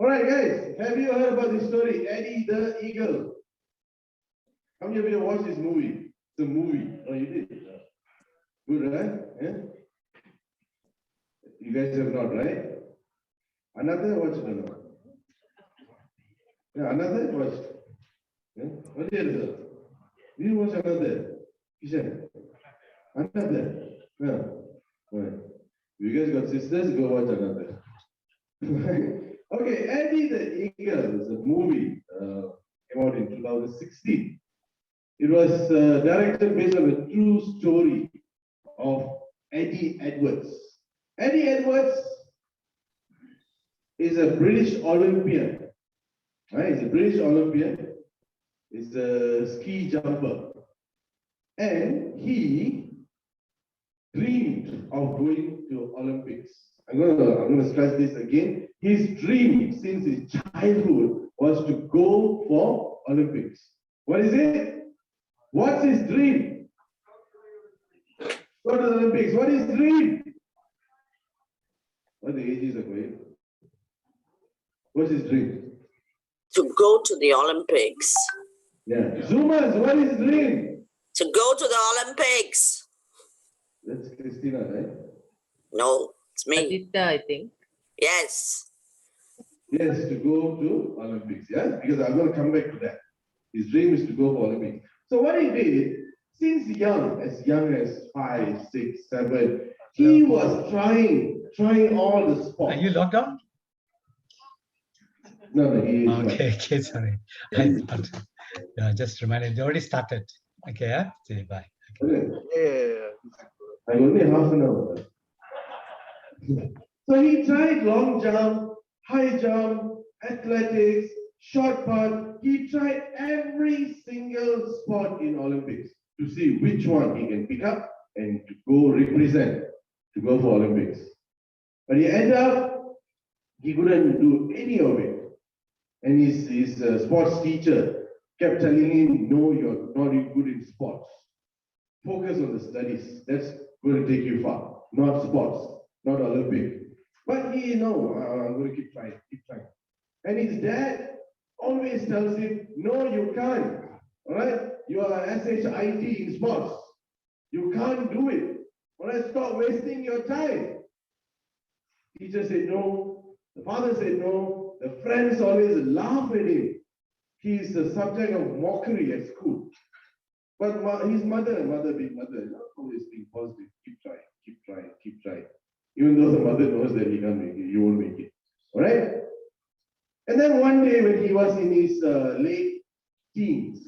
All right, guys, have you heard about this story, Eddie the Eagle? How many of you watched this movie? It's a movie. Oh, you did? Good, right? Yeah? You guys have not, right? Another watched it or not? Yeah, another watched. Yeah? What did you do? You watch another? Kishan? Another? Yeah. Right. You guys got sisters? Go watch another. Okay, Eddie the Eagle is a movie. Came out in 2016. It was directed based on a true story of Eddie Edwards. Eddie Edwards is a British Olympian. Right? He's a British Olympian. He's a ski jumper. And he dreamed of going to Olympics. I'm gonna stress this again. His dream since his childhood was to go for Olympics. What is it? What's his dream? Go to the Olympics. What is his dream? What the ages are going? What's his dream? To go to the Olympics. Yeah. Zumas, what is his dream? To go to the Olympics. That's Christina, right? No, it's me. Aditya, I think. Yes. Yes, to go to Olympics. Yeah, because I'm going to come back to that. His dream is to go for Olympics. So what he did, since young as 5, 6, 7, he was trying all the sports. Are you locked down? No, he is Okay, okay, sorry. I thought, just reminded, you already started. Okay, yeah? Say bye. Okay. Yeah. I only half an hour. So he tried long jump, high jump, athletics, short put. He tried every single sport in Olympics to see which one he can pick up and to go represent, to go for Olympics. But he ended up, he couldn't do any of it. And his sports teacher kept telling him, no, you're not good in sports. Focus on the studies. That's going to take you far. Not sports, not Olympic. But he, no, I'm going to keep trying. And his dad always tells him, no, you can't. All right? You are SHIT in sports. You can't do it. All right? Stop wasting your time. Teacher said no. The father said no. The friends always laugh at him. He is the subject of mockery at school. But his mother being mother, always being positive. Keep trying. Even though the mother knows that he can't make it, you won't make it. All right? And then one day when he was in his late teens,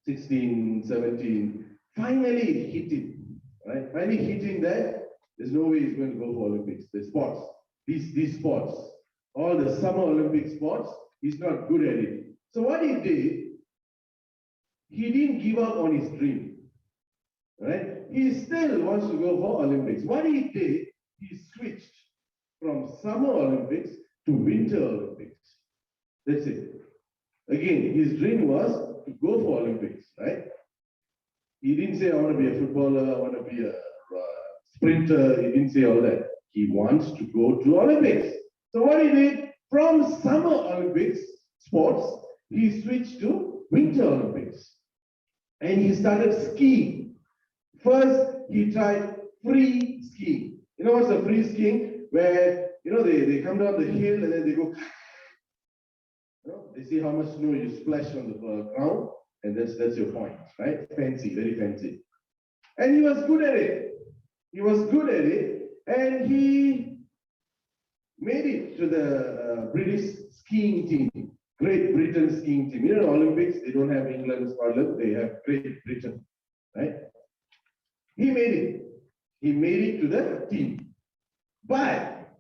16, 17, finally it hit him. Right? Finally hitting that there's no way he's going to go for Olympics. The sports, these sports, all the summer Olympic sports, he's not good at it. So what he did, he didn't give up on his dream. Right? He still wants to go for Olympics. What he did, he switched from summer Olympics to winter Olympics. That's it. Again, his dream was to go for Olympics, right? He didn't say, I want to be a footballer, I want to be a sprinter. He didn't say all that. He wants to go to Olympics. So what he did, from summer Olympics sports, he switched to winter Olympics. And he started skiing. First, he tried free skiing. You know what's a free skiing? Where, they come down the hill and then they go, they see how much snow you splash on the ground, and that's your point, right? Fancy, very fancy. And he was good at it. And he made it to the British skiing team, Great Britain skiing team. You know, Olympics, they don't have England, Scotland, they have Great Britain, right? He made it to the team. But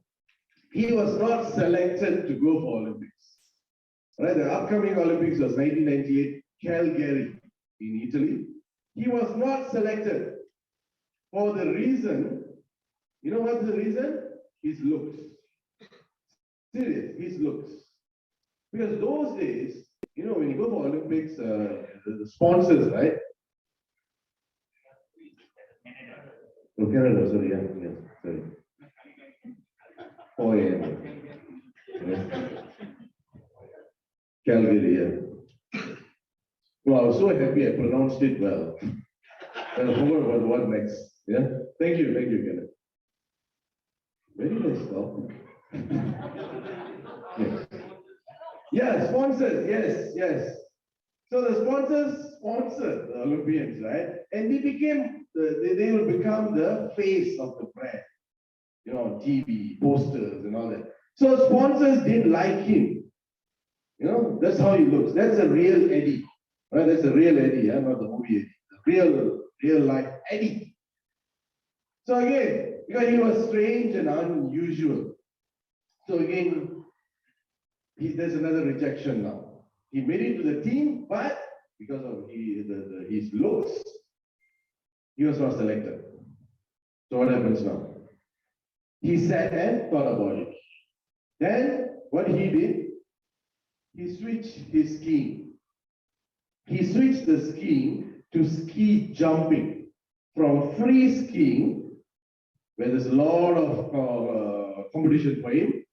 he was not selected to go for Olympics. Right? The upcoming Olympics was 1998, Calgary in Italy. He was not selected for the reason, you know what's the reason? His looks. Serious, his looks. Because those days, when you go for Olympics, the sponsors, right? Oh, Canada, sorry, yeah, sorry. 4 a.m. Yeah. Calgary, yeah. Well, I was so happy I pronounced it well. And I forgot about what next. Yeah. Thank you, Kenneth. Very nice talk. Yes. Yeah, sponsors, yes. So the sponsors sponsored the Olympians, right? And they will become the face of the brand. You know, TV, posters and all that. So sponsors didn't like him. You know, that's how he looks. That's a real Eddie. Right? That's a real Eddie, yeah? Not the movie Eddie. The real life Eddie. So again, because he was strange and unusual. So again, there's another rejection now. He made it to the team, but because of his looks, he was not selected. So what happens now? He sat and thought about it. Then what he did, he switched his skiing. He switched the skiing to ski jumping. From free skiing, where there's a lot of competition for him,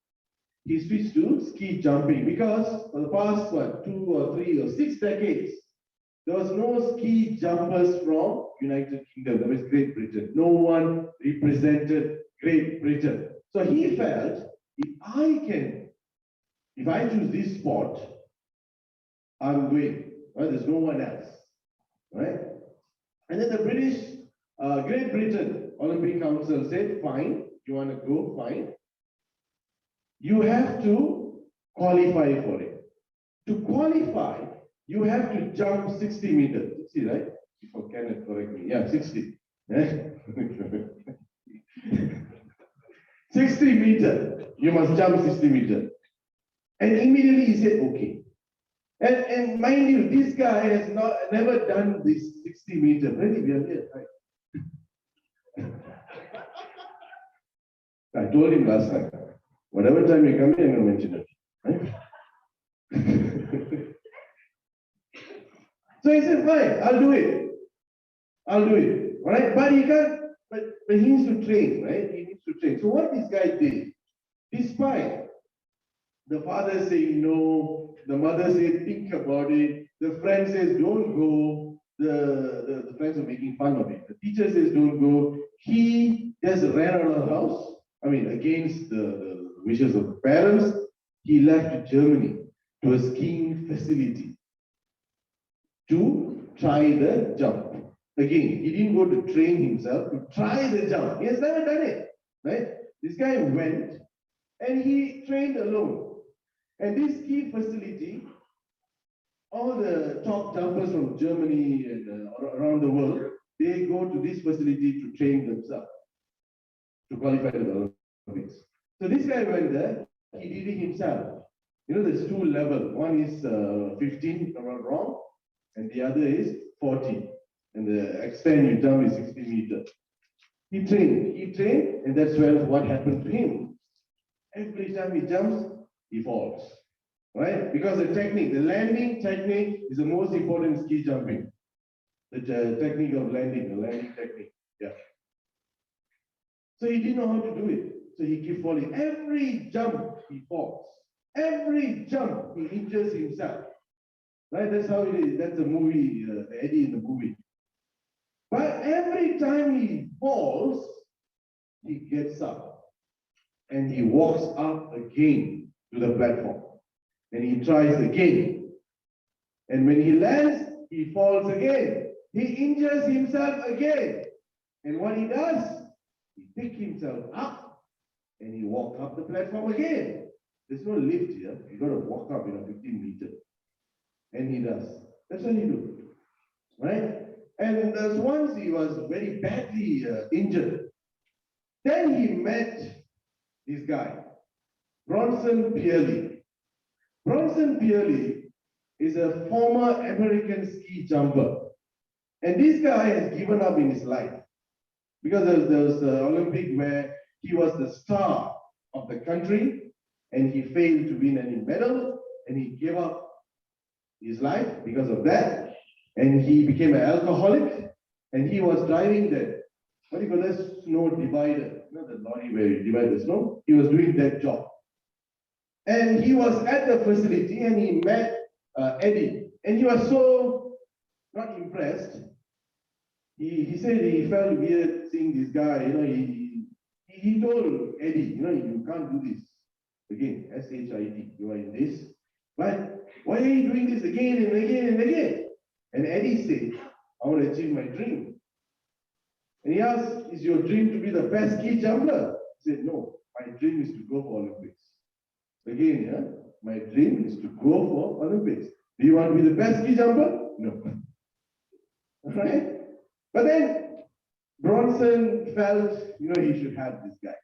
he switched to ski jumping because for the past 2 or 3 or 6 decades, there was no ski jumpers from United Kingdom, that was Great Britain. No one represented Great Britain. So he felt, if I choose this sport, I'm going. Right? There's no one else. Right? And then the Great Britain Olympic Council said, fine, you want to go, fine. You have to qualify for it. To qualify, you have to jump 60 meters. 60, right? Before Kenneth correct me. Yeah, 60. 60 meters. You must jump 60 meters. And immediately he said, okay. And mind you, this guy has never done this 60 meters. Really, we are here, right? I told him last time, whatever time you come here, I'm going to mention it. Right? So he said, fine, I'll do it. Right? But he can't, but he needs to train, right? He needs to train. So what this guy did, despite the father saying no, the mother said think about it, the friend says don't go, the friends are making fun of it. The teacher says don't go. He just ran out of the house. I mean, against the wishes of the parents, he left Germany to a skiing facility to try the jump. Again, he didn't go to train himself, to try the jump. He has never done it, right? This guy went and he trained alone. And this ski facility, all the top jumpers from Germany and around the world, they go to this facility to train themselves, to qualify to the Olympics. So this guy went there, he did it himself. You know, there's 2 levels. One is 15, if I'm not wrong, and the other is 40. And the extent you jump is 60 meters. He trained, and that's what happened to him. Every time he jumps, he falls. Right? Because the landing technique is the most important ski jumping. The technique of landing, the landing technique. Yeah. So he didn't know how to do it. So he kept falling. Every jump, he falls. Every jump, he injures himself. Right? That's how it is. That's the movie, Eddie in the movie. But every time he falls, he gets up. And he walks up again to the platform. And he tries again. And when he lands, he falls again. He injures himself again. And what he does, he picks himself up and he walks up the platform again. There's no lift here. You got to walk up, 15 meters. And he does. That's what he do. Right? And once he was very badly injured. Then he met this guy, Bronson Pierley. Bronson Pierley is a former American ski jumper. And this guy has given up in his life. Because there was the Olympic where he was the star of the country and he failed to win any medal and he gave up his life because of that. And he became an alcoholic and he was driving the, snow divider, not the lorry where you divide the snow. He was doing that job. And he was at the facility and he met Eddie, and he was so not impressed. He said he felt weird seeing this guy. He told Eddie, you can't do this again. SHIT, you are in this, but why are you doing this again and again and again? And Eddie said, I want to achieve my dream. And he asked, is your dream to be the best ski jumper? He said, no, my dream is to go for Olympics. Again, my dream is to go for Olympics. Do you want to be the best ski jumper? No. Right? But then Bronson felt, he should have this guy.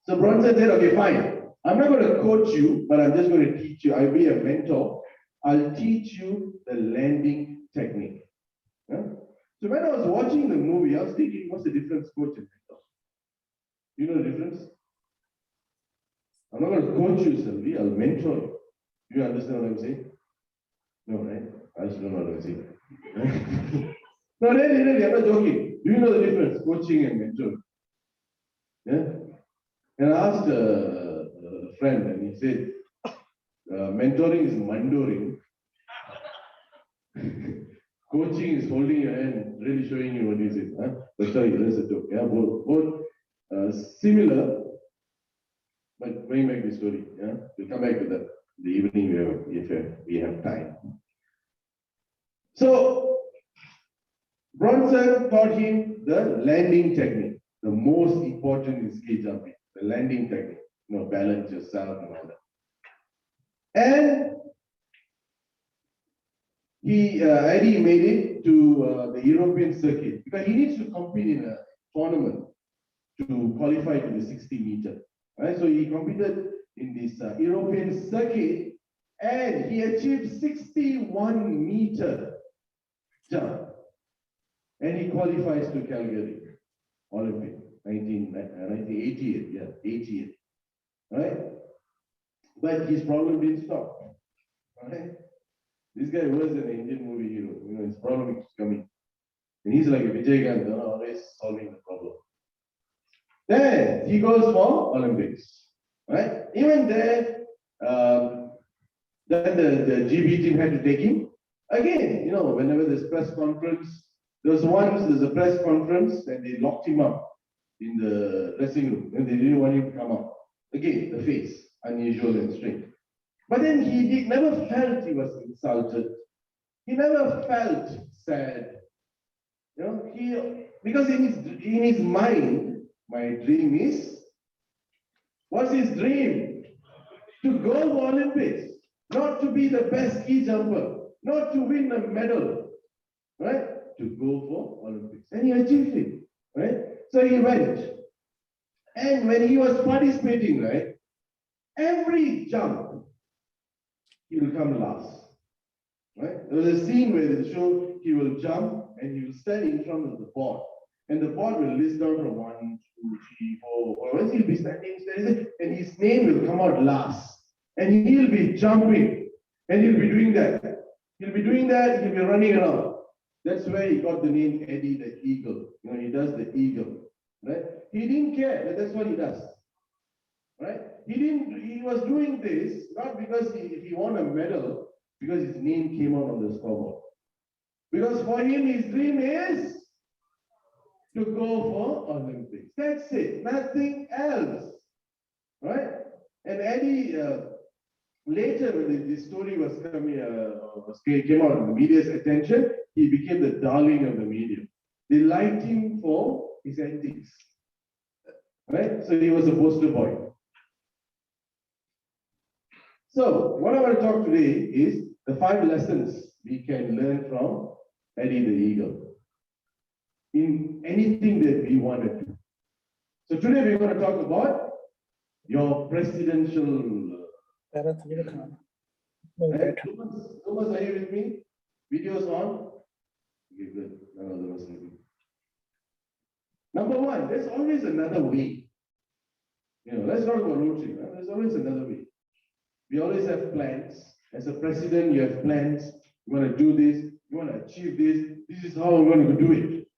So Bronson said, okay, fine. I'm not going to coach you, but I'm just going to teach you. I'll be a mentor. I'll teach you the landing technique. Yeah? So when I was watching the movie, I was thinking, what's the difference, coach and mentor? You know the difference? I'm not going to coach you, Selvi. I'll mentor you. Do you understand what I'm saying? No, right? I just don't know what I'm saying. No, really, I'm not joking. Do you know the difference, coaching and mentoring? Yeah? And I asked a friend, and he said, mentoring is mandoring. Coaching is holding your hand, really showing you what is it. Huh? That's a joke. Yeah? Both similar, but going back to the story. Yeah? We'll come back to that in the evening if we have time. So, Bronson taught him the landing technique, the most important in ski jumping, the landing technique, balance yourself and all that. And Eddie made it to the European circuit because he needs to compete in a tournament to qualify to the 60 meter. Right? So he competed in this European circuit and he achieved 61 meter jump. And he qualifies to Calgary Olympic, 1988, yeah, 88, right? But his problem didn't stop, right? This guy was an Indian movie hero, his problem keeps coming. And he's like a Vijay always solving the problem. Then he goes for Olympics, right? Even there, then the GB team had to take him. Again, whenever there's press conference, there's a press conference and they locked him up in the dressing room and they didn't want him to come out. Again, the face, unusual and strange. But then he never felt he was insulted. He never felt sad. Because in his mind, my dream is, what's his dream? To go to Olympics, not to be the best ski jumper, not to win a medal, right? To go for Olympics. And he achieved it, right? So he went. And when he was participating, right, every jump, he will come last, right? There was a scene where they show he will jump and he will stand in front of the board. And the board will list down from 1, 2, 3, 4. Once he'll be standing, and his name will come out last. And he'll be jumping. And he'll be doing that. He'll be running around. That's where he got the name Eddie the Eagle. He does the eagle, right? He didn't care. That's what he does, right? He was doing this not because he won a medal, because his name came out on the scoreboard. Because for him, his dream is to go for Olympics. That's it. Nothing else, right? And Eddie, later when this story was came out in the media's attention, he became the darling of the media. They liked him for his antics, right? So he was a poster boy. So what I want to talk today is the 5 lessons we can learn from Eddie the Eagle in anything that we want to do. So today we're going to talk about your presidential. Right? Thomas, are you with me? Videos on? Okay, good. None of them are sleeping. Number 1, there's always another way. Let's talk about Rotary. Right? There's always another way. We always have plans. As a president, you have plans. You want to do this. You want to achieve this. This is how I'm going to do it.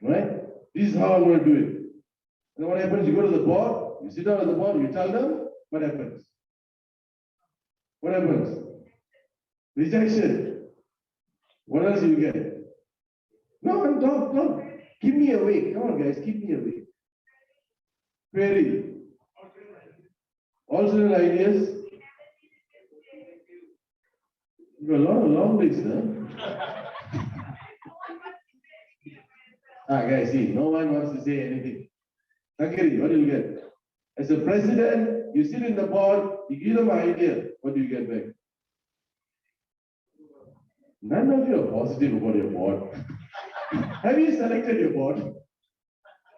Right? This is how I'm going to do it. And what happens? You go to the board. You sit down at the board. You tell them. What happens? What happens? Rejection. What else you get? No, talk. Keep me awake. Come on, guys, keep me awake. Query. Alternate ideas. You got a lot of long list, huh? Guys, see, no one wants to say anything. Shankar, what do you get? As a president, you sit in the board, you give them an idea. What do you get back? None of you are positive about your board. Have you selected your board?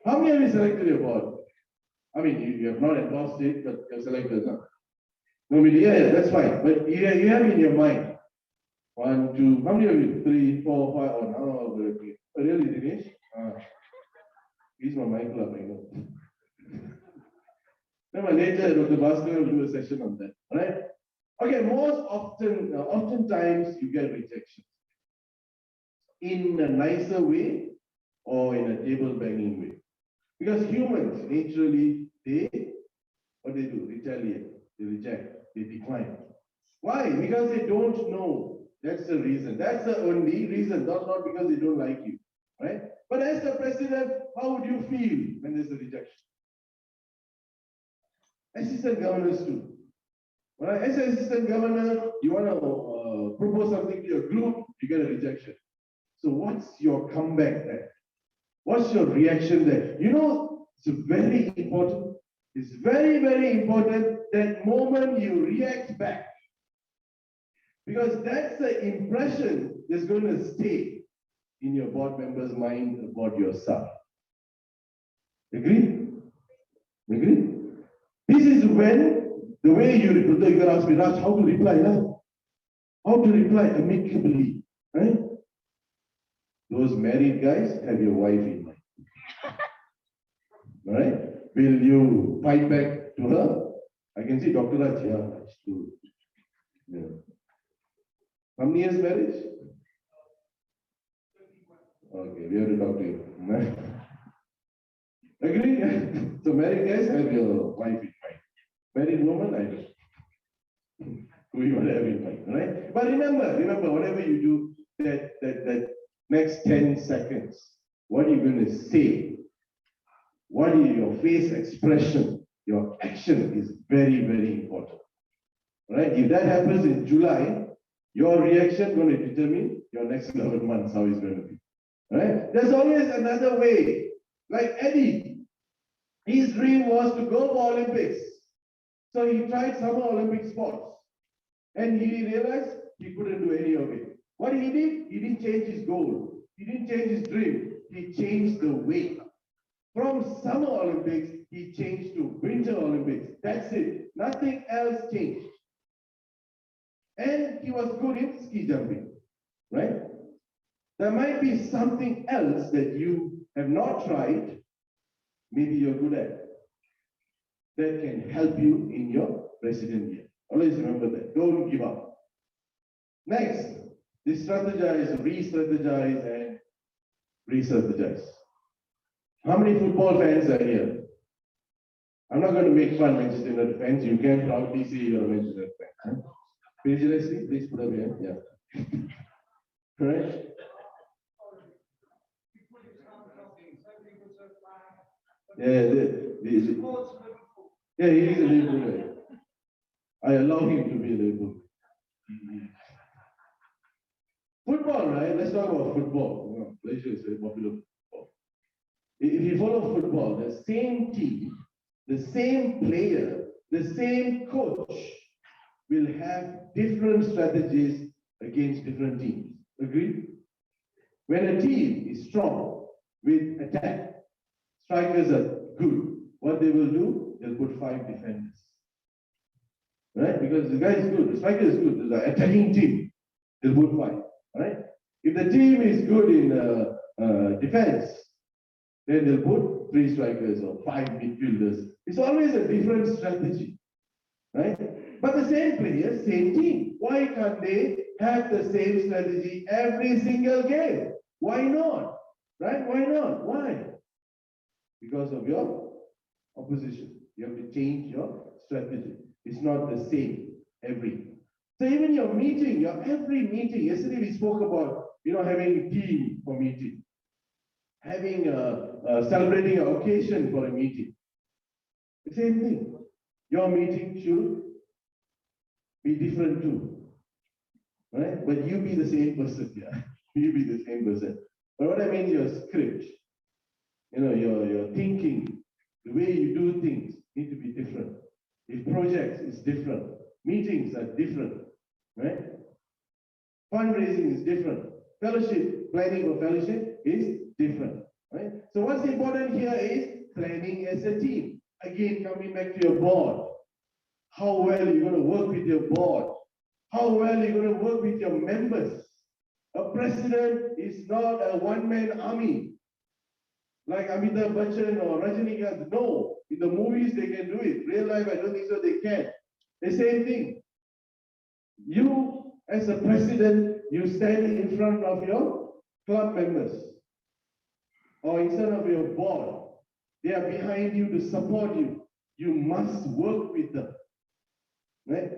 How many have you selected your board? I mean, you have not endorsed it, but you have selected them. No, yeah, that's fine. But you have in your mind. 1, 2, how many of you? 3, 4, 5. Oh, no, really, Dinesh? He's my mind club, I know. Remember, later, Dr. Baskaran will do a session on that, right? Okay, oftentimes you get rejection in a nicer way or in a table banging way. Because humans, naturally, what they do? Retaliate, they reject, they decline. Why? Because they don't know. That's the reason. That's the only reason, not because they don't like you, right? But as the president, how would you feel when there's a rejection? Assistant governors too. Right? As an assistant governor, you want to propose something to your group, you get a rejection. So what's your comeback there? What's your reaction there? You know, it's very important. It's very, very important that moment you react back. Because that's the impression that's going to stay in your board member's mind about yourself. Agree? Agree? This is when the way you can ask me, Raj, how to reply now? How to reply amicably, right? Those married guys have your wife in mind. All right? Will you fight back to her? I can see Dr. Raj, yeah. How many years marriage? Okay, we have to talk to you. Agree? So married guys have your wife in mind. Married woman, I don't. Who you want to have in mind, right? But remember, whatever you do, that next 10 seconds, what are you going to say? What is your face expression? Your action is very, very important. Right? If that happens in July, your reaction is going to determine your next 11 months, how it's going to be. Right? There's always another way. Like Eddie, his dream was to go for Olympics. So he tried Summer Olympic sports. And he realized he couldn't do any of it. What he did, he didn't change his goal. He didn't change his dream. He changed the way. From Summer Olympics, he changed to Winter Olympics. That's it. Nothing else changed. And he was good in ski jumping, right? There might be something else that you have not tried, maybe you're good at, that can help you in your president year. Always remember that. Don't give up. Next, strategize, re-strategize, and re-strategize. How many football fans are here? I'm not going to make fun of Manchester United fans. You can proudly say you're a Manchester United fan. Huh? Please put up here. Yeah. Correct? Yeah, yeah, he is a Liverpool guy. I allow him to be a Liverpool. Football, right? Let's talk about football. Malaysia is very popular football. If you follow football, the same team, the same player, the same coach will have different strategies against different teams. Agree? When a team is strong with attack, strikers are good. What they will do, they'll put 5 defenders. Right? Because the guy is good, the striker is good, the attacking team, they'll put 5. Right? If the team is good in defense, then they'll put 3 strikers or 5 midfielders. It's always a different strategy. Right? But the same players, same team. Why can't they have the same strategy every single game? Why not? Right? Why not? Why? Because of your opposition. You have to change your strategy. It's not the same every. So even your meeting, your every meeting, yesterday we spoke about, having a team for meeting, having celebrating an occasion for a meeting. The same thing. Your meeting should be different too, right? But you be the same person, yeah. You be the same person. But what I mean, your script, your thinking, the way you do things need to be different. If projects is different, meetings are different, right? Fundraising is different. Fellowship, planning for fellowship is different, right? So what's important here is planning as a team. Again, coming back to your board. How well you're going to work with your board. How well you're going to work with your members. A president is not a one-man army. Like Amitabh Bachchan or Rajinikanth. No, in the movies they can do it. Real life, I don't think so they can. The same thing. You, as a president, you stand in front of your club members or in front of your board. They are behind you to support you. You must work with them. Right?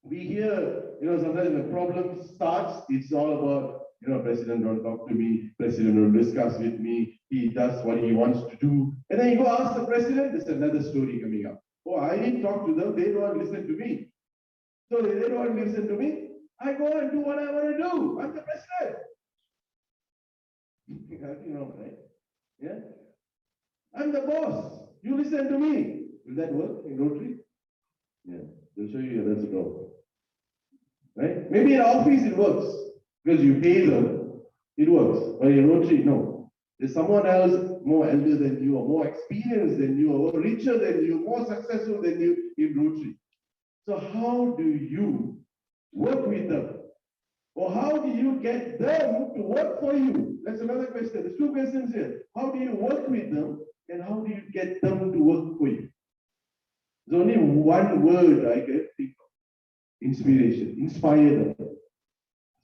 We hear, sometimes when the problem starts, it's all about, president don't talk to me, president don't discuss with me, he does what he wants to do. And then you go ask the president, there's another story coming up. Oh, I didn't talk to them, they don't listen to me. So they don't listen to me, I go and do what I want to do. I'm the president. Right? Yeah? I'm the boss. You listen to me. Will that work in Rotary? Yeah, they'll show you that's a problem. Right? Maybe in office it works because you pay them, it works. But in Rotary, no. There's someone else more elder than you, or more experienced than you, or richer than you, more successful than you in Rotary. So how do you work with them? Or how do you get them to work for you? That's another question. There's two questions here. How do you work with them, and how do you get them to work for you? There's only one word I can think of. Inspiration. Inspire them.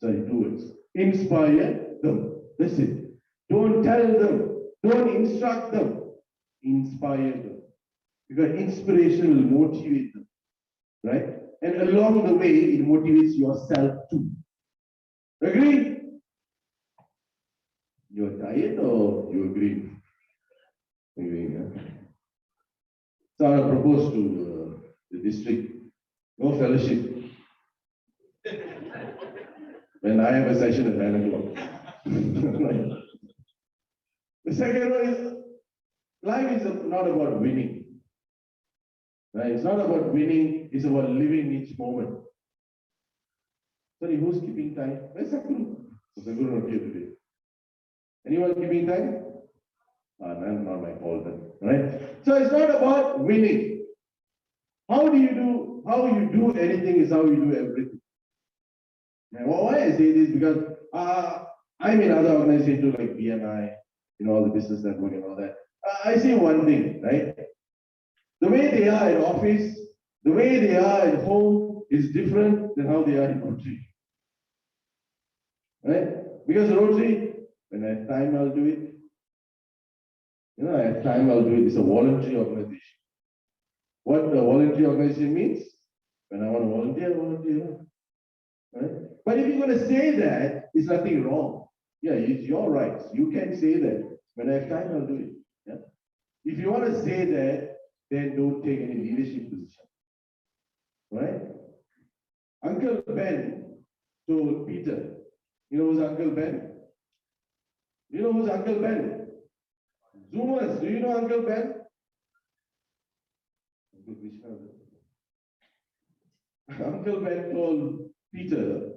Sorry, two words. Inspire them. That's it. Don't tell them. Don't instruct them. Inspire them. Because inspiration will motivate them. Right? And along the way, it motivates yourself too. Agree? You're tired or you agree? Agreeing, yeah? So I propose to the district, no fellowship. When I have a session at 9 o'clock. The second one is, life is not about winning. Right? It's not about winning, it's about living each moment. Sorry, who's keeping time? Where's Sakuru? Sakuru not here today. Anyone keeping time? Not my fault then. Right? So it's not about winning. How you do anything is how you do everything. And why I say this? Because I'm in other organizations like BNI, all the business network and all that. I see one thing, right? The way they are in office, the way they are at home is different than how they are in Rotary. Right? Because Rotary, when I have time, I'll do it. I have time, I'll do it. It's a voluntary organization. What a voluntary organization means? When I want to volunteer, I volunteer. Right? But if you're going to say that, it's nothing wrong. Yeah, it's your rights. You can say that. When I have time, I'll do it. Yeah? If you want to say that, then don't take any leadership position. Right? Uncle Ben told Peter, who's Uncle Ben? You know who's Uncle Ben? Zoomers, do you know Uncle Ben? Uncle Ben told Peter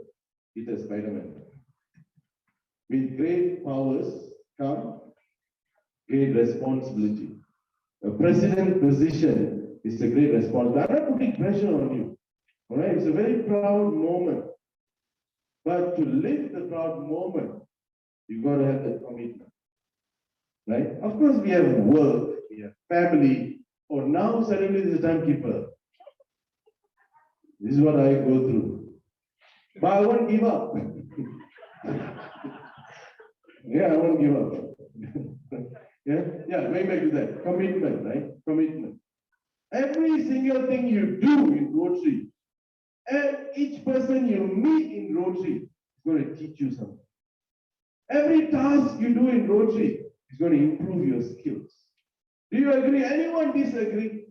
Spider-Man, with great powers come great responsibility. A president position is a great responsibility. I'm not putting pressure on you. All right, it's a very proud moment. But to live the proud moment, you got to have that commitment. Right? Of course, we have work, we have family, or now suddenly there's a timekeeper. This is what I go through. But I won't give up. Yeah, I won't give up. Yeah, going back to that. Commitment, right? Commitment. Every single thing you do in Rotary, And each person you meet in Rotary is going to teach you something. Every task you do in Rotary is going to improve your skills. Do you agree? Anyone disagree?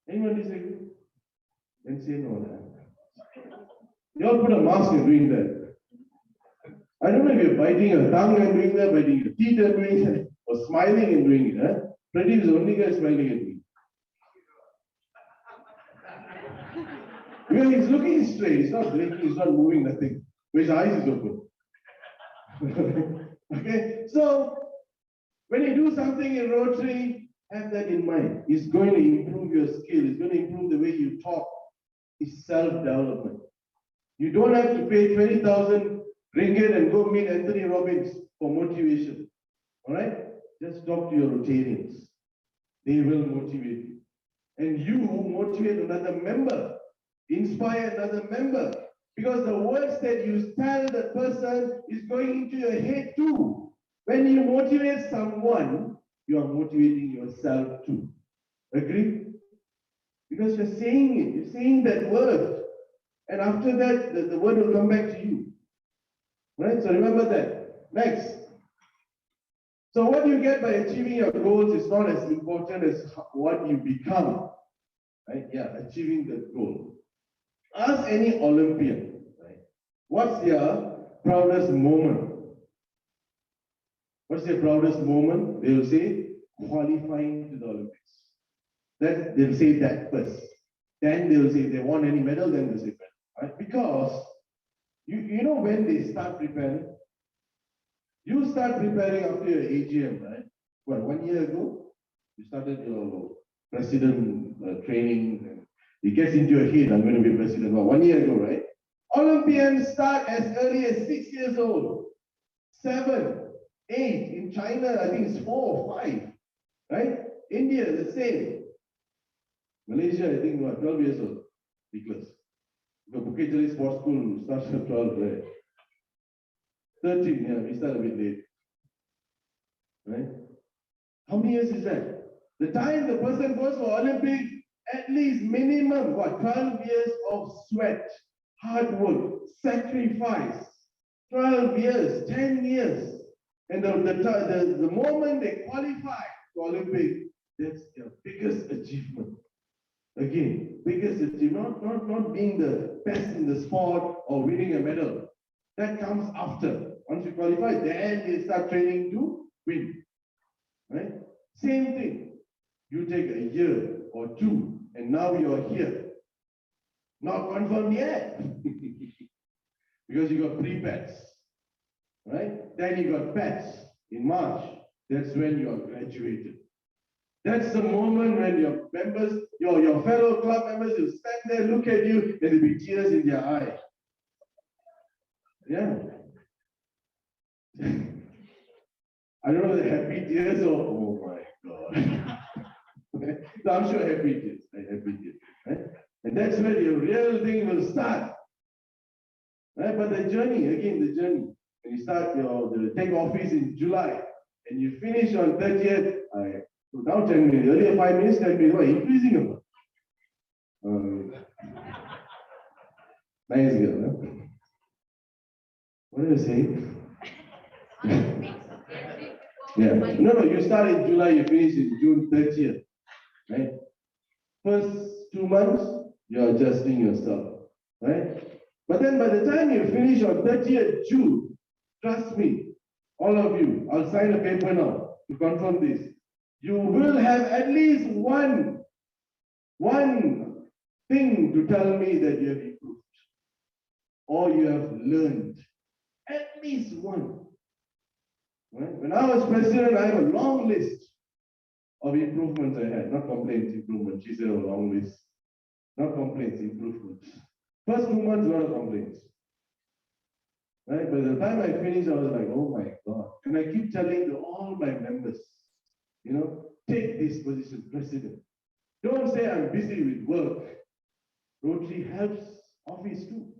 Anyone disagree? Then say no. You all put a mask and doing that. I don't know if you're biting your tongue and doing that, biting your teeth and doing that, or smiling and doing it. Huh? Pradeep is the only guy smiling at me. Because he's looking straight, he's not blinking, he's not moving, nothing. His eyes is open. Okay, so when you do something in Rotary, have that in mind. It's going to improve your skill, it's going to improve the way you talk. It's self-development. You don't have to pay 20,000 ringgit and go meet Anthony Robbins for motivation. All right? Just talk to your Rotarians. They will motivate you. And you motivate another member. Inspire another member. Because the words that you tell the person is going into your head too. When you motivate someone, you are motivating yourself too. Agree? Because you're saying it, you're saying that word. And after that, the word will come back to you. Right? So remember that. Next. So what you get by achieving your goals is not as important as what you become. Right? Yeah, achieving the goal. Ask any Olympian, right? What's their proudest moment? What's their proudest moment? They will say qualifying to the Olympics. That they'll say that first. Then they will say if they won any medal, then they'll say medal. Right? Because you know when they start preparing? You start preparing after your AGM, right? What, 1 year ago? You started your president training. And it gets into your head, I'm going to be president. Well, 1 year ago, right? Olympians start as early as 6 years old. 7, 8. In China, I think it's 4 or 5. Right? India, the same. Malaysia, I think, what, 12 years old. Ridiculous. The Bukit Jalil Sports School starts at 12, right? 13, yeah, we start a bit late. Right? How many years is that? The time the person goes for Olympics, at least minimum, what, 12 years of sweat, hard work, sacrifice. 12 years, 10 years. And the moment they qualify for Olympics, that's their biggest achievement. Again, biggest achievement, not being the best in the sport or winning a medal. That comes after. Once you qualify, then they start training to win. Right? Same thing. You take a year or 2, and now you're here. Not confirmed yet. Because you got pre-pets. Right? Then you got pets in March. That's when you are graduated. That's the moment when your members, your fellow club members will stand there, look at you, and there'll be tears in their eye. Yeah. I don't know the happy tears or oh my God. So I'm sure happy tears, right? Happy tears, right? And that's where your real thing will start. Right? But the journey, again, the journey. When you start take office in July and you finish on 30th, so now 10 minutes, earlier 5 minutes, 10 minutes, what, increasing about? Nice girl, huh? What are you saying? Yeah. No, you start in July, you finish in June 30th. Right? First 2 months, you're adjusting yourself. Right? But then by the time you finish on 30th June, trust me, all of you, I'll sign a paper now to confirm this. You will have at least one thing to tell me that you have improved or you have learned. At least one. Right? When I was president, I have a long list of improvements I had, not complaints, improvements. She said a long list. Not complaints, improvements. First 2 months, a lot of complaints. Right? By the time I finished, I was like, oh my God. And I keep telling all my members, take this position, president. Don't say I'm busy with work. Rotary helps office too.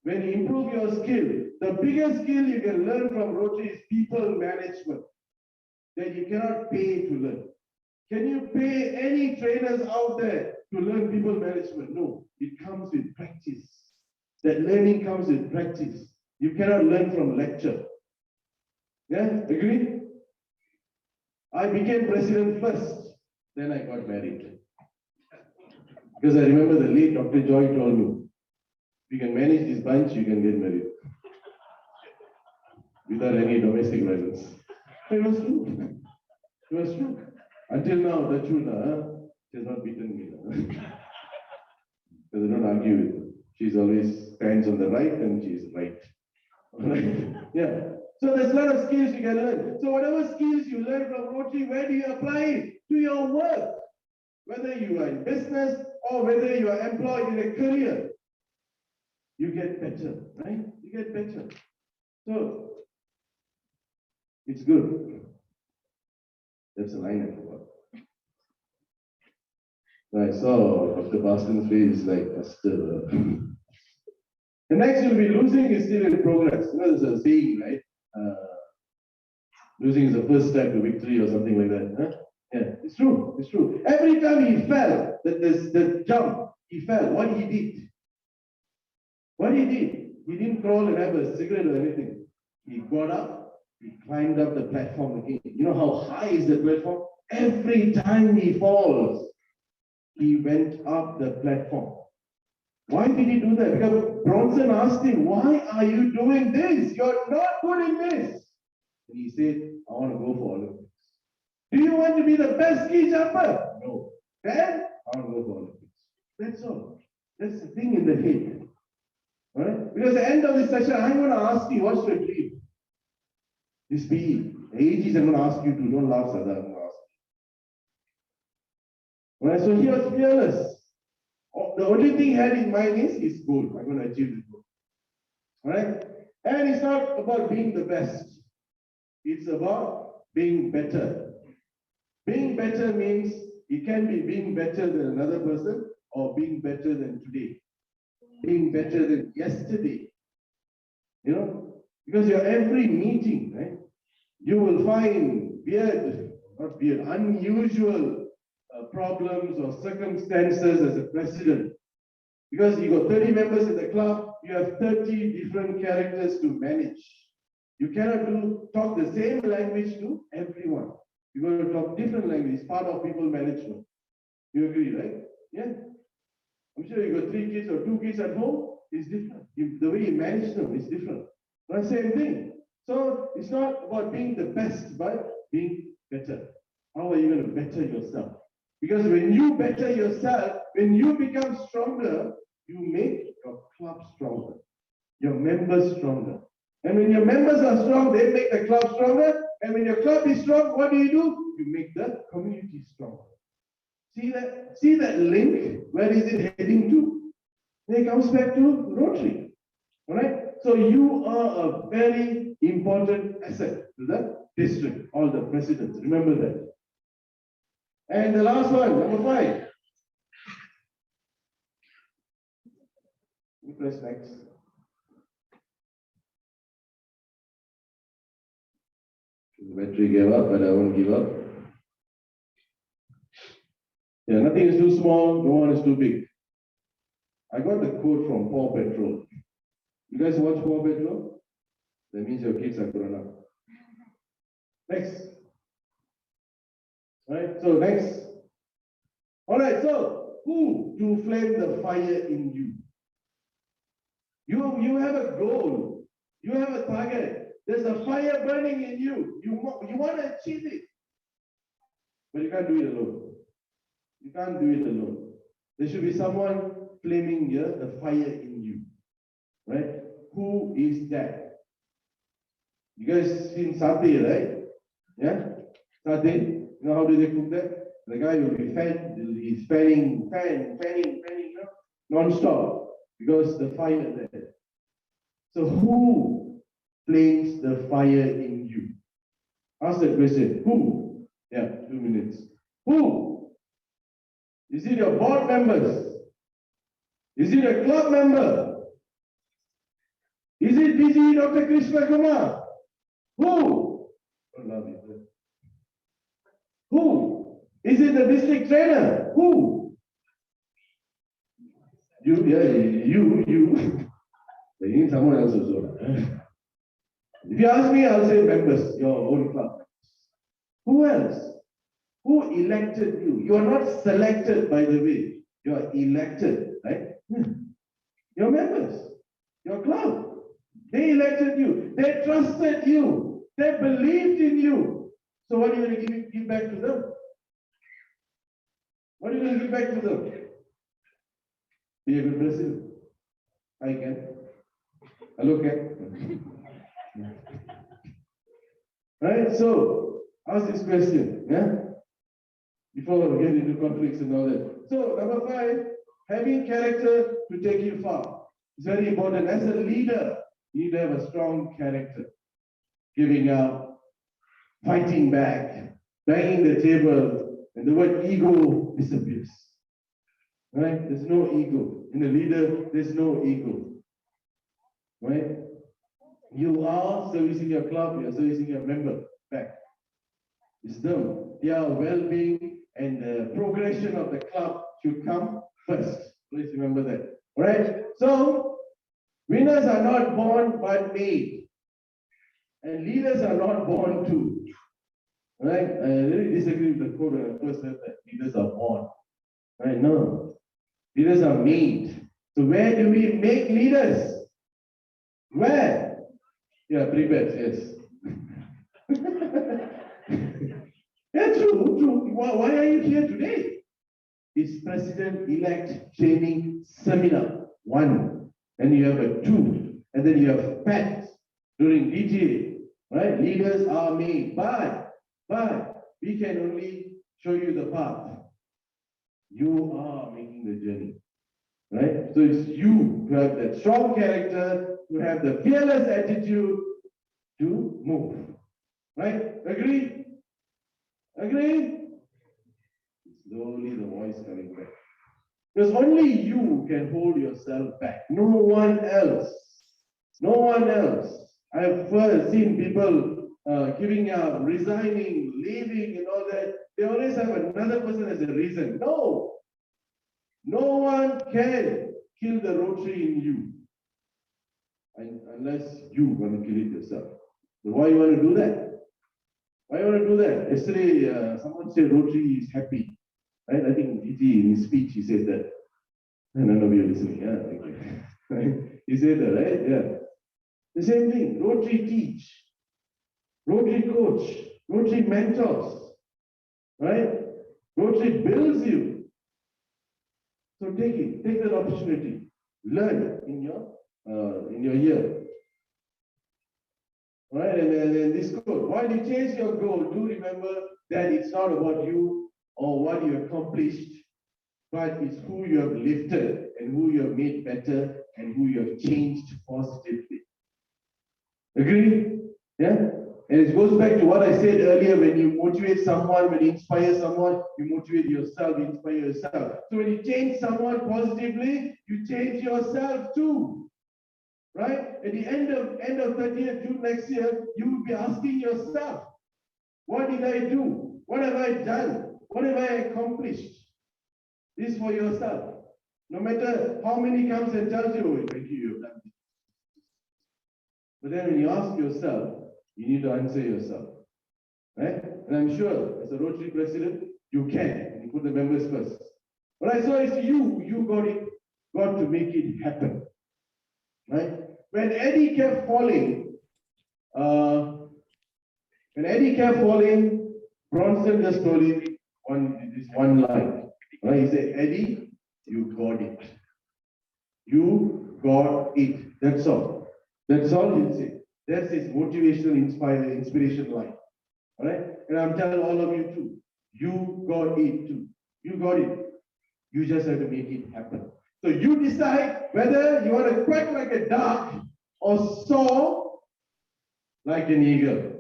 When you improve your skill, the biggest skill you can learn from Rotary is people management. That you cannot pay to learn. Can you pay any trainers out there to learn people management? No, it comes with practice. That learning comes with practice. You cannot learn from lecture. Yeah, agree? I became president first, then I got married. Because I remember the late Dr. Joy told me, if you can manage this bunch, you can get married. Without any domestic violence. It was true. It was true. Until now, the truth, she has not beaten me. Because I don't argue with her. She's always stands on the right and she's right. Right? Yeah. So there's a lot of skills you can learn. So whatever skills you learn from Rotary, where do you apply it? To your work. Whether you are in business or whether you are employed in a career, you get better, right? You get better. So it's good. That's a line I forgot. I saw Dr. Baston's face like Pastor. The next you'll be losing is still in progress. You know, there's a saying, right? Losing is the first step to victory or something like that. Huh? Yeah, it's true. It's true. Every time he fell, the jump, he fell. What he did? What he did? He didn't crawl and have a cigarette or anything. He got up, he climbed up the platform again. You know how high is the platform? Every time he falls, he went up the platform. Why did he do that? Because Bronson asked him, why are you doing this? You're not good in this. And he said, I want to go for Olympics. Do you want to be the best ski jumper? No. Then I want to go for Olympics. That's all. That's the thing in the head. All right? Because at the end of this session, I'm going to ask you, what's your dream? This PE. AGs, I'm going to ask you to, don't laugh, Sada. I'm going to ask you. All right? So he was fearless. The only thing he had in mind is his goal. I'm going to achieve this goal. All right? And it's not about being the best. It's about being better. Being better means it can be being better than another person or being better than today. Being better than yesterday. You know? Because your every meeting, right? You will find unusual problems or circumstances as a president. Because you got 30 members in the club, you have 30 different characters to manage. You cannot talk the same language to everyone. You're going to talk different language. It's part of people management. You agree, right? Yeah. I'm sure you got 3 kids or 2 kids at home, it's different. The way you manage them is different. Not the same thing. So it's not about being the best, but being better. How are you going to better yourself? Because when you better yourself, when you become stronger, you make your club stronger, your members stronger. And when your members are strong, they make the club stronger. And when your club is strong, what do? You make the community stronger. See that link? Where is it heading to? It comes back to Rotary. All right? So you are a very important asset to the district, all the presidents. Remember that. And the last one, number 5. You press next. The battery gave up, but I won't give up. Yeah, nothing is too small, no one is too big. I got the quote from Paw Patrol. You guys watch Paw Patrol? That means your kids are grown up. Next. All right, so next. All right, so who to flame the fire in you? You have a goal. You have a target. There's a fire burning in you. You want to achieve it. But you can't do it alone. You can't do it alone. There should be someone flaming the fire in you. Right? Who is that? You guys seen satay, right? Yeah? Satay. You know how do they cook that? The guy will be he's fanning, non-stop. Because the fire there. So who flames the fire in you? Ask that question. Who? Yeah, 2 minutes. Who? Is it your board members? Is it a club member? Is it DG Dr. Krishna Kumar? Who? I love you. Who? Is it the district trainer? Who? You, yeah, you. You need someone else also. If you ask me, I'll say members, your own club. Who else? Who elected you? You are not selected, by the way. You are elected, right? Your members, your club. They elected you. They trusted you. They believed in you. So what are you going to give back to them? What are you going to give back to them? Be a good president. I can. Hello, Ken. Right? So, ask this question. Yeah? Before we get into conflicts and all that. So, number 5, having character to take you far. It's very important. As a leader, you need to have a strong character. Giving up, fighting back, banging the table, and the word ego disappears. Right? There's no ego. In a leader, there's no ego. Right? You are servicing your club, you are servicing your member back. It's them. Their well-being and the progression of the club should come first. Please remember that. Alright? So, winners are not born but made. And leaders are not born too. Right? I really disagree with the quote when I first said that leaders are born. Right? No. Leaders are made. So where do we make leaders? Where? Yeah, pre-beds, yes. Yeah, true. Why are you here today? It's President-elect training seminar, 1. Then you have a 2. And then you have PET during DGA. Right? Leaders are made. But we can only show you the path. You are making the journey. Right? So it's you to have that strong character, to have the fearless attitude to move. Right? Agree? Agree? Slowly the voice coming back. Because only you can hold yourself back. No one else. No one else. I have first seen people giving up, resigning, leaving and all that. They always have another person as a reason. No. No one can kill the Rotary in you. Unless you want to kill it yourself. So why you want to do that? Why you want to do that? Yesterday, someone said Rotary is happy. Right? I think DG in his speech he said that. None of you are listening. Yeah, okay. He said that, right? Yeah. The same thing. Rotary teach. Rotary coach. Rotary mentors. Right? Rotary builds you. So take it. Take that opportunity. Learn in your year. Right? And this quote. While you change your goal, do remember that it's not about you or what you accomplished, but it's who you have lifted and who you have made better and who you have changed positively. Agree? Yeah? And it goes back to what I said earlier, when you motivate someone, when you inspire someone, you motivate yourself, you inspire yourself. So when you change someone positively, you change yourself too. Right? At the end of 30th June next year, you will be asking yourself, what did I do? What have I done? What have I accomplished? This for yourself. No matter how many comes and tells you, oh, thank you, you've done this. But then when you ask yourself, you need to answer yourself. Right? And I'm sure, as a Rotary president, you can. And you put the members first. Alright, so it's you got to make it happen. Right? When Eddie kept falling, Bronson just told him this one line. Right? He said, Eddie, you got it. You got it. That's all. That's all he'll say. That's his motivational, inspiration line. All right? And I'm telling all of you too. You got it too. You got it. You just have to make it happen. So you decide whether you want to quack like a duck or soar like an eagle.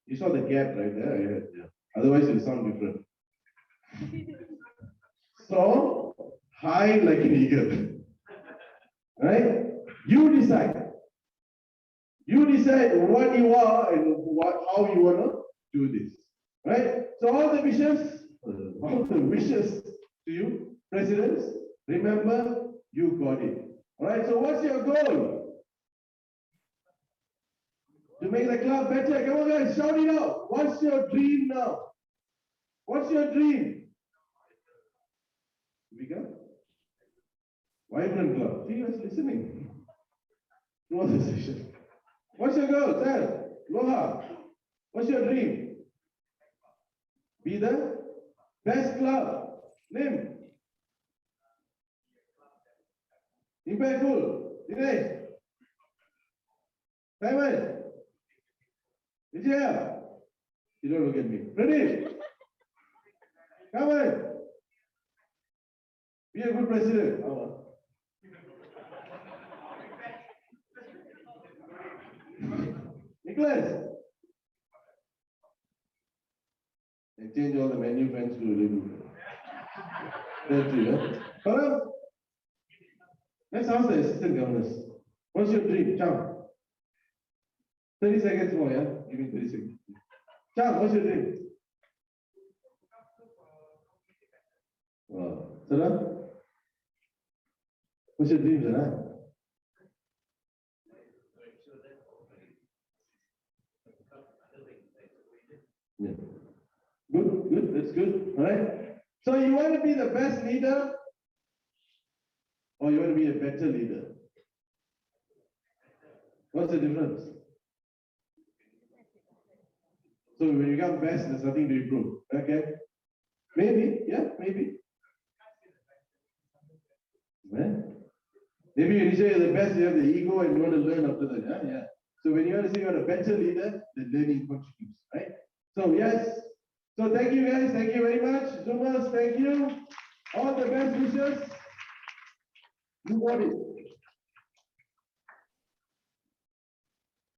You saw the gap right there. Yeah. Otherwise, it'll sound different. So, high like an eagle. Right? You decide. You decide what you are and how you want to do this. Right? So all the bishops, all the wishes to you, presidents. Remember, you got it. All right, so what's your goal? To make the club better. Come on, guys, shout it out. What's your dream now? What's your dream? Become vibrant club. See, you guys listening. No other session. What's your goal, sir? Loha. What's your dream? Be the best club. Name. Impactful. Dinesh. Simon. Jaya. You don't look at me. Ready? Come on. Be a good president. Nicholas. And change all the menu fans to little. That's it, huh? Correct? Let's ask the assistant governors. What's your dream? Chong. 30 seconds more, yeah? Give me 30 seconds. Chong, what's your dream? Sarah? What's your dream, Sarah? Yeah. Good, that's good. All right. So you want to be the best leader or you want to be a better leader? What's the difference? So when you become best, there's nothing to improve. Okay? Maybe, yeah, maybe. Well, maybe when you say you're the best, you have the ego and you want to learn after that. Yeah, yeah. So when you want to say you're a better leader, then learning contributes, right? So yes. So thank you guys. Thank you very much. Zoomers, thank you. All the best wishes. You got it.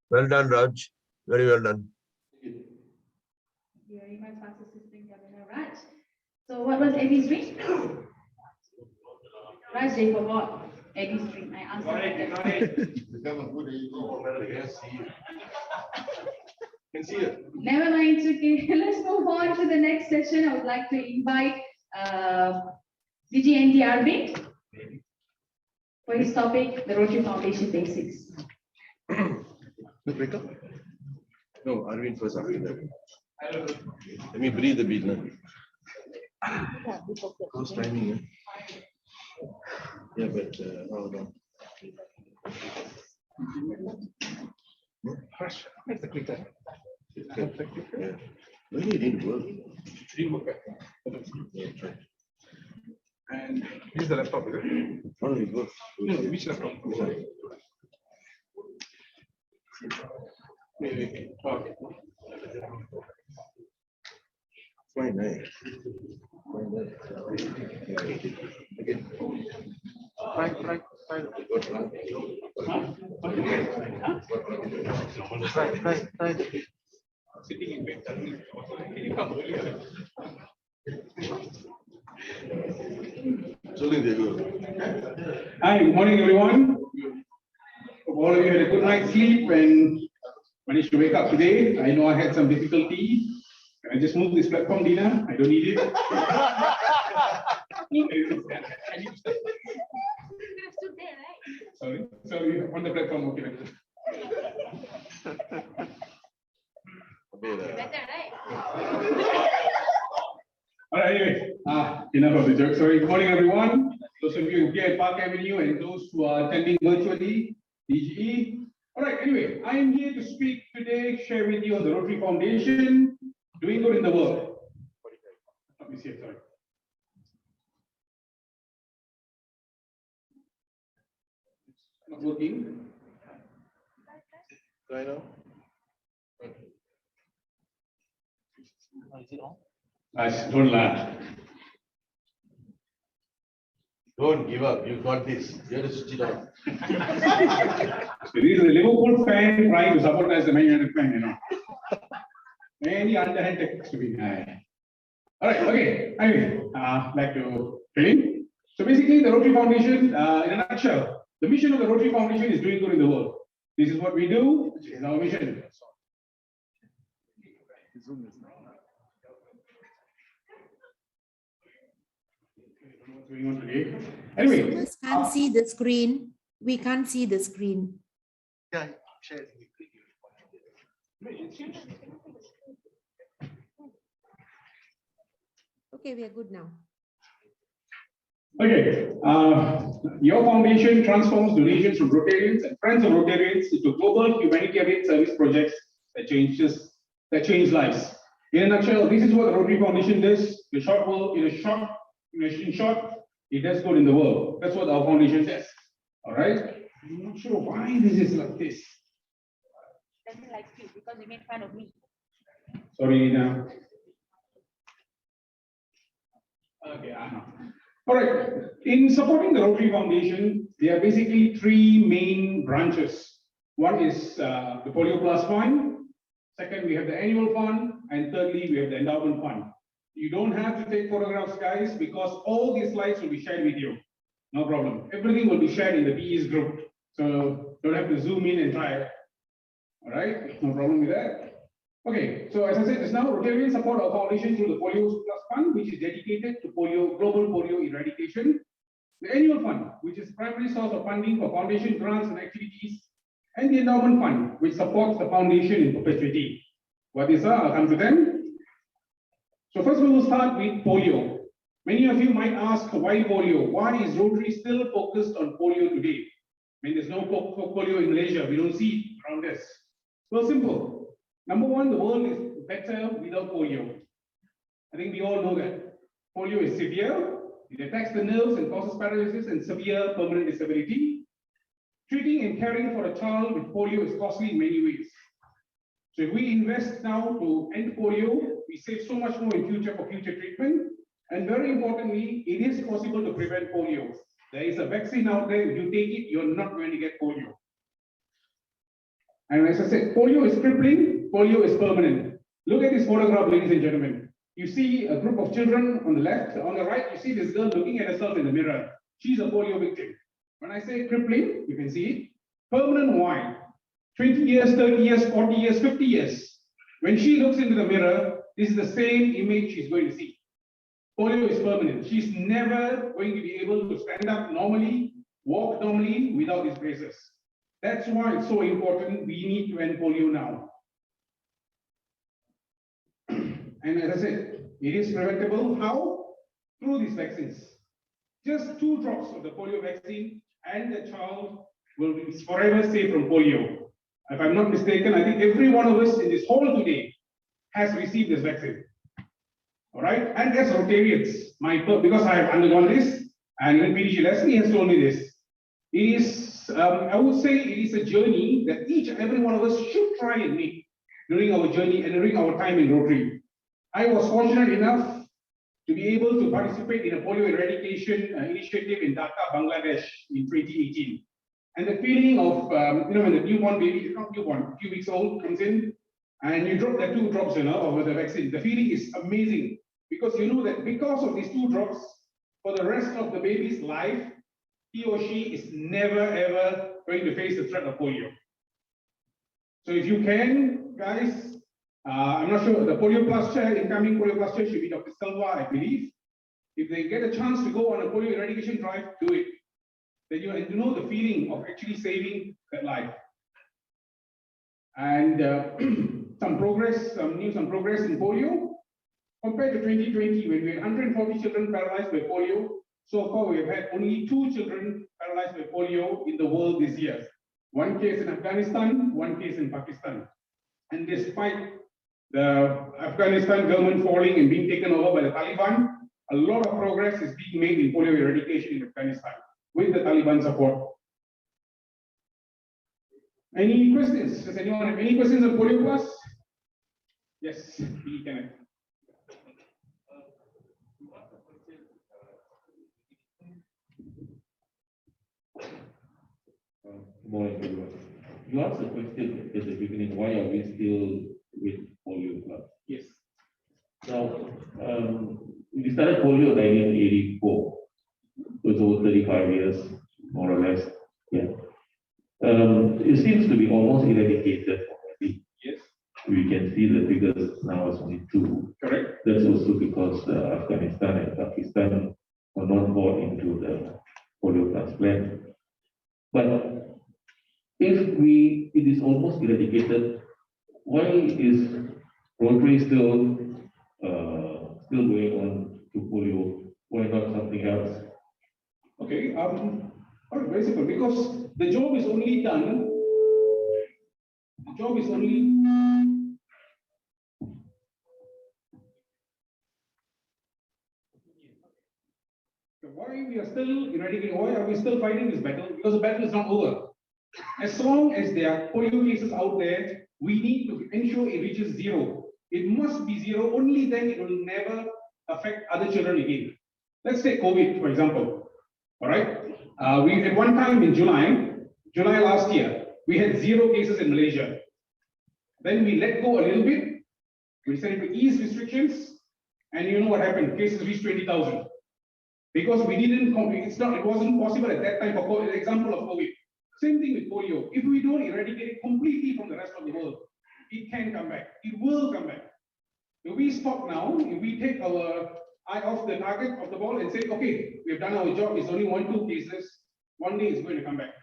Well done, Raj. Very well done. Thank you very much, Master Assistant Governor Raj. So what was Eddie's dream? Raj, they forgot Eddie's dream. I answered. Become a good ego. Can see it. Never mind, it's okay. Let's move on to the next session. I would like to invite DGND Arvind for his topic, the Rotary Foundation Basics. Wake up. No, Arvind first after that. Let me breathe a bit now. Close timing, yeah? Yeah, but hold on. That's the quicker. Yeah. Really didn't work. Yeah, try. And this is the laptop, is it? How did it work? No, which laptop? Maybe. Okay. Fine, nice. Again. Try. Try. Sitting in bed. Can you come earlier? Hi, good morning, everyone. Hope all of you had a good night's sleep and managed to wake up today. I know I had some difficulty. Can I just move this platform, Dina? I don't need it. Sorry, on the platform, okay. Better, right? All right, anyway, enough of the joke. Sorry, good morning, everyone. Those of you here at Park Avenue and those who are attending virtually, DGE. All right, anyway, I am here to speak today, share with you on the Rotary Foundation, doing good in the world. Let me see it, sorry. It's not working. Try now. Is it on? Don't laugh. Don't give up. You got this. You have to switch it on. So this is a Liverpool fan trying to sabotage the Man United fan, you know. Any underhand tactics to be high. All right, okay. Anyway, back to training. So basically, the Rotary Foundation, in a nutshell, the mission of the Rotary Foundation is doing good in the world. This is what we do. This is our mission. what's going on today. Anyway, Customers can't see the screen. We can't see the screen. Yeah, share. Okay, we are good now. okay, your foundation transforms donations from Rotarians and friends of Rotarians into global humanitarian service projects that change lives. In a nutshell, this is what the Rotary Foundation does. In short, it does good in the world. That's what our foundation says. All right. I'm not sure why this is like this. Doesn't like you because you made fun of me. Sorry, Nina. Okay, I know. All right. In supporting the Rotary Foundation, there are basically three main branches. One is the Polio Plus Fund. Second, we have the annual fund. And thirdly, we have the endowment fund. You don't have to take photographs, guys, because all these slides will be shared with you. No problem. Everything will be shared in the PEs group. So don't have to zoom in and try it. All right, no problem with that. Okay, so as I said just now, Rotarians support our foundation through the Polio Plus Fund, which is dedicated to global polio eradication. The annual fund, which is primary source of funding for foundation grants and activities, and the endowment fund, which supports the foundation in perpetuity. What these are, I'll come to them. So first we will start with polio. Many of you might ask, why polio? Why is Rotary still focused on polio today? I mean, there's no polio in Malaysia. We don't see it around us. Well, simple. Number one, the world is better without polio. I think we all know that. Polio is severe. It attacks the nerves and causes paralysis and severe permanent disability. Treating and caring for a child with polio is costly in many ways. So if we invest now to end polio, we save so much more in future for future treatment. And very importantly, it is possible to prevent polio. There is a vaccine out there. If you take it, you're not going to get polio. And as I said, polio is crippling, polio is permanent. Look at this photograph, ladies and gentlemen. You see a group of children on the left. On the right, you see this girl looking at herself in the mirror. She's a polio victim. When I say crippling, you can see it. Permanent, why? 20 years, 30 years, 40 years, 50 years. When she looks into the mirror, this is the same image she's going to see. Polio is permanent. She's never going to be able to stand up normally, walk normally without these braces. That's why it's so important. We need to end polio now. And as I said, it is preventable. How? Through these vaccines. Just 2 drops of the polio vaccine and the child will be forever safe from polio. If I'm not mistaken, I think every one of us in this hall today has received this vaccine. All right, and as Rotarians, because I have undergone this, and even PDG Leslie has told me this, it is, I would say, it is a journey that each and every one of us should try and make during our journey and during our time in Rotary. I was fortunate enough to be able to participate in a polio eradication initiative in Dhaka, Bangladesh in 2018. And the feeling of, when the newborn baby, not newborn, a few weeks old, comes in, and you drop the 2 drops, of the vaccine, the feeling is amazing. Because you know that because of these 2 drops, for the rest of the baby's life, he or she is never ever going to face the threat of polio. So if you can, guys, I'm not sure, the Polio Plus chair, incoming Polio Plus chair should be Dr. Silva, I believe. If they get a chance to go on a polio eradication drive, do it. Then you know the feeling of actually saving that life. And some progress in polio. Compared to 2020, when we had 140 children paralyzed by polio, so far we have had only 2 children paralyzed by polio in the world this year. 1 case in Afghanistan, 1 case in Pakistan. And despite the Afghanistan government falling and being taken over by the Taliban, a lot of progress is being made in polio eradication in Afghanistan with the Taliban support. Any questions? Does anyone have any questions on Polio Plus? Yes, Kenneth. Good morning, everyone. You asked the question at the beginning, why are we still with Polio Plus? Yes. Now, we started polio in 1984. So it's over 35 years, more or less. Yeah. It seems to be almost eradicated already. Yes. We can see the figures now as only 2. Correct. That's also because Afghanistan and Pakistan not bought into the polio plus plan. But if it is almost eradicated, why is Rotary still going on to polio? Why not something else? Okay, very simple, because the job is only done. The job is only. Why we are still eradicating? Why are we still fighting this battle? Because the battle is not over. As long as there are polio cases out there, we need to ensure it reaches zero. It must be zero. Only then it will never affect other children again. Let's take COVID, for example. All right. We at one time in July last year, we had 0 cases in Malaysia. Then we let go a little bit. We decided to ease restrictions, and you know what happened? Cases reached 20,000 because we didn't. It wasn't possible at that time for the example of COVID. Same thing with polio. If we don't eradicate it completely from the rest of the world, it can come back. It will come back. If we stop now, if we take our eye off the target of the ball and say, okay, we have done our job, it's only 1-2 cases, one day it's going to come back.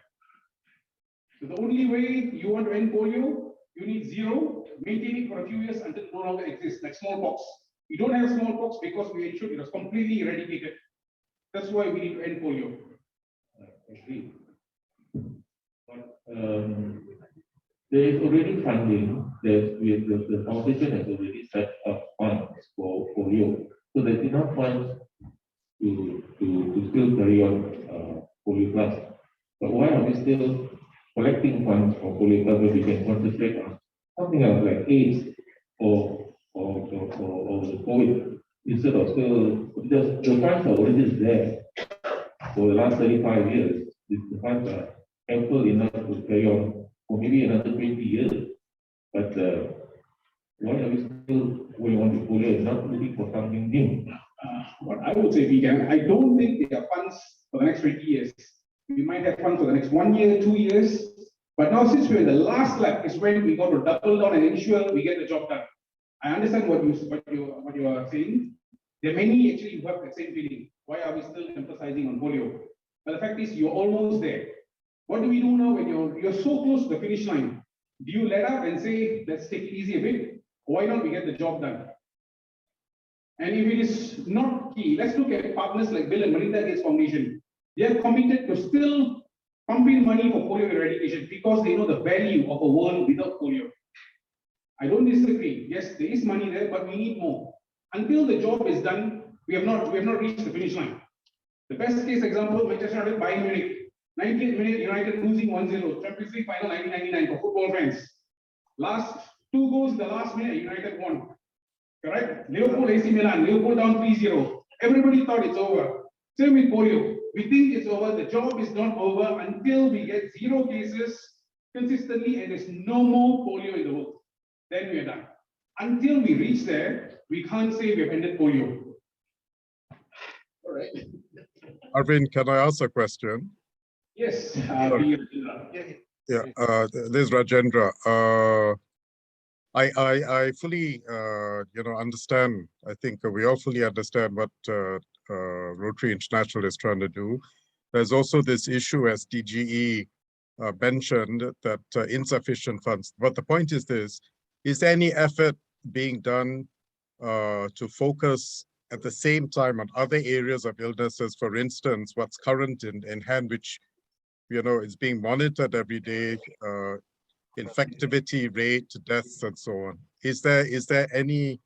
So the only way you want to end polio, you need 0, maintain it for a few years until it no longer exists, like smallpox. You don't have smallpox because we ensured it was completely eradicated. That's why we need to end polio. I agree. But there is already funding. The foundation has already set up funds for polio. So there's enough funds to still carry on polio plus. But why are we still collecting funds for polio plus where we can concentrate on something else like AIDS or the COVID instead of still, because the funds are already there for the last 35 years. The funds are ample enough to carry on for maybe another 20 years. But why are we still going on to polio and not looking for something new? What I would say, I don't think there are funds for the next 20 years. We might have funds for the next 1 year, 2 years. But now, since we're in the last lap, is when we got to double down and ensure we get the job done. I understand what you are saying. There are many actually who have the same feeling. Why are we still emphasizing on polio? But the fact is, you're almost there. What do we do now when you're so close to the finish line? Do you let up and say, let's take it easy a bit? Why not we get the job done? And if it is not key, let's look at partners like Bill and Melinda Gates Foundation. They are committed to still pump in money for polio eradication because they know the value of a world without polio. I don't disagree. Yes, there is money there, but we need more. Until the job is done, we have not reached the finish line. The best case example, Manchester United buying Munich. 90th minute, United losing 1-0. Champions League final 1999 for football fans. Last 2 goals in the last minute, United won. Correct? Liverpool, AC Milan, Liverpool down 3-0. Everybody thought it's over. Same with polio. We think it's over. The job is not over until we get 0 cases consistently and there's no more polio in the world. Then we are done. Until we reach there, we can't say we've ended polio. All right. Arvind, can I ask a question? Yes. This is Rajendra. I fully, understand. I think we all fully understand what Rotary International is trying to do. There's also this issue, as DGE mentioned, that insufficient funds. But the point is this: is there any effort being done to focus at the same time on other areas of illnesses? For instance, what's current in hand, which is being monitored every day. Infectivity rate, deaths, and so on. Is there any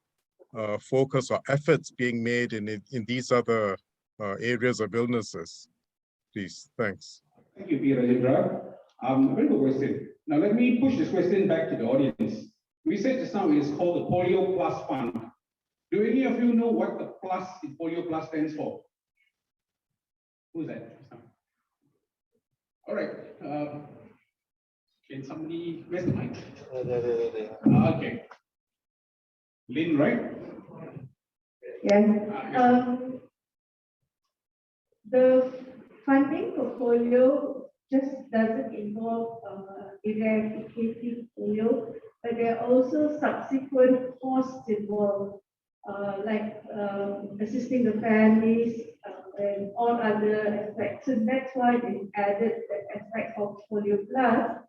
focus or efforts being made in these other areas of illnesses? Please, thanks. Thank you, P. Rajendra. Very good question. Now let me push this question back to the audience. We said just now it is called the Polio Plus Fund. Do any of you know what the plus in Polio Plus stands for? Who's that? All right. Can somebody, where's the mic? Okay. Lynn, right? Yeah. The funding for polio just doesn't involve eradicating polio, but there are also subsequent costs involved, like assisting the families, and all other aspects. So that's why they added the aspect of Polio Plus,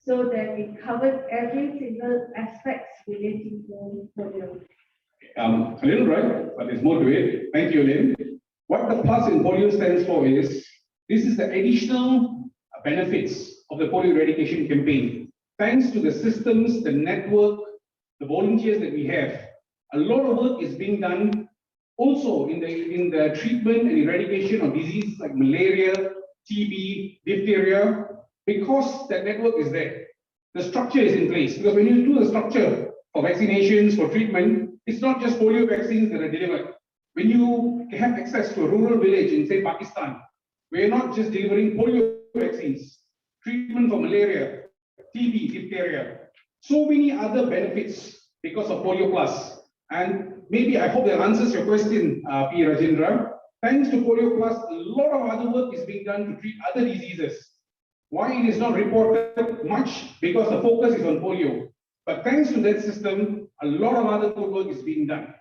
so that it covered every single aspect relating to polio. A little right, but there's more to it. Thank you, Lynn. What the plus in polio stands for is, this is the additional benefits of the polio eradication campaign. Thanks to the systems, the network, the volunteers that we have, a lot of work is being done also in the treatment and eradication of diseases like malaria, TB, diphtheria, because that network is there. The structure is in place, because when you do the structure for vaccinations, for treatment, it's not just polio vaccines that are delivered. When you have access to a rural village in, say, Pakistan, we're not just delivering polio vaccines, treatment for malaria, TB, diphtheria, so many other benefits because of Polio Plus. And maybe I hope that answers your question, P. Rajendra. Thanks to Polio Plus, a lot of other work is being done to treat other diseases. Why it is not reported much? Because the focus is on polio. But thanks to that system, a lot of other good work is being done.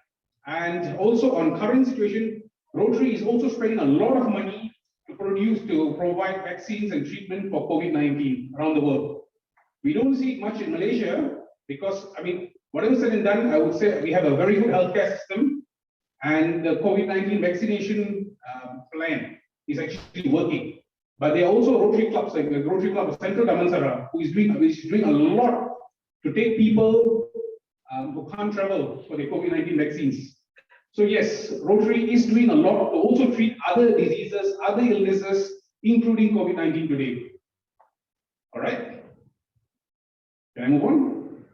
And also on current situation, Rotary is also spending a lot of money to provide vaccines and treatment for COVID-19 around the world. We don't see it much in Malaysia because, I mean, whatever said and done, I would say we have a very good healthcare system, and the COVID-19 vaccination plan is actually working. But there are also Rotary clubs, like the Rotary Club of Central Damansara, which is doing a lot to take people who can't travel for the COVID-19 vaccines. So yes, Rotary is doing a lot to also treat other diseases, other illnesses, including COVID-19 today. All right. Can I move on?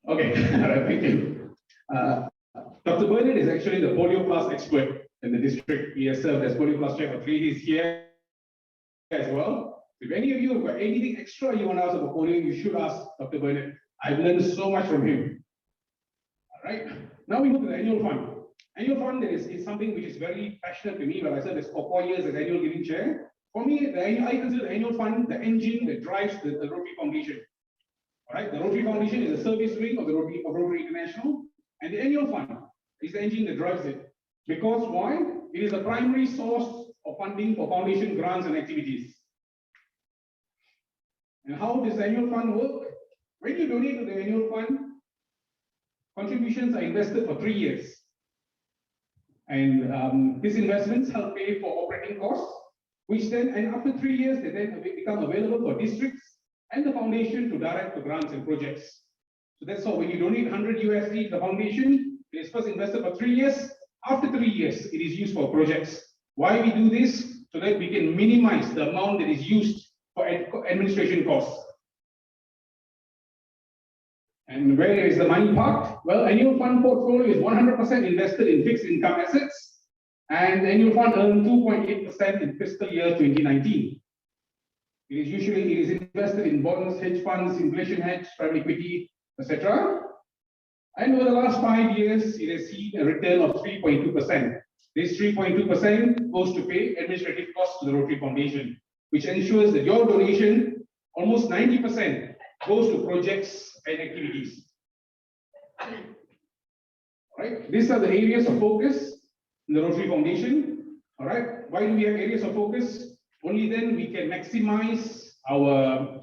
Okay, all right, thank you. Dr. Bernard is actually the Polio Plus expert in the district. He has served as Polio Plus chair for 3 years here as well. If any of you have got anything extra you want to ask about polio, you should ask Dr. Bernard. I've learned so much from him. All right, now we move to the annual fund. Annual fund is something which is very passionate to me, but I said this for 4 years as annual giving chair. For me, I consider the annual fund the engine that drives the Rotary Foundation. All right, the Rotary Foundation is a service wing of the Rotary International, and the annual fund is the engine that drives it. Because why? It is the primary source of funding for foundation grants and activities. And how does the annual fund work? When you donate to the annual fund, contributions are invested for 3 years. And these investments help pay for operating costs, which then, and after 3 years, they then become available for districts and the foundation to direct to grants and projects. So that's how when you donate 100 USD to the foundation, it is first invested for 3 years. After 3 years, it is used for projects. Why we do this? So that we can minimize the amount that is used for administration costs. And where is the money parked? Well, annual fund portfolio is 100% invested in fixed income assets, and the annual fund earned 2.8% in fiscal year 2019. It is invested in bonds, hedge funds, inflation hedge, private equity, etc. And over the last 5 years, it has seen a return of 3.2%. This 3.2% goes to pay administrative costs to the Rotary Foundation, which ensures that your donation, almost 90%, goes to projects and activities. All right, these are the areas of focus in the Rotary Foundation. All right, why do we have areas of focus? Only then we can maximize our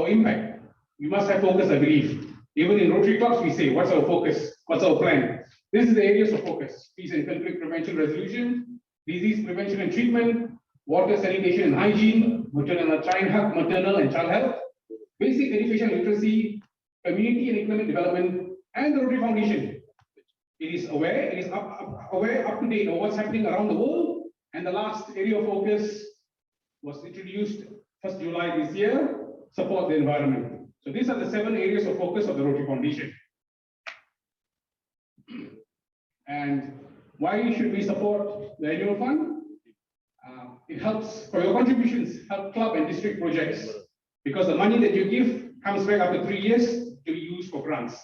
impact. We must have focus, I believe. Even in Rotary clubs, we say, what's our focus? What's our plan? This is the areas of focus: peace and conflict prevention resolution, disease prevention and treatment, water, sanitation and hygiene, maternal and child health, basic education literacy, community and economic development, and the Rotary Foundation. It is aware, up to date of what's happening around the world. And the last area of focus was introduced 1st July this year: support the environment. So these are the 7 areas of focus of the Rotary Foundation. And why should we support the annual fund? It helps, for your contributions, help club and district projects, because the money that you give comes back after 3 years to be used for grants.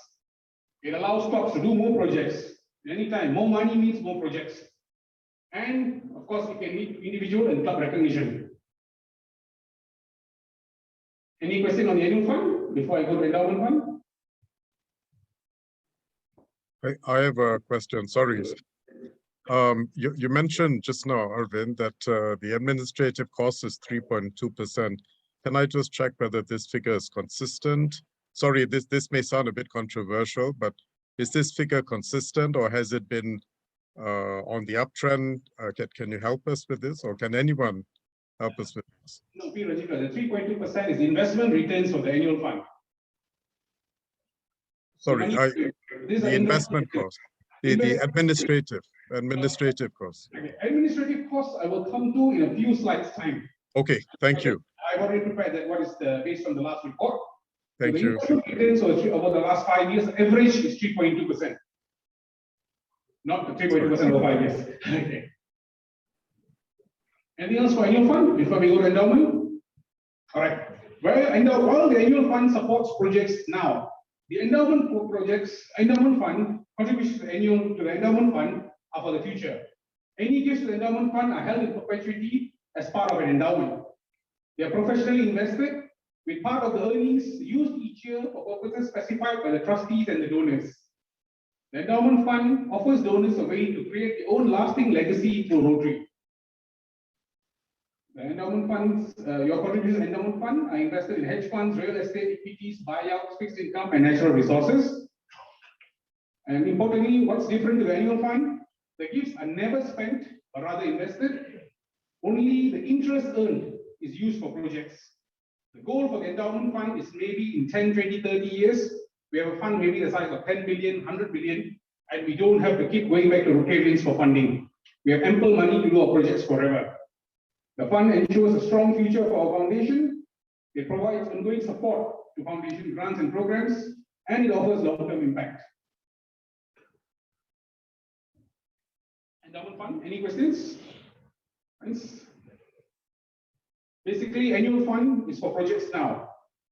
It allows clubs to do more projects. Anytime, more money means more projects. And of course, it can need individual and club recognition. Any question on the annual fund before I go to the endowment fund? I have a question, sorry. You mentioned just now, Arvind, that the administrative cost is 3.2%. Can I just check whether this figure is consistent? Sorry, this may sound a bit controversial, but is this figure consistent, or has it been on the uptrend? Can you help us with this, or can anyone help us with this? No, P. Rajika, the 3.2% is investment returns for the annual fund. Sorry, These are the investment cost, the administrative cost. Okay. Administrative costs I will come to in a few slides time. Okay, thank you. I've already prepared that. What is the based on the last report? Thank you. The returns over the last 5 years, average is 3.2%. Not the 3.2% over 5 years. Okay. Anything else for annual fund before we go to endowment? All right. While the annual fund supports projects now, the endowment fund contributions to the endowment fund are for the future. Any gifts to the endowment fund are held in perpetuity as part of an endowment. They are professionally invested, with part of the earnings used each year for purposes specified by the trustees and the donors. The endowment fund offers donors a way to create their own lasting legacy through Rotary. The endowment funds, your contributions to the endowment fund are invested in hedge funds, real estate, equities, buyouts, fixed income, and natural resources. And importantly, what's different to the annual fund? The gifts are never spent, but rather invested. Only the interest earned is used for projects. The goal for the endowment fund is maybe in 10, 20, 30 years, we have a fund maybe the size of 10 billion, 100 billion, and we don't have to keep going back to Rotarians for funding. We have ample money to do our projects forever. The fund ensures a strong future for our foundation. It provides ongoing support to foundation grants and programs, and it offers long-term impact. Endowment fund, any questions? Thanks. Basically, annual fund is for projects now.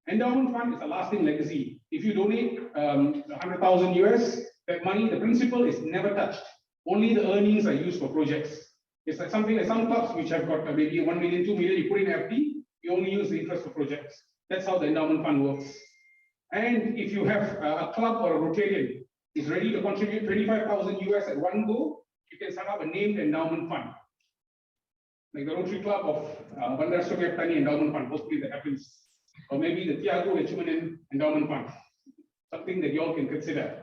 Endowment fund is a lasting legacy. If you donate 100,000 US, that money, the principal is never touched. Only the earnings are used for projects. It's like something like some clubs which have got maybe 1 million, 2 million, you put in FD, you only use the interest for projects. That's how the endowment fund works. And if you have a club or a Rotarian is ready to contribute 25,000 US at one go, you can set up a named endowment fund. Like the Rotary Club of Bandar Petani Endowment Fund, hopefully that happens. Or maybe the Thiaggu Endowment Fund, something that you all can consider.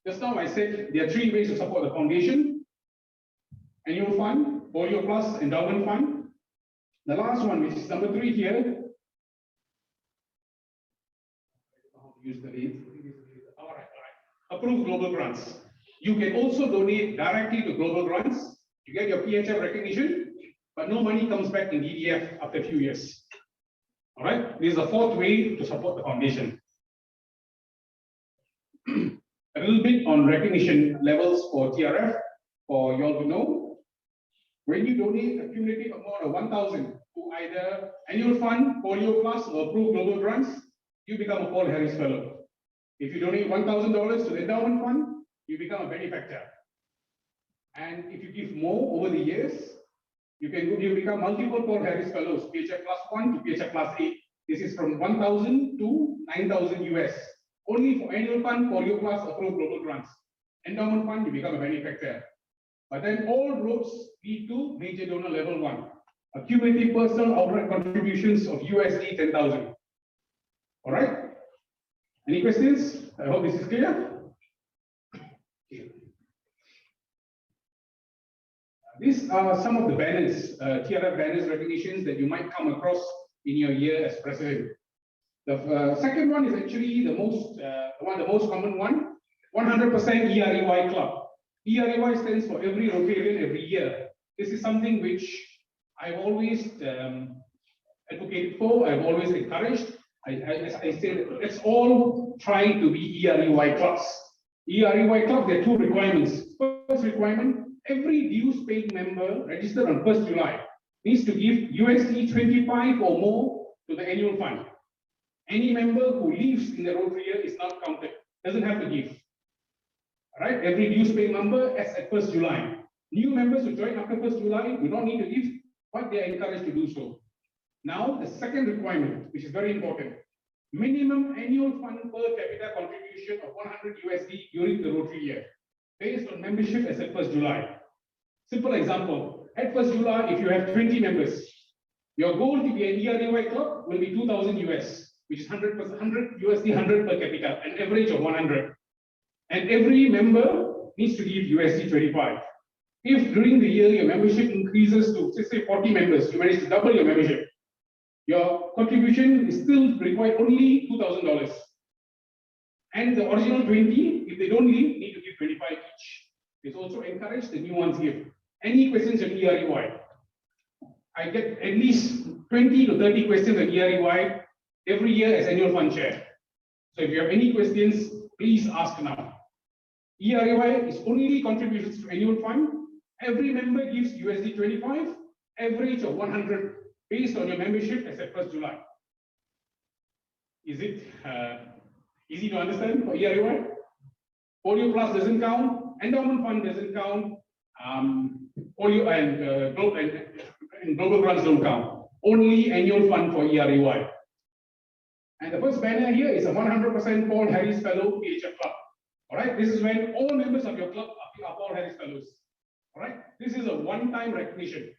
Just now I said there are 3 ways to support the foundation. Annual fund, Folio Plus, endowment fund. The last one, which is number 3 here. Use the lead. All right. Approved global grants. You can also donate directly to global grants. You get your PHF recognition, but no money comes back in DDF after a few years. All right. This is the 4th way to support the foundation. A little bit on recognition levels for TRF, for you all to know. When you donate a cumulative amount of 1,000 to either annual fund, Folio Plus, or approved global grants, you become a Paul Harris Fellow. If you donate $1,000 to the endowment fund, you become a benefactor. And if you give more over the years, you become multiple Paul Harris Fellows, PHF Plus 1 to PHF Plus 8. This is from 1,000 to 9,000 US. Only for annual fund, Folio Plus, approved global grants. Endowment fund, you become a benefactor. But then all roads lead to major donor level 1. A cumulative personal outright contributions of USD 10,000. All right. Any questions? I hope this is clear. Okay. These are some of the banners, TRF banners recognitions that you might come across in your year as president. The second one is actually the most common one, 100% EREY club. EREY stands for every Rotarian every year. This is something which I've always advocated for, I've always encouraged. I say let's all try to be EREY clubs. EREY club, there are 2 requirements. First requirement, every dues paid member registered on 1st July needs to give USD 25 or more to the annual fund. Any member who leaves in the Rotary year is not counted, doesn't have to give. All right, every dues paid member as at 1st July. New members who join after 1st July do not need to give, but they are encouraged to do so. Now, the second requirement, which is very important, minimum annual fund per capita contribution of 100 USD during the Rotary year. based on membership as at 1st July. Simple example, at 1st July, if you have 20 members, your goal to be an EREY club will be 2,000 US, which is 100 USD 100 per capita, an average of 100. And every member needs to give USD 25. If during the year your membership increases to, say 40 members, you manage to double your membership, your contribution is still required only $2,000. And the original 20, if they don't leave, need to give 25 each. It's also encouraged the new ones give. Any questions on EREY? I get at least 20 to 30 questions on EREY every year as annual fund chair. So if you have any questions, please ask now. EREY is only contributions to annual fund. Every member gives USD 25, average of 100 based on your membership as at 1st July. Is it easy to understand for EREY? Folio Plus doesn't count, endowment fund doesn't count, folio and global grants don't count. Only annual fund for EREY. And the first banner here is a 100% Paul Harris Fellow PHF Club. All right, this is when all members of your club are Paul Harris Fellows. All right, this is a one-time recognition.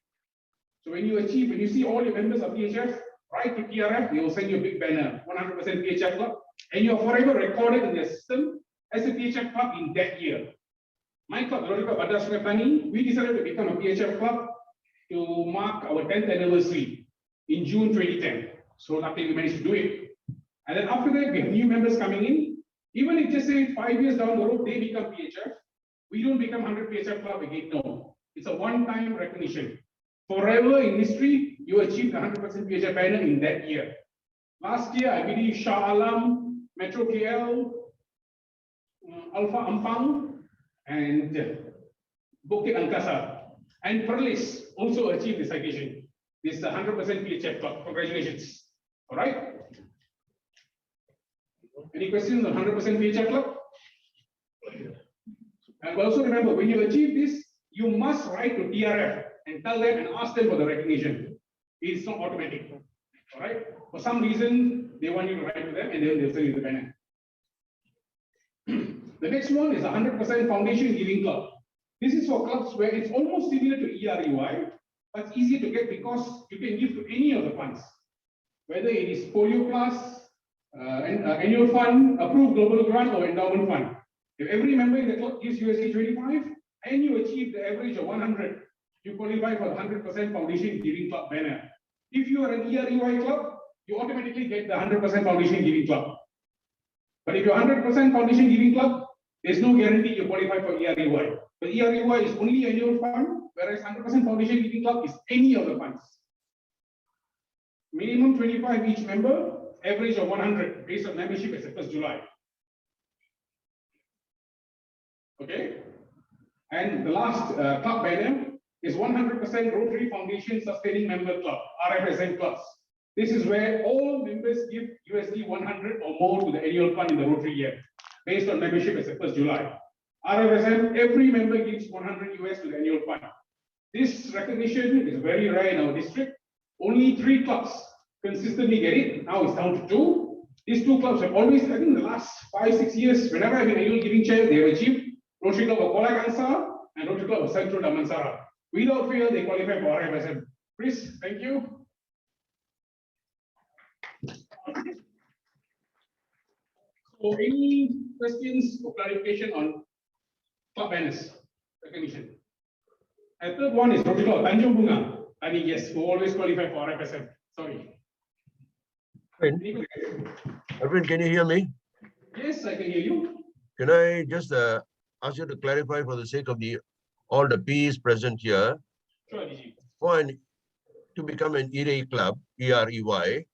So when you see all your members of PHF, write to PRF, they will send you a big banner, 100% PHF Club, and you are forever recorded in their system as a PHF Club in that year. My club, Rotary Club Bandar Petani, we decided to become a PHF Club to mark our 10th anniversary in June 2010. So luckily we managed to do it. And then after that, we have new members coming in. Even if just say 5 years down the road, they become PHF, we don't become 100 PHF Club again, no. It's a one-time recognition. Forever in history, you achieved 100% PHF banner in that year. Last year, I believe Shah Alam, Metro KL, Alpha Ampang, and Bukit Angkasa, and Perlis also achieved this citation. This is 100% PHF Club. Congratulations. All right. Any questions on 100% PHF Club? And also remember, when you achieve this, you must write to TRF and tell them and ask them for the recognition. It's not automatic. All right. For some reason, they want you to write to them and then they'll send you the banner. The next one is 100% Foundation Giving Club. This is for clubs where it's almost similar to EREY, but it's easier to get because you can give to any of the funds, whether it is Folio Plus, annual fund, approved global grant, or endowment fund. If every member in the club gives USD 25 and you achieve the average of 100, you qualify for the 100% Foundation Giving Club banner. If you are an EREY club, you automatically get the 100% Foundation Giving Club. But if you're 100% Foundation Giving Club, there's no guarantee you qualify for EREY. But EREY is only annual fund, whereas 100% Foundation Giving Club is any of the funds. Minimum 25 each member, average of 100 based on membership as of 1st July. Okay. And the last club banner is 100% Rotary Foundation Sustaining Member Club, RFSM clubs. This is where all members give USD 100 or more to the annual fund in the Rotary year, based on membership as of 1st July. RFSM, every member gives 100 US to the annual fund. This recognition is very rare in our district. Only 3 clubs consistently get it. Now it's down to 2. These 2 clubs have always, I think in the last 5-6 years, whenever I've been annual giving chair, they have achieved Rotary Club of Kailainathan and Rotary Club of Central Damansara. Without fail, they qualify for RFSM. Chris, thank you. So any questions or clarification on club banners recognition? And third one is Rotary Club Tanjung Bunga. I mean, yes, who always qualify for RFSM. Sorry. Arvind, can you hear me? Yes, I can hear you. Can I just ask you to clarify for the sake of all the PEs present here? Sure, DG. To become an EREY club, EREY,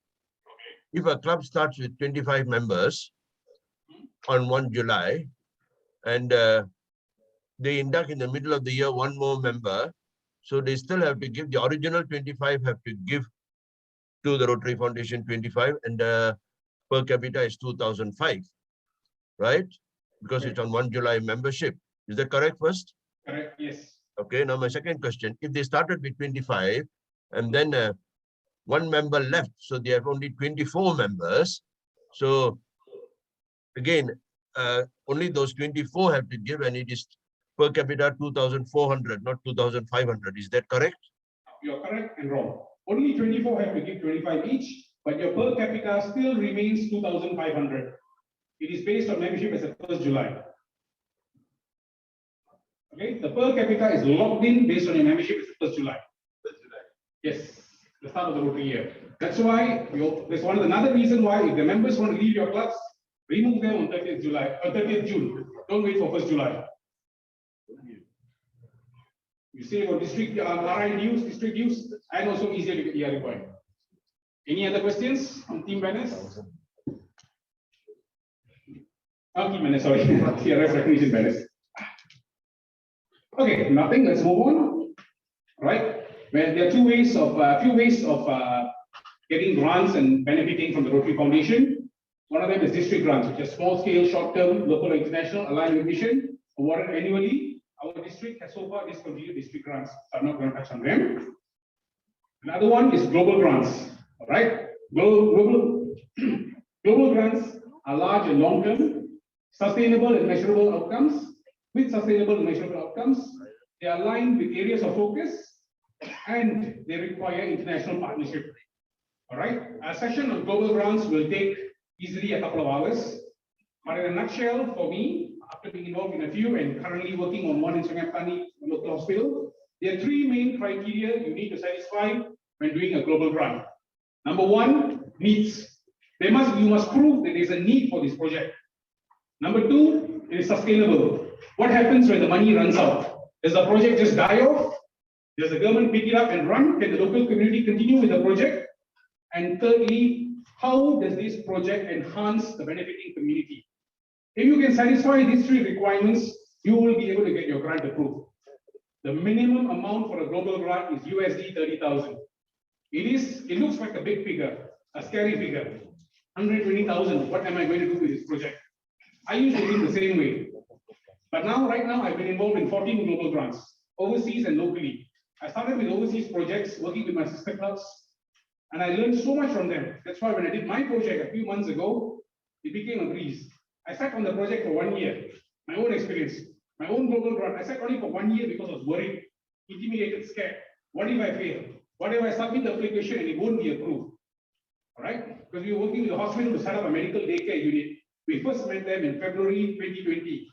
if a club starts with 25 members on 1 July and they induct in the middle of the year 1 more member, so they still have to give, the original 25 have to give to the Rotary Foundation 25 and per capita is 2005, right? Because it's on 1 July membership. Is that correct first? Correct, yes. Okay, now my second question, if they started with 25 and then 1 member left, so they have only 24 members. So again, only those 24 have to give, and it is per capita 2,400, not 2,500. Is that correct? You're correct and wrong. Only 24 have to give 25 each, but your per capita still remains 2,500. It is based on membership as of 1st July. Okay, the per capita is locked in based on your membership as of 1st July. Yes, the start of the Rotary year. That's why there's another reason why if the members want to leave your clubs, remove them on 30th July or 30th June. Don't wait for 1st July. You say about district RI dues, district dues, and also easier to get ERE point. Any other questions on team banners? Team banners, sorry, TRF recognition banners. Okay, nothing. Let's move on. Right. Well, there are few ways of getting grants and benefiting from the Rotary Foundation. One of them is district grants, which are small scale, short term, local or international, aligned with mission, awarded annually. Our district has so far discontinued district grants, so I'm not going to touch on them. Another one is global grants. All right, global grants are large and long term, sustainable and measurable outcomes. With sustainable and measurable outcomes, they are aligned with areas of focus and they require international partnership. All right, a session on global grants will take easily a couple of hours. But in a nutshell, for me, after being involved in a few and currently working on one in Sungai, Petani local hospital, there are three main criteria you need to satisfy when doing a global grant. Number one, needs. You must prove that there is a need for this project. Number two, it is sustainable. What happens when the money runs out? Does the project just die off? Does the government pick it up and run? Can the local community continue with the project? And thirdly, how does this project enhance the benefiting community? If you can satisfy these three requirements, you will be able to get your grant approved. The minimum amount for a global grant is USD 30,000. It looks like a big figure, a scary figure. 120,000. What am I going to do with this project? I used to think the same way. But right now, I've been involved in 14 global grants, overseas and locally. I started with overseas projects, working with my sister clubs, and I learned so much from them. That's why when I did my project a few months ago, it became a breeze. I sat on the project for 1 year, my own experience, my own global grant. I sat only for 1 year because I was worried, intimidated, scared. What if I fail? What if I submit the application and it won't be approved? All right? Because we were working with the hospital to set up a medical daycare unit. We first met them in February 2020.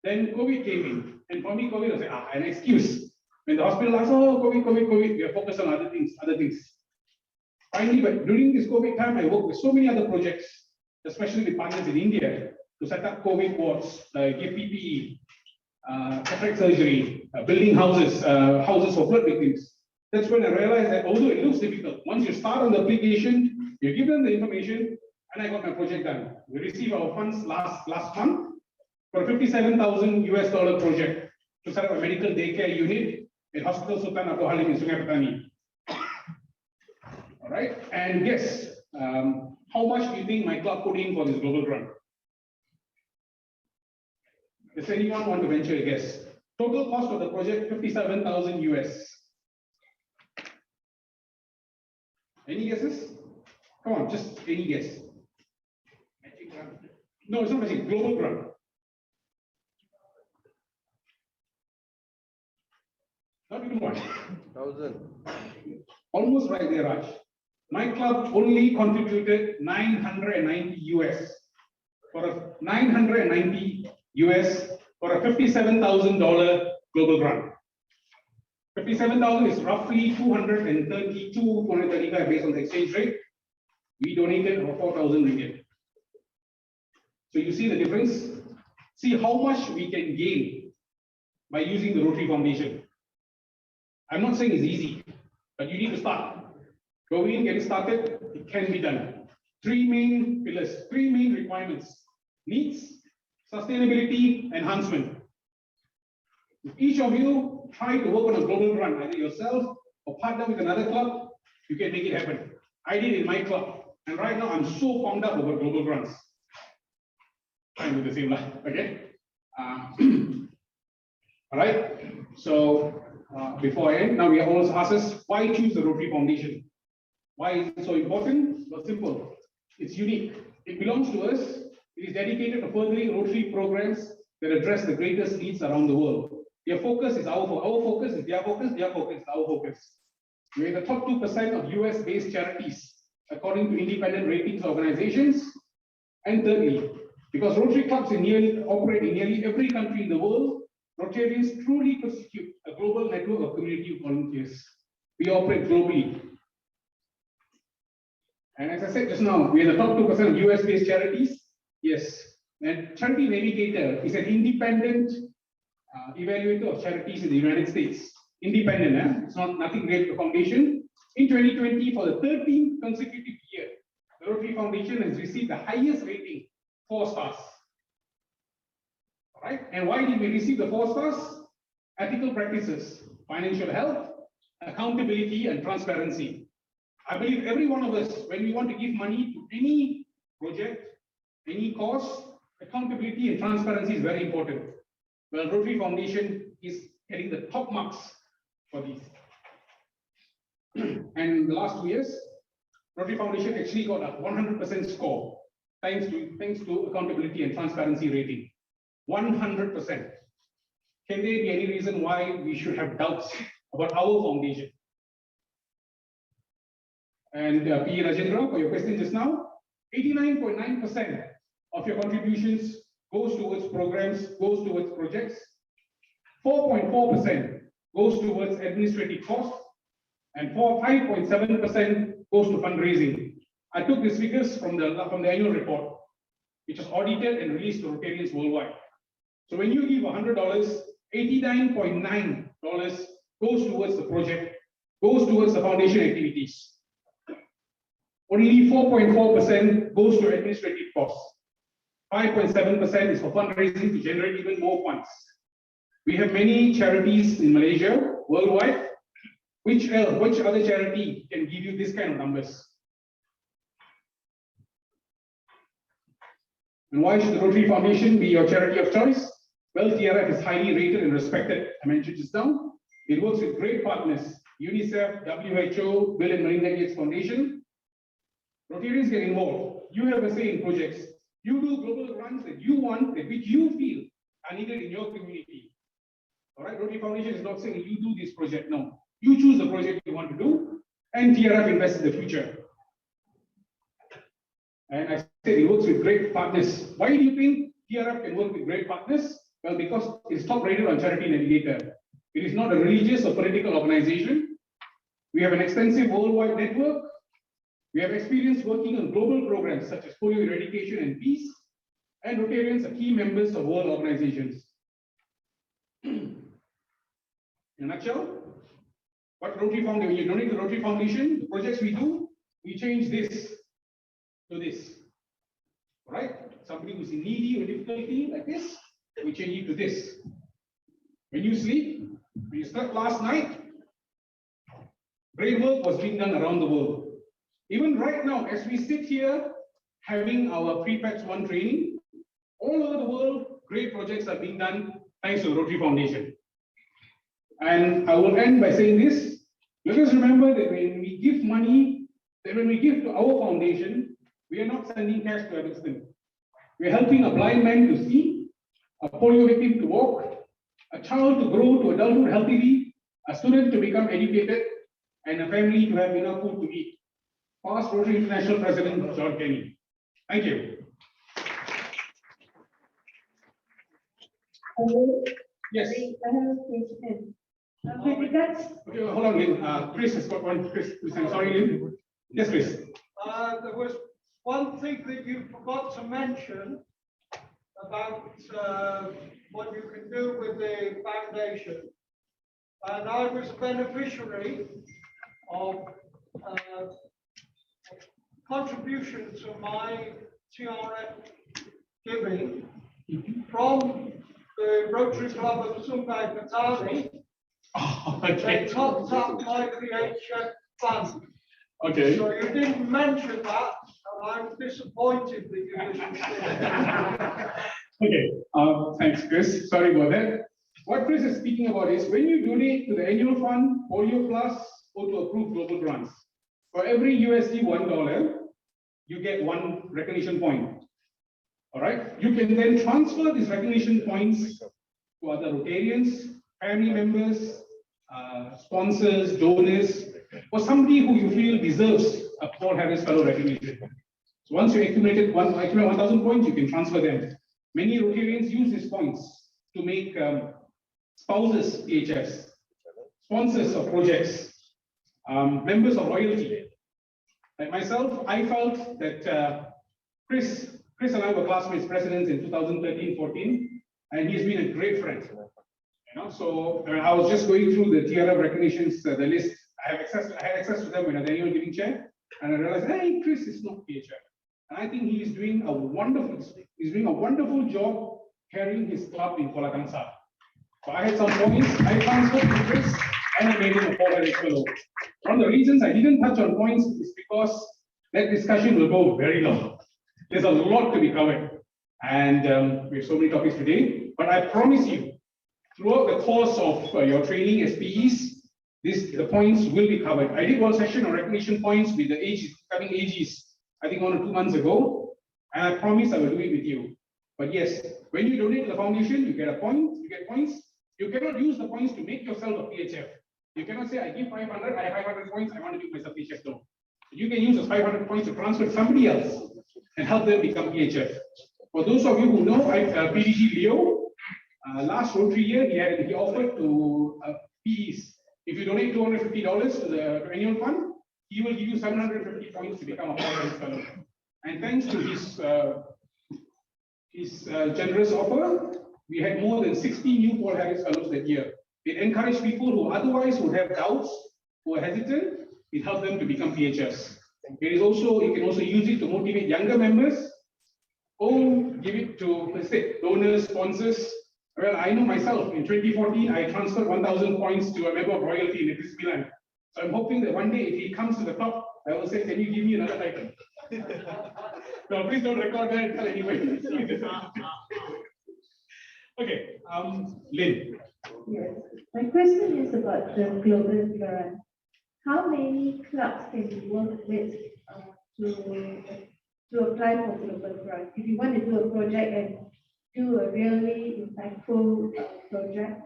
Then COVID came in, and for me, COVID was an excuse. When the hospital asked, oh, COVID, we are focused on other things. Finally, but during this COVID time, I worked with so many other projects, especially with partners in India, to set up COVID wards, give PPE, cataract surgery, building houses for flood victims. That's when I realized that although it looks difficult, once you start on the application, you give them the information, and I got my project done. We received our funds last month for a $57,000 project to set up a medical daycare unit in Hospital Sultan Abdul Halim in Sungai, Petani. All right, and guess how much do you think my club put in for this global grant? Does anyone want to venture a guess? Total cost of the project, 57,000 US. Any guesses? Come on, just any guess. No, it's not magic, global grant. Not even one. 1,000. Almost right there, Raj. My club only contributed 990 US for a 990 US for a $57,000 global grant. 57,000 is roughly 232, 235 based on the exchange rate. We donated 4,000 ringgit. So you see the difference. See how much we can gain by using the Rotary Foundation. I'm not saying it's easy, but you need to start. Go in, get it started, it can be done. Three main pillars, three main requirements: needs, sustainability, enhancement. If each of you try to work on a global grant, either yourself or partner with another club, you can make it happen. I did in my club, and right now I'm so pumped up over global grants. Trying to do the same line, okay? All right, so before I end, now we have always asked us, why choose the Rotary Foundation? Why is it so important? Well, simple. It's unique. It belongs to us. It is dedicated to furthering Rotary programs that address the greatest needs around the world. Their focus is our focus is their focus is our focus. We're in the top 2% of US-based charities, according to independent ratings organizations. And thirdly, because Rotary clubs operate in nearly every country in the world, Rotarians truly constitute a global network of community volunteers. We operate globally. And as I said just now, we are the top 2% of US-based charities. Yes. And Charity Navigator is an independent evaluator of charities in the United States. Independent, it's not nothing related to foundation. In 2020, for the 13th consecutive year, the Rotary Foundation has received the highest rating, 4 stars. All right. And why did we receive the 4 stars? Ethical practices, financial health, accountability, and transparency. I believe every one of us, when we want to give money to any project, any cause, accountability and transparency is very important. Well, Rotary Foundation is getting the top marks for these. And the last 2 years, Rotary Foundation actually got a 100% score, thanks to accountability and transparency rating. 100%. Can there be any reason why we should have doubts about our foundation? And P. Rajendra, for your question just now, 89.9% of your contributions goes towards programs, goes towards projects. 4.4% goes towards administrative costs, and 5.7% goes to fundraising. I took these figures from the annual report, which is audited and released to Rotarians worldwide. So when you give $100, $89.9 goes towards the project, goes towards the foundation activities. Only 4.4% goes to administrative costs. 5.7% is for fundraising to generate even more funds. We have many charities in Malaysia, worldwide. Which other charity can give you this kind of numbers? And why should the Rotary Foundation be your charity of choice? Well, TRF is highly rated and respected. I mentioned just now. It works with great partners, UNICEF, WHO, Bill and Melinda Gates Foundation. Rotarians get involved. You have a say in projects. You do global runs that you want, that which you feel are needed in your community. All right, Rotary Foundation is not saying you do this project. No, you choose the project you want to do, and TRF invests in the future. And I said it works with great partners. Why do you think TRF can work with great partners? Well, because it's top rated on Charity Navigator. It is not a religious or political organization. We have an extensive worldwide network. We have experience working on global programs such as polio eradication and peace, and Rotarians are key members of world organizations. In a nutshell, what Rotary Foundation, when you donate to the Rotary Foundation, the projects we do, we change this to this. All right? Somebody who's in needy or difficulty like this, we change it to this. When you sleep, when you slept last night, great work was being done around the world. Even right now, as we sit here having our pre-PAX 1 training, all over the world, great projects are being done thanks to the Rotary Foundation. And I will end by saying this. Let us remember that when we give money, that when we give to our foundation, we are not sending cash to Evanston. We are helping a blind man to see, a polio victim to walk, a child to grow to adulthood healthily, a student to become educated, and a family to have enough food to eat. Past Rotary International President John Kenny. Thank you. Hello. Yes. I have a question. With regards, Okay, hold on, Lynn. Chris has got one. Chris, I'm sorry, Lynn. Yes, Chris. There was one thing that you forgot to mention about what you can do with the foundation. And I was a beneficiary of contribution to my TRF giving from the Rotary Club of Sungai, Petani. They topped up my creation fund. Okay. So you didn't mention that, and I'm disappointed that you didn't say that. Okay. Thanks, Chris. Sorry about that. What Chris is speaking about is when you donate to the annual fund, Polio Plus, or to approved global grants, for every USD $1, you get 1 recognition point. All right, you can then transfer these recognition points to other Rotarians, family members, sponsors, donors, or somebody who you feel deserves a Paul Harris Fellow recognition. So once you accumulated 1,000 points, you can transfer them. Many Rotarians use these points to make spouses PHFs, sponsors of projects, members of royalty. Like myself, I felt that Chris and I were classmates, presidents in 2013-14, and he's been a great friend. You know, so I was just going through the TRF recognitions, the list. I had access to them when I was the annual giving chair, and I realized, hey, Chris is not PHF, and I think he's doing a wonderful job carrying his club in Damansara. So I had some points. I transferred to Chris, and I made him a Paul Harris Fellow. One of the reasons I didn't touch on points is because that discussion will go very long. There's a lot to be covered, and we have so many topics today. But I promise you, throughout the course of your training as PEs, the points will be covered. I did one session on recognition points with the coming AGs, I think 1 or 2 months ago, and I promise I will do it with you. But yes, when you donate to the foundation, you get a point, you get points. You cannot use the points to make yourself a PHF. You cannot say, I give 500, I have 500 points, I want to give myself PHF. No. You can use those 500 points to transfer to somebody else and help them become PHF. For those of you who know, PDG Leo, last Rotary year, he offered to PEs. If you donate $250 to the annual fund, he will give you 750 points to become a Paul Harris Fellow. And thanks to his generous offer, we had more than 60 new Paul Harris Fellows that year. It encouraged people who otherwise would have doubts, who are hesitant. It helped them to become PHFs. It is also, you can also use it to motivate younger members, or give it to, let's say, donors, sponsors. Well, I know myself, in 2014, I transferred 1,000 points to a member of royalty in Milan. So I'm hoping that one day, if he comes to the top, I will say, can you give me another title? No, please don't record that and tell anyone. Okay, Lynn. Yes, my question is about the global grant. How many clubs can you work with to apply for global grant? If you want to do a project and do a really impactful project,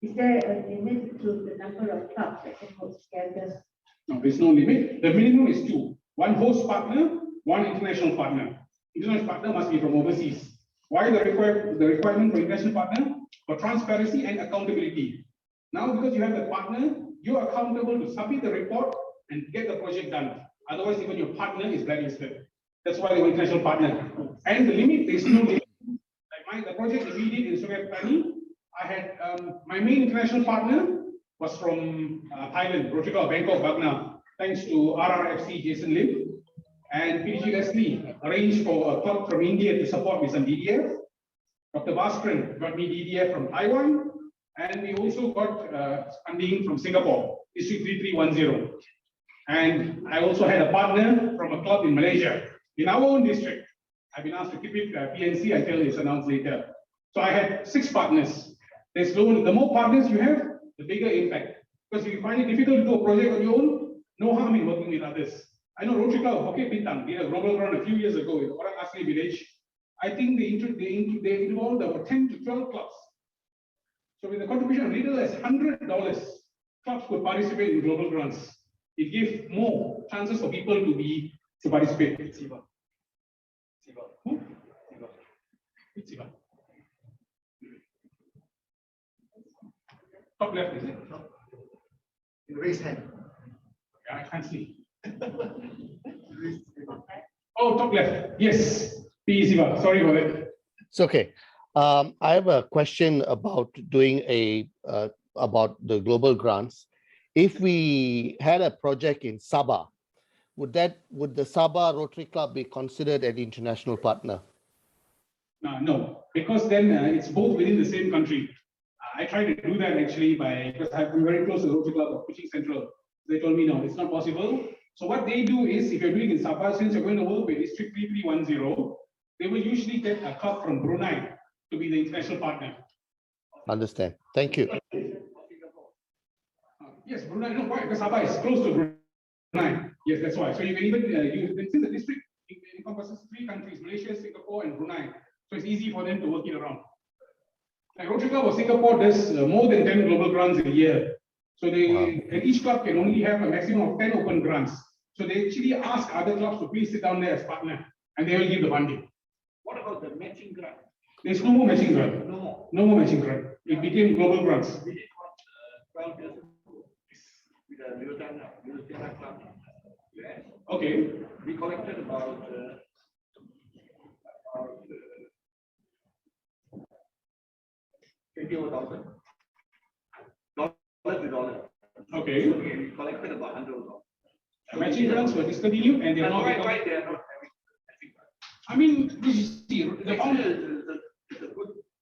is there a limit to the number of clubs that can work together? No, there's no limit. The minimum is 2. One host partner, one international partner. International partner must be from overseas. Why the requirement for international partner? For transparency and accountability. Now, because you have the partner, you are accountable to submit the report and get the project done. Otherwise, even your partner is blacklisted. That's why they want international partner. And the limit, there's no limit. Like the project that we did in Sungai Petani, I had my main international partner was from Thailand, Rotary Club Bangkok, Bagna. Thanks to RRFC Jason Lim and PDG Leslie arranged for a club from India to support with some DDF. Dr. Baskaran got me DDF from Taiwan, and we also got funding from Singapore, District 3310. And I also had a partner from a club in Malaysia, in our own district. I've been asked to keep it PNC until it's announced later. So I had 6 partners. The more partners you have, the bigger impact. Because if you find it difficult to do a project on your own, no harm in working with others. I know Rotary Club, okay, Bintang, did a global run a few years ago in Orang Asli village. I think they involved about 10 to 12 clubs. So with a contribution of little as $100, clubs could participate in global grants. It gives more chances for people to participate. Top left, is it? Raise hand. Yeah, I can't see. Oh, top left. Yes. P. Siva. Sorry about that. It's okay. I have a question about doing about the global grants. If we had a project in Sabah, would the Sabah Rotary Club be considered an international partner? No, because then it's both within the same country. I tried to do that actually because I'm very close to the Rotary Club of Kuching Central. They told me no, it's not possible. So what they do is, if you're doing in Sabah, since you're going to work with District 3310, they will usually get a club from Brunei to be the international partner. Understand. Thank you. Yes, Brunei, no, why? Because Sabah is close to Brunei. Yes, that's why. So you can even use, since the district, encompasses 3 countries, Malaysia, Singapore, and Brunei. So it's easy for them to work it around. Like Rotary Club of Singapore does more than 10 global grants a year. So and each club can only have a maximum of 10 open grants. So they actually ask other clubs to please sit down there as partner, and they will give the funding. What about the matching grant? There's no more matching grant. No more. No more matching grant. It became global grants. We did one 12 years ago with the Zulaikha club. Yes. Okay. We collected about 20,000 dollars to dollar. Okay. We collected about 100,000. Matching grants were discontinued, and they are not. Why they are not having matching grants? I mean, you see, the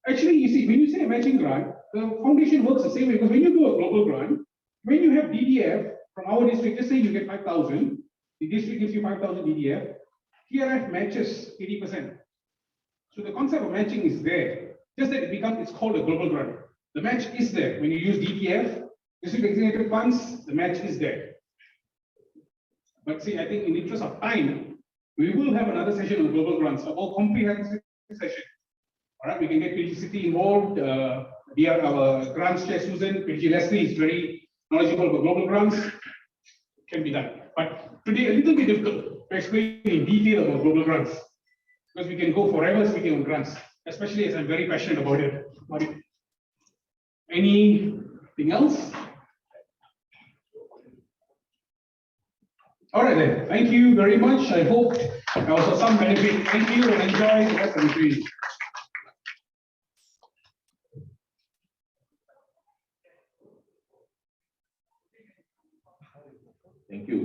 actually, you see, when you say a matching grant, the foundation works the same way, because when you do a global grant, when you have DDF from our district, just say you get 5,000, the district gives you 5,000 DDF, TRF matches 80%. So the concept of matching is there, just that it's called a global grant. The match is there. When you use DDF, district designated funds, the match is there. But see, I think in the interest of time, we will have another session on global grants, a more comprehensive session. All right, we can get PG City involved. We are our grants chair, Susan. PG Leslie is very knowledgeable about global grants. It can be done. But today, a little bit difficult to explain in detail about global grants, because we can go forever speaking on grants, especially as I'm very passionate about it. Anything else? All right then. Thank you very much. I hope there was some benefit. Thank you and enjoy the rest of the training. Thank you.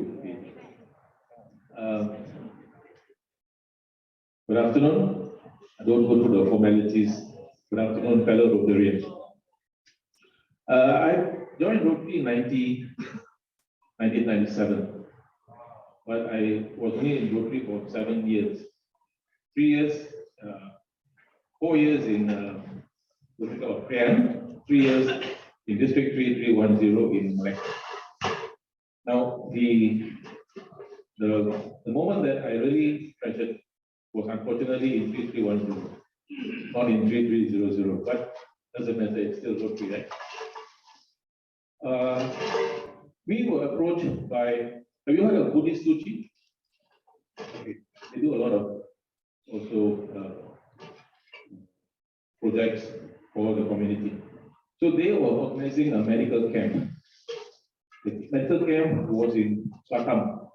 Good afternoon. I don't go through the formalities. Good afternoon, fellow Rotarians. I joined Rotary in 1997. But I was only in Rotary for 7 years. 3 years, 4 years in Rotary Club of Kailainathan, 3 years in District 3310 in Malacca. Now, the moment that I really treasured was unfortunately in 3310, not in 3300, but doesn't matter, it's still Rotary, right? We were approached by, have you heard of Buddhist Suchi? Okay. They do a lot of also projects for the community. So they were organizing a medical camp. The medical camp was in Batam.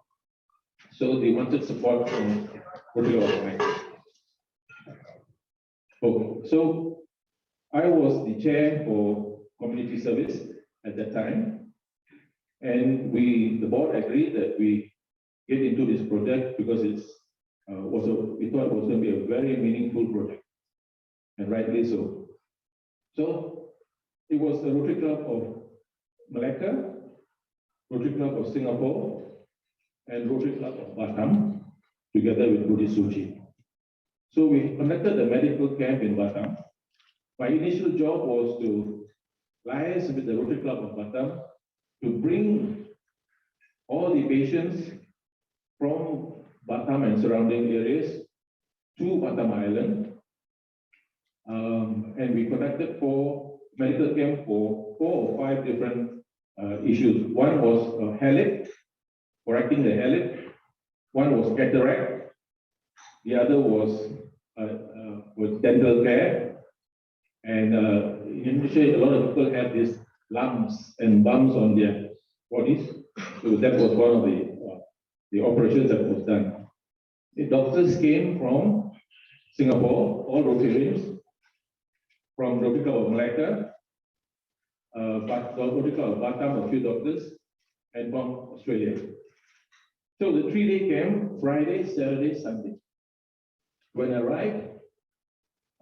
So they wanted support from Rotary organizers. Okay. So I was the chair for community service at that time. And the board agreed that we get into this project because we thought it was going to be a very meaningful project, and rightly so. So it was the Rotary Club of Malacca, Rotary Club of Singapore, and Rotary Club of Batam, together with Buddhist Suchi. So we conducted the medical camp in Batam. My initial job was to liaise with the Rotary Club of Batam to bring all the patients from Batam and surrounding areas to Batam Island. And we conducted 4 medical camp for 4 or 5 different issues. One was HELIP, correcting the HELIP. One was cataract. The other was dental care. And in Indonesia, a lot of people have these lumps and bumps on their bodies. So that was one of the operations that was done. The doctors came from Singapore, all Rotarians, from Rotary Club of Malacca, Rotary Club of Batam, a few doctors, and from Australia. So the 3-day camp, Friday, Saturday, Sunday. When I arrived,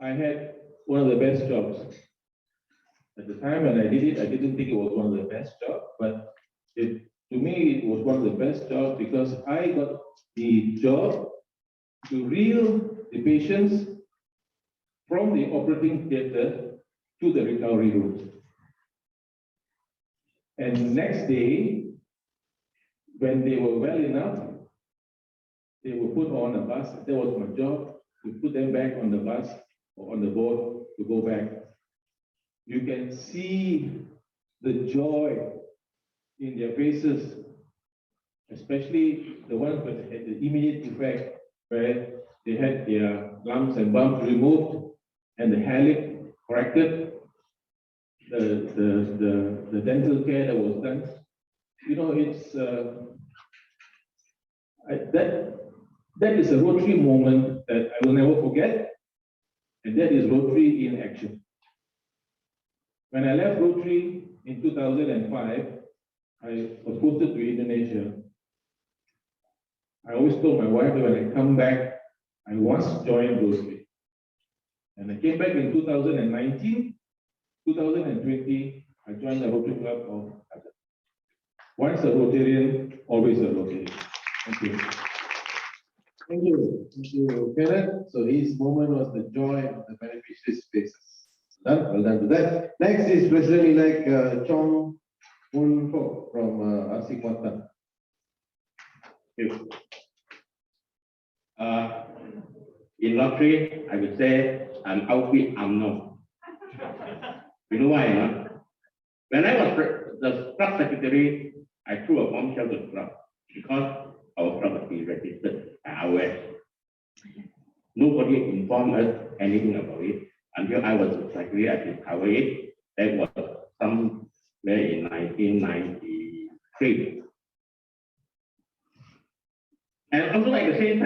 I had one of the best jobs. At the time when I did it, I didn't think it was one of the best jobs, but to me, it was one of the best jobs because I got the job to reel the patients from the operating theater to the recovery room. And next day, when they were well enough, they were put on a bus. That was my job, to put them back on the bus or on the boat to go back. You can see the joy in their faces, especially the ones that had the immediate effect where they had their lumps and bumps removed and the hair lip corrected, the dental care that was done. You know, it's that is a Rotary moment that I will never forget, and that is Rotary in action. When I left Rotary in 2005, I was posted to Indonesia. I always told my wife that when I come back, I must join Rotary. And I came back in 2019, 2020, I joined the Rotary Club of Kajang. Once a Rotarian, always a Rotarian. Thank you. Thank you, Kenneth. So his moment was the joy of the beneficiaries' faces. Well done to that. Next is President-elect Chong Fook from RC Kuantan. In Rotary, I would say I'm outfit unknown. You know why? No? When I was the club secretary, I threw a bombshell to the club because our club was registered at ROS. Nobody informed us anything about it until I was the secretary. I discovered it. That was somewhere in 1993. And also at the same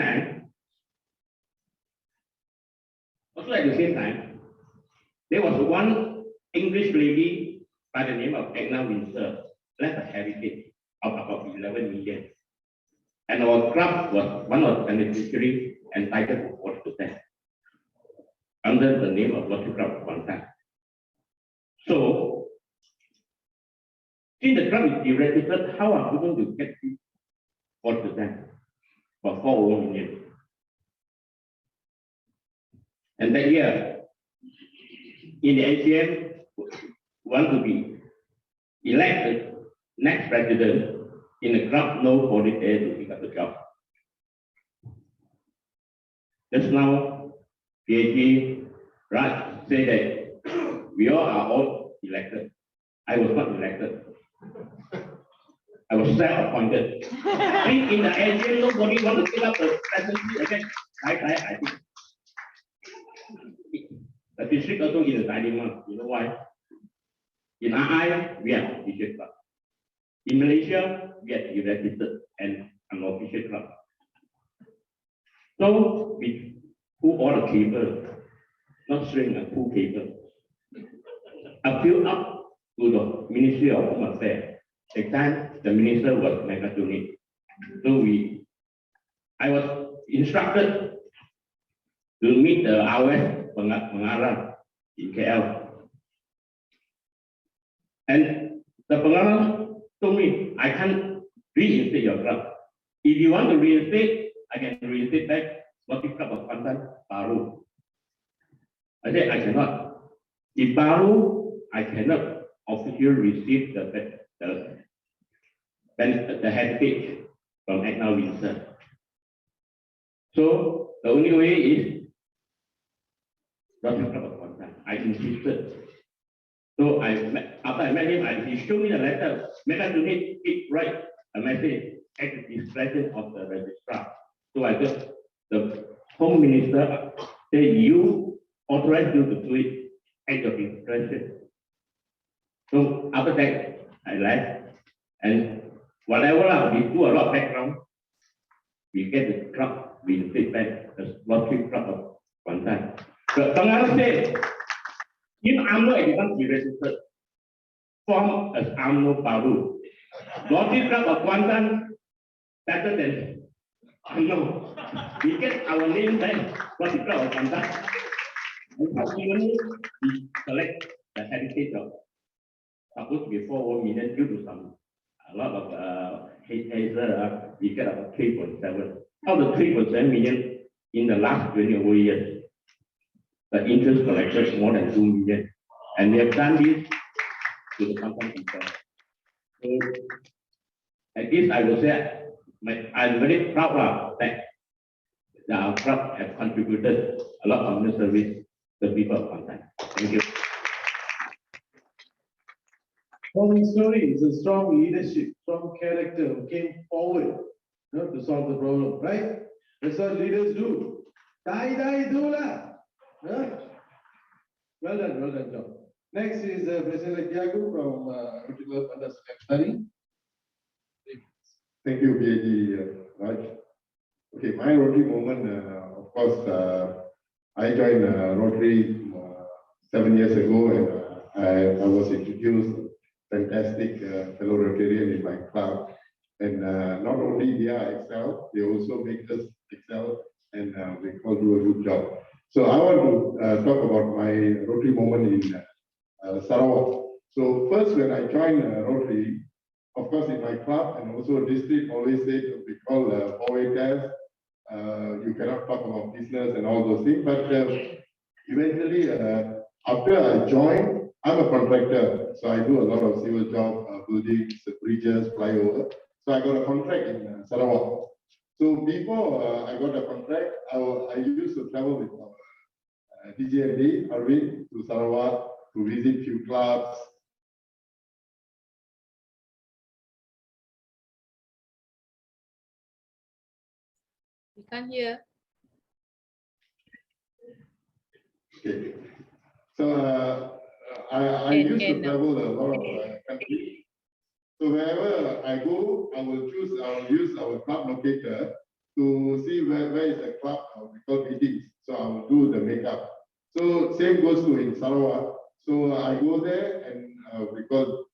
time, there was one English lady by the name of Edna Windsor left a heritage of about 11 million. And our club was one of the beneficiaries entitled to 40% under the name of Rotary Club of Kuantan. So, since the club is deregistered, how are we going to get 40% for 4 million? And that year, in the AGM, want to be elected next president in the club, nobody there to pick up the job. Just now, PAG Rajj said that we all are all elected. I was not elected. I was self-appointed. In the AGM, nobody want to pick up the presidency again. I think. The district also is a dilemma. You know why? In RI, we are official club. In Malaysia, we are deregistered and unofficial club. So we pull all the cable, not string and pull cable. Appeal up to the Ministry of Home Affairs. At the time, the minister was Megatonic. So I was instructed to meet the ROS Pengarah in KL. And the Pengarah told me, I can't reinstate your club. If you want to reinstate, I can reinstate back Rotary Club of Kuantan, Baru. I said, I cannot. In Baru, I cannot officially receive the heritage from Edna Windsor. So the only way is Rotary Club of Kuantan. I insisted. So after I met him, he showed me the letter. Megatonic write a message at the discretion of the registrar. So I got the Home Minister say you authorize you to do it at your discretion. So after that, I left, and whatever we do a lot of background, we get the club, we fit back the Rotary Club of Kuantan. The Pengarah said, if UMNO becomes deregistered, form as UMNO Baru. Rotary Club of Kuantan better than UMNO. We get our name back, Rotary Club of Kuantan. And subsequently, we select the heritage of supposed to be 4 million due to a lot of hazer, we get about 3.7. Out of 3.7 million in the last 20 over years, the interest collected is more than 2 million. And we have done this to the company people. So at least I will say, I'm very proud that our club have contributed a lot of the service to the people of Kuantan. Thank you. Strong story is a strong leadership, strong character who came forward, to solve the problem, right? That's what leaders do. Die, do lah. Well done, John. Next is President Thiaggu from Rotary Bandar. Thank you, PAG Rajj. Okay, my Rotary moment, of course, I joined Rotary 7 years ago, and I was introduced fantastic fellow Rotarian in my club. And not only they are excel, they also make us excel, and they all do a good job. So I want to talk about my Rotary moment in Sarawak. So first, when I joined Rotary, of course, in my club and also district always said we call four-way test. You cannot talk about business and all those things. But eventually, after I joined, I'm a contractor, so I do a lot of civil job, buildings, bridges, flyover. So I got a contract in Sarawak. So before I got a contract, I used to travel with DGND, Arvind, to Sarawak to visit few clubs. We can't hear. Okay. So I used to travel a lot of countries. So wherever I go, I will use our club locator to see where is the club we call meetings. So I will do the makeup. So same goes to in Sarawak. So I go there and because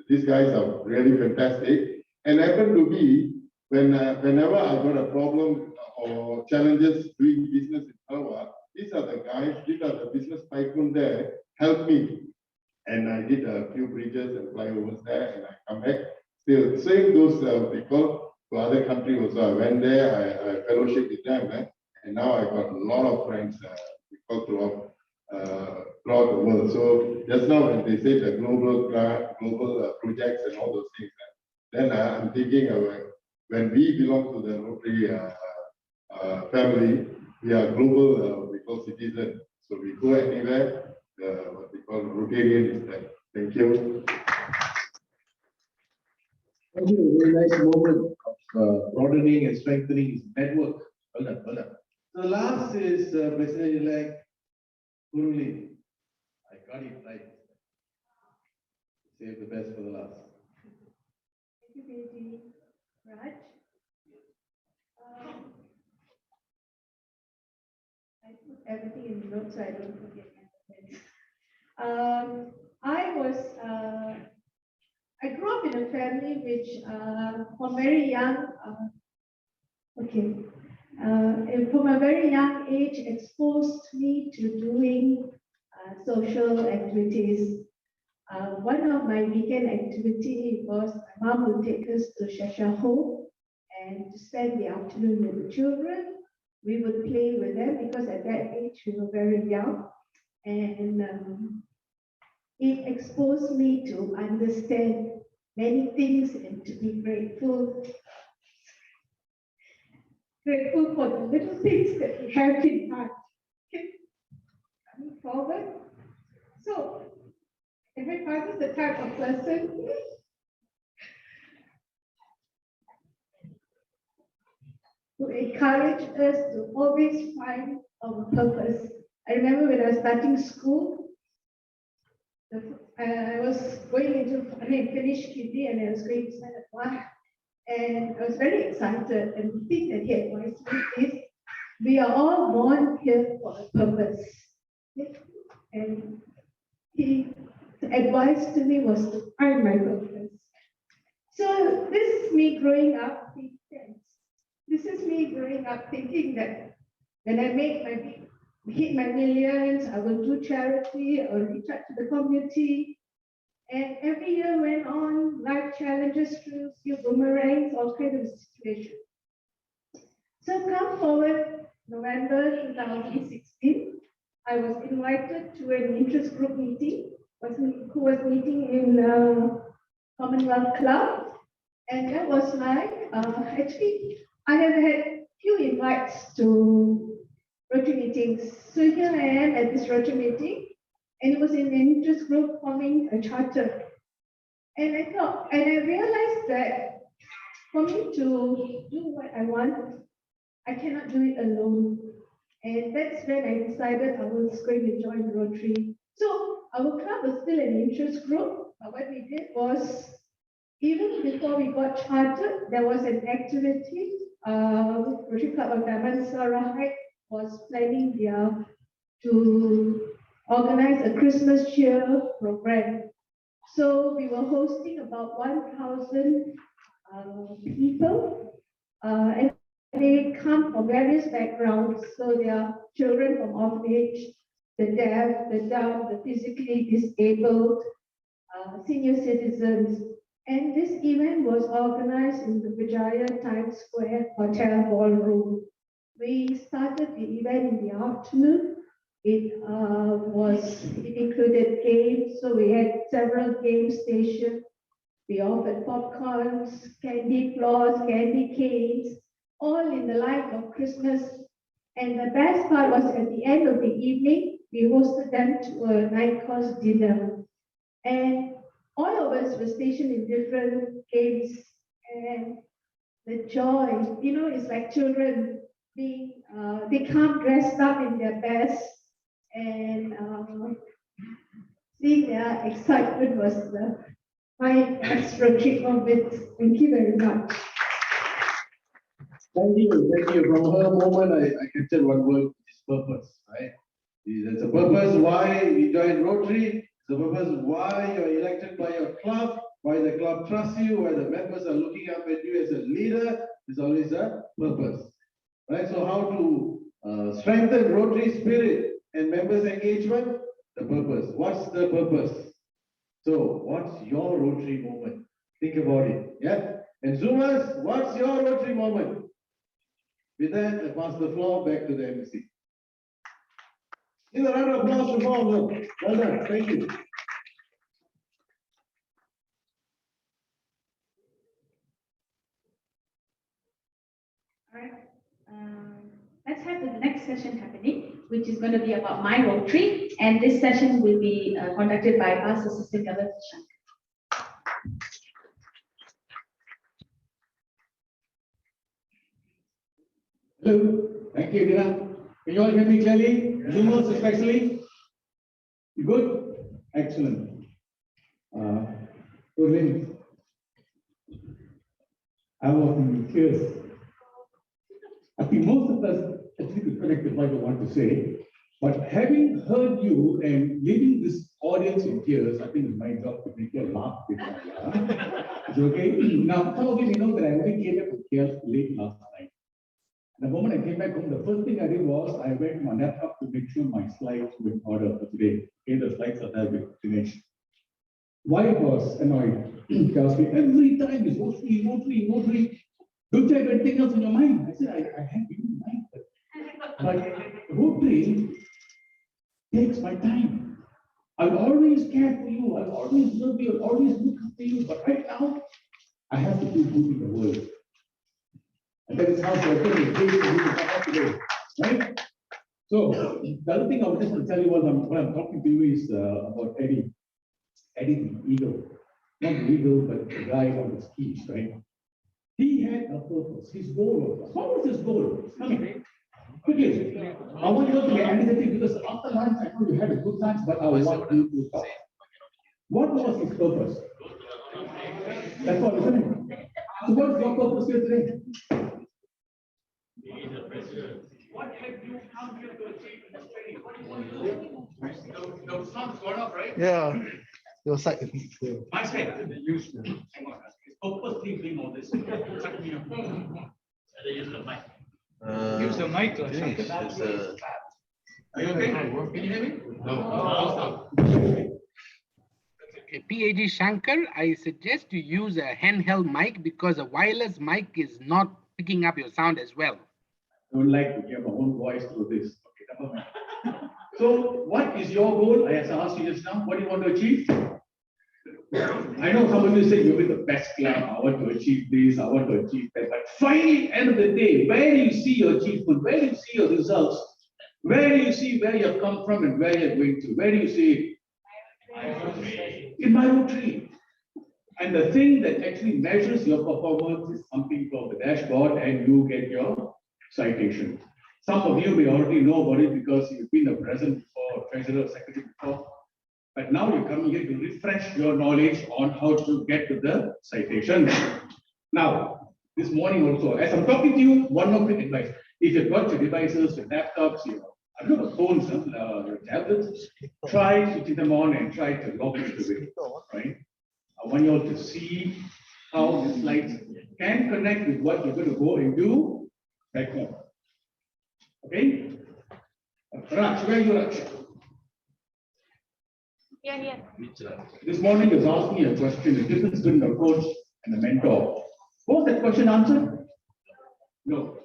these guys are really fantastic. And happen to be whenever I got a problem or challenges doing business in Sarawak, these are the guys, these are the business tycoon there, help me. And I did a few bridges and flyovers there, and I come back. Still, same goes people to other countries also. I went there, I fellowship with them, and now I got a lot of friends throughout the world. So just now when they say the global projects and all those things, then I'm thinking when we belong to the Rotary family, we are global citizens. So we go anywhere. What we call Rotarian is that. Thank you. Thank you. Very nice moment of broadening and strengthening his network. Well done, well done. So the last is President-elect Huruleign. I got it right. Save the best for the last. Thank you, PAG Rajj. I put everything in the notes so I don't forget. I grew up in a family which from very young, from a very young age exposed me to doing social activities. One of my weekend activity was my mom would take us to Shashaho and to spend the afternoon with the children. We would play with them because at that age we were very young. And it exposed me to understand many things and to be grateful for the little things that we have in mind. Okay, coming forward. So, my father's the type of person who encouraged us to always find our purpose. I remember when I was starting school, I was finished KD and I was going to Standard 1. And I was very excited. And the thing that he advised me is, we are all born here for a purpose. And his advice to me was to find my purpose. So this is me growing up being friends. This is me growing up thinking that when I hit my millions, I will do charity, I will reach out to the community. And every year went on, life challenges through few boomerangs, all kinds of situations. So come forward, November 2016, I was invited to an interest group meeting, who was meeting in Commonwealth Club. And that was like, actually, I have had few invites to Rotary meetings. So here I am at this Rotary meeting, and it was in an interest group forming a charter. And I realized that for me to do what I want, I cannot do it alone. And that's when I decided I was going to join Rotary. So our club was still an interest group, but what we did was, even before we got chartered, there was an activity. Rotary Club of Damansara was planning to organize a Christmas cheer program. So we were hosting about 1,000 people, and they come from various backgrounds. So they are children from orphanage, the deaf, the dumb, the physically disabled, senior citizens. And this event was organized in the Jaya Times Square Hotel Ballroom. We started the event in the afternoon. It included games, so we had several game stations. We offered popcorns, candy floss, candy canes, all in the light of Christmas. And the best part was at the end of the evening, we hosted them to a night-course dinner. And all of us were stationed in different games, and the joy, it's like children being, they come dressed up in their best, and seeing their excitement was my extra kick of it. Thank you very much. Thank you. From her moment, I captured one word, is purpose, right? There's a purpose why we joined Rotary. The purpose why you're elected by your club, why the club trusts you, why the members are looking up at you as a leader. There's always a purpose, right? So how to strengthen Rotary spirit and members' engagement? The purpose. What's the purpose? So what's your Rotary moment? Think about it, yeah? And Zoomers, what's your Rotary moment? With that, I pass the floor back to the MC. Give a round of applause to all of them. Well done, thank you. All right, let's have the next session happening, which is going to be about MyRotary, and this session will be conducted by us, Assistant Governor Shankar. Hello, thank you, Dina. Can you all hear me clearly? Zoomers especially? You good? Excellent. Huruleign, I was in tears. I think most of us actually could connect with what I want to say, but having heard you and leaving this audience in tears, I think it's my job to make you laugh with that. It's okay? Now, some of you may know that I only came back from here late last night. The moment I came back home, the first thing I did was I went to my laptop to make sure my slides were in order for today. Okay, the slides are there with Dinesh. Why I was annoyed? Because every time is Rotary. Don't you have anything else in your mind? I said, I have you in mind, but Rotary takes my time. I'll always care for you. I'll always love you. I'll always look after you. But right now, I have to do good in the world. And that is how the thing is to come up today, right? So the other thing I would just want to tell you what I'm talking to you is about Eddie the eagle, not the eagle, but the guy on the skis, right? He had a purpose. His goal was, what was his goal? Coming quickly. I want you to be energetic because after lunch I know you had a good lunch, but I want you to talk. What was his purpose? That's all, isn't it? So what's your purpose here today? What have you come here to achieve in this training? The sun's gone up, right? Yeah. Your side. My side. Use purposely doing all this. Cut me off. Use the mic. Use the mic. Are you okay? Can you hear me? No. PAG Shankar, I suggest you use a handheld mic because a wireless mic is not picking up your sound as well. I would like to hear my own voice through this. Okay, never mind. So, what is your goal? I asked you just now. What do you want to achieve? I know some of you say you'll be the best club, I want to achieve this, I want to achieve that, but finally, end of the day, where do you see your achievement? Where do you see your results? Where do you see where you've come from and where you're going to? Where do you see it? In MyRotary. And the thing that actually measures your performance is something called the dashboard, and you get your citation. Some of you may already know about it because you've been a president before, treasurer, secretary before. But now you're coming here to refresh your knowledge on how to get to the citation. Now, this morning also, as I'm talking to you, one more quick advice. If you've got your devices, your laptops, your phones, your tablets, try switching them on and try to log into it, right? I want you all to see how the slides can connect with what you're going to go and do back home. Okay? Raj, where are you, Raj? Yeah. This morning you was asking me a question, the difference between the coach and the mentor. Was that question answered? No.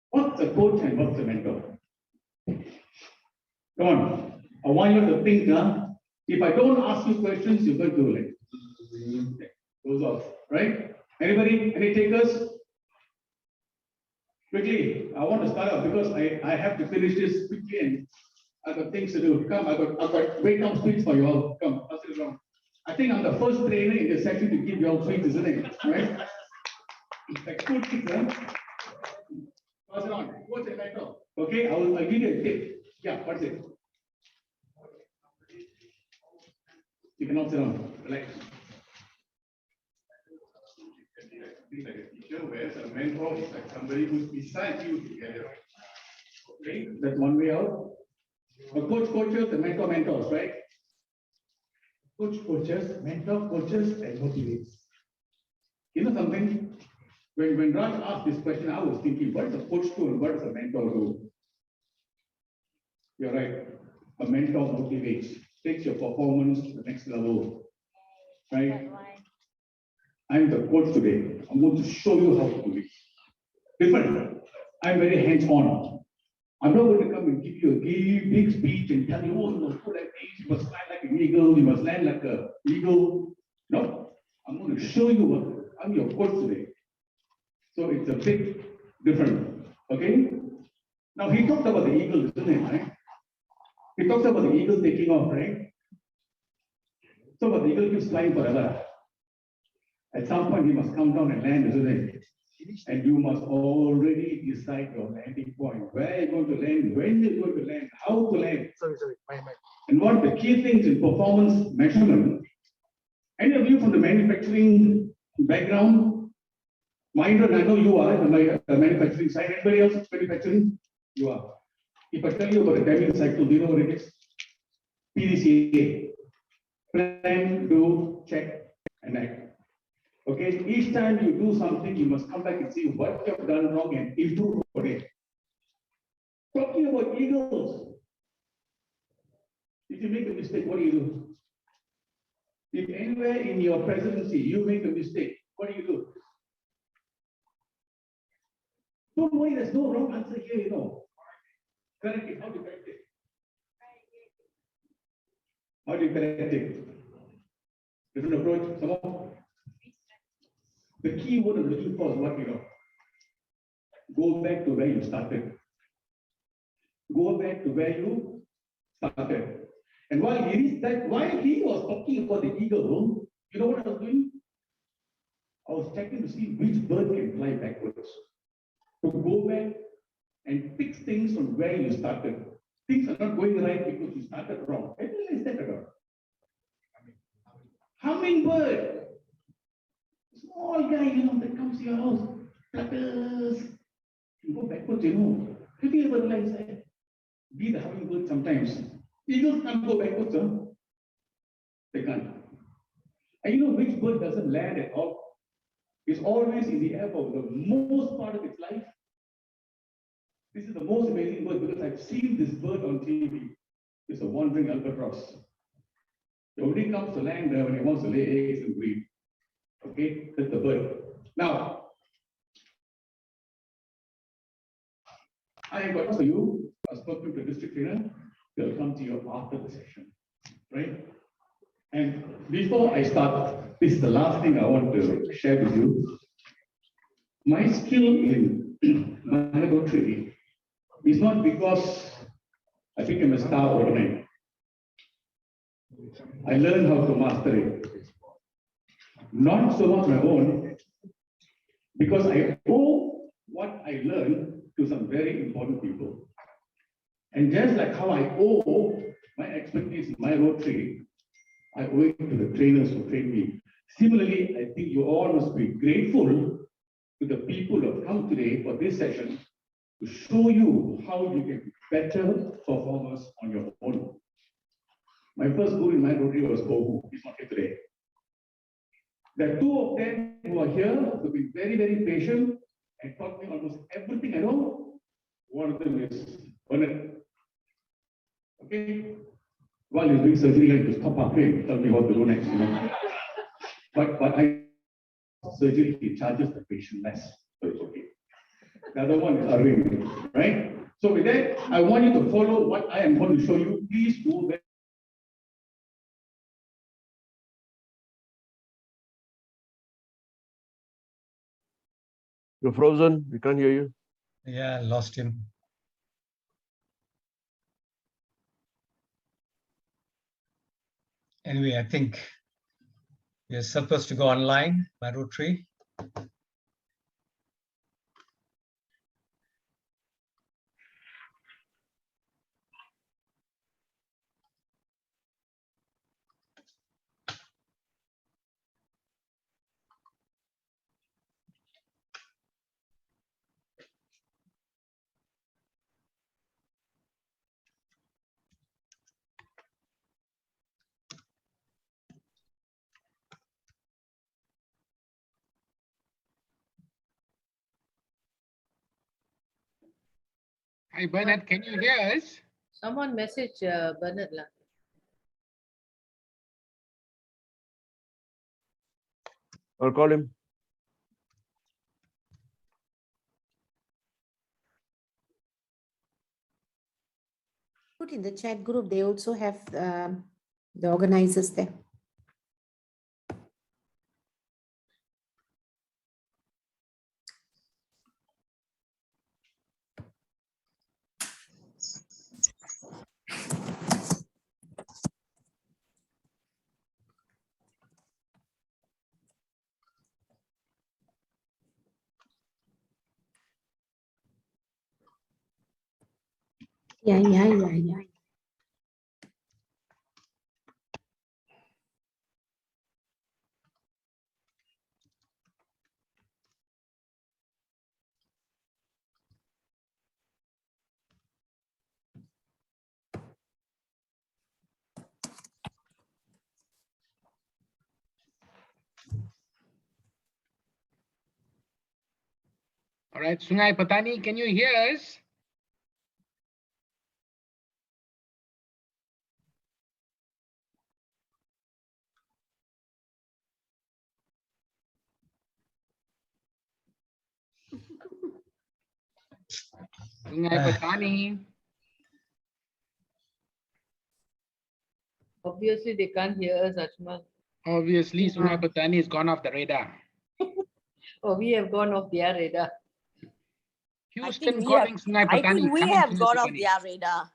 What's a coach and what's a mentor? Come on. I want you to think, if I don't ask you questions, you're going to like goes off, right? Anybody? Any takers? Quickly, I want to start up because I have to finish this quickly and I've got things to do. Come, I've got wake up speech for you all. Come, pass it around. I think I'm the first trainer in the section to give you all speech, isn't it? Right? Like cool kids, huh? Pass it on. What's a mentor? Okay, I'll give you a tip. Yeah, what's it? You can all sit down. Relax. Be like a teacher, whereas a mentor is like somebody who's beside you together. Okay, that's one way out. A coach coaches, the mentor mentors, right? Coach coaches, mentor coaches, and motivates. You know something? When Raj asked this question, I was thinking, what does a coach do and what does a mentor do? You're right. A mentor motivates, takes your performance to the next level. Right? I'm the coach today. I'm going to show you how to do it. Different. I'm very hands-on. I'm not going to come and give you a big speech and tell you, oh, you must go like this, you must fly like an eagle, you must land like an eagle. No, I'm going to show you what I'm your coach today. So it's a bit different. Okay? Now he talked about the eagle, isn't it? Right? He talks about the eagle taking off, right? So but the eagle keeps flying forever. At some point he must come down and land, isn't it? And you must already decide your landing point. Where you're going to land, when you're going to land, how to land. Sorry. And what are the key things in performance measurement? Any of you from the manufacturing background? Minded, I know you are, the manufacturing side. Anybody else manufacturing? You are. If I tell you about the Deming cycle, do you know what it is? PDCA. Plan, do, check, and act. Okay, each time you do something, you must come back and see what you have done wrong and improve on it. Talking about eagles. If you make a mistake, what do you do? If anywhere in your presidency you make a mistake, what do you do? Don't worry, there's no wrong answer here, Correct it. How do you correct it? How do you correct it? Different approach, some more. The key word I'm looking for is what go back to where you started. Go back to where you started. And while he was talking about the eagle, you know what I was doing? I was checking to see which bird can fly backwards. So go back and fix things from where you started. Things are not going right because you started wrong. I realize that about. Hummingbird. Small guy, that comes to your house. Flutters. You go backwards, Have you ever realized that? Be the hummingbird sometimes. Eagles can't go backwards, They can't. And you know which bird doesn't land at all? It's always in the air for the most part of its life. This is the most amazing bird because I've seen this bird on TV. It's a wandering albatross. It only comes to land when it wants to lay eggs and breed. Okay, that's the bird. Now, I have got for you, I spoke to the district trainer. They'll come to you after the session, right? And before I start, this is the last thing I want to share with you. My skill in MyRotary is not because I became a star overnight. I learned how to master it. Not so much my own, because I owe what I learned to some very important people. And just like how I owe my expertise in MyRotary, I owe it to the trainers who trained me. Similarly, I think you all must be grateful to the people who have come today for this session to show you how you can be better performers on your own. My first guru in MyRotary was Gopi. He's not here today. There are two of them who are here who have been very, very patient and taught me almost everything I know. One of them is Kenneth. Okay? While he's doing surgery, like to stop our pain, tell me what to do next. You know? But I surgery, he charges the patient less. So it's okay. The other one is Arvind, right? So with that, I want you to follow what I am going to show you. Please do that. You're frozen. We can't hear you. Yeah, lost him. Anyway, I think we're supposed to go online, MyRotary. Hi, Bernard, can you hear us? Someone message Bernard lah. I'll call him. Put in the chat group, they also have the organizers there. Yeah. All right, Sungai, Petani, can you hear us? Sungai, Petani. Obviously, they can't hear us, Ajmal. Obviously, Sungai Petani has gone off the radar. Oh, we have gone off their radar. Houston calling Sungai Petani. I think we Come on, have Sungai gone off Petani. their radar.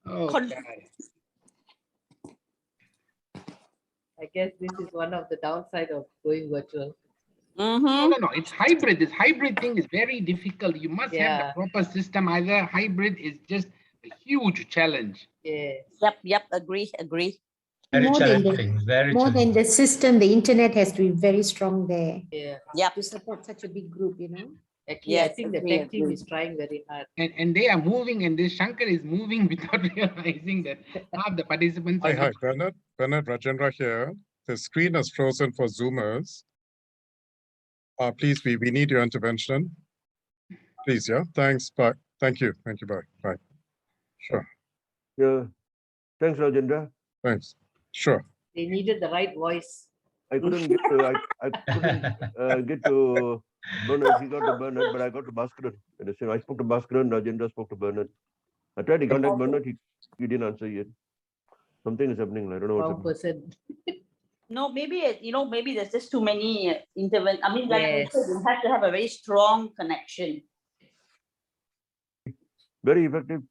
Oh, Con- God. I guess this is one of the downside of going virtual. No, it's hybrid. This hybrid thing is very difficult. You must have the proper system. Either hybrid is just a huge challenge. Yeah. Yep, agree. Very More than challenging. Very more challenging. than the system, the internet has to be very strong there. Yeah. Yep. To support such a big group, you know. Actually, I think the tech team is trying very hard. And they are moving, and this Shankar is moving without realizing that half the participants are Hi, Bernard Rajendra here. The screen is frozen for Zoomers. Please, we need your intervention. Please, yeah. Thanks. Bye. Thank you. Bye. Sure. Yeah. Thanks, Rajendra. Thanks. Sure. They needed the right voice. I couldn't get to get to Bernard. He got to Bernard, but I got to Baskaran. I spoke to Baskaran. Rajendra spoke to Bernard. I tried to contact Bernard. He didn't answer yet. Something is happening. I don't know what's Wrong happening. person. No, maybe, maybe there's just too many interventions. I mean, like you Yes. said, you have to have a very strong connection. Very effective.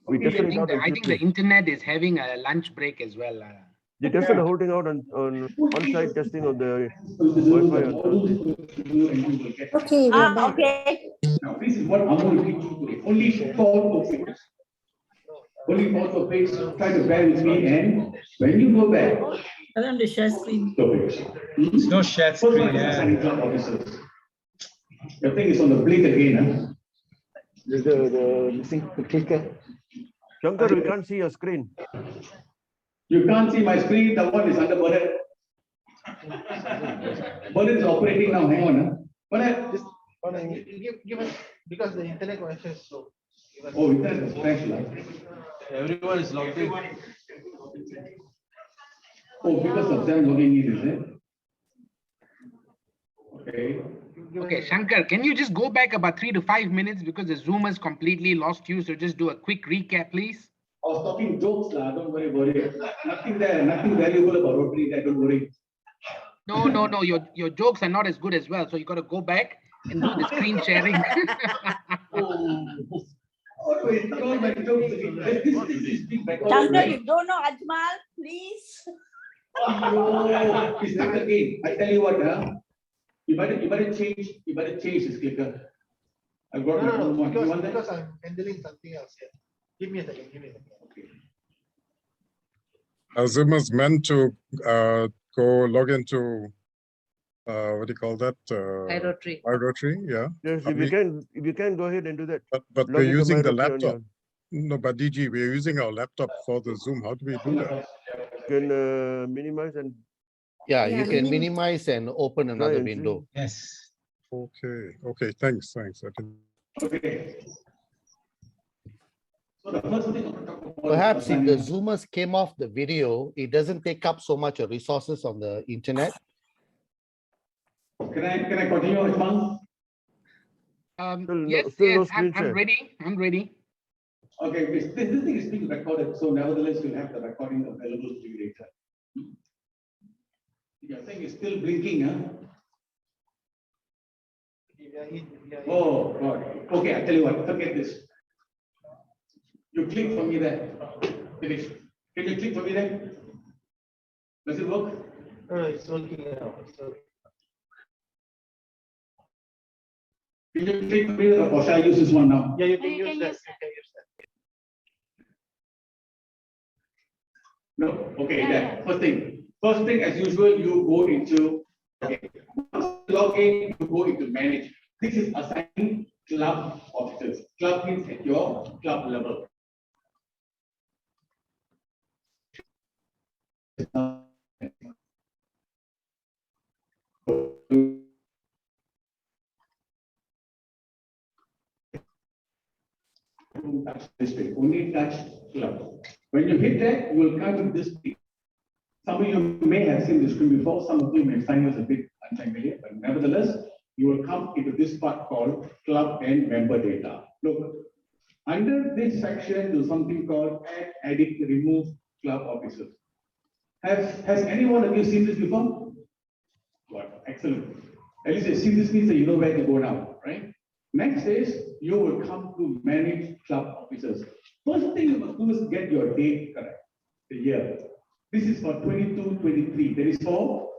We I tested it think, out. I think the internet is having a lunch break as well. They tested the whole thing out on on-site testing of the Wi-Fi on Thursday. Okay, we are back. Okay. Now, this is what I'm going to teach you today. Only 4 topics. Only 4 topics. Try to bear with me, and when you go back, I want to share screen. topics. It's no shared First screen. one is Yeah. assigning club officers. The thing is on the blink again. The missing clicker. Shankar, we can't see your screen. You can't see my screen. The one is under burden. Burden is operating now. Hang on. Give us, because the internet connection is slow. Oh, internet is fresh. Everyone is logged in. Oh, because of them logging in, is it? Okay. Okay, Shankar, can you just go back about 3 to 5 minutes because the Zoom has completely lost you? So just do a quick recap, please. I was talking jokes, don't worry about it. Nothing there, nothing valuable about Rotary there, don't worry. No, your jokes are not as good as well. So you got to go back and do the screen sharing. Oh, it's not all my jokes. This is being recorded, Shankar, right? you don't know Ajmal, please. No, it's not again. I tell you what, you better change this clicker. I've got my own one. You want that? Because I'm handling something else here. Give me a second, Okay. Zoom is meant to go log into what do you call that? MyRotary. MyRotary, yeah. Yes, if you can go ahead and do that. But Log we're into using the MyRotary on laptop. No, but DG, we're using our laptop for the Zoom. How do we do that? You can minimize and Yeah, you can minimize and open another and window. Yes. Okay, thanks. I think. Okay. So the first thing I want to talk about Perhaps is if the Zoomers came off the video, it doesn't take up so much resources on the internet. Can I continue, Ajmal? Yes, still no yes, screen share. I'm ready. Okay, this thing is being recorded, so nevertheless, you'll have the recording available to you later. Your thing is still blinking, huh? Oh, God. Okay, I tell you what, forget this. You click for me there. Finish. Can you click for me there? Does it work? It's working now. Can you click for me there, or shall I use this one now? Yeah, you can use that. No, okay, there. First thing, as usual, you go into, okay. Once you log in, you go into manage. This is assigning club officers. Club means at your club level. Don't touch this way, only touch club. When you hit that, you will come to this thing. Some of you may have seen this screen before, some of you may find this a bit unfamiliar, but nevertheless, you will come into this part called club and member data. Look, under this section, there's something called add, edit, remove club officers. Has any one of you seen this before? Good, excellent. At least you've seen this means that you know where to go now, right? Next is you will come to manage club officers. First thing you must do is get your date correct, the year. This is for 22-23. That is for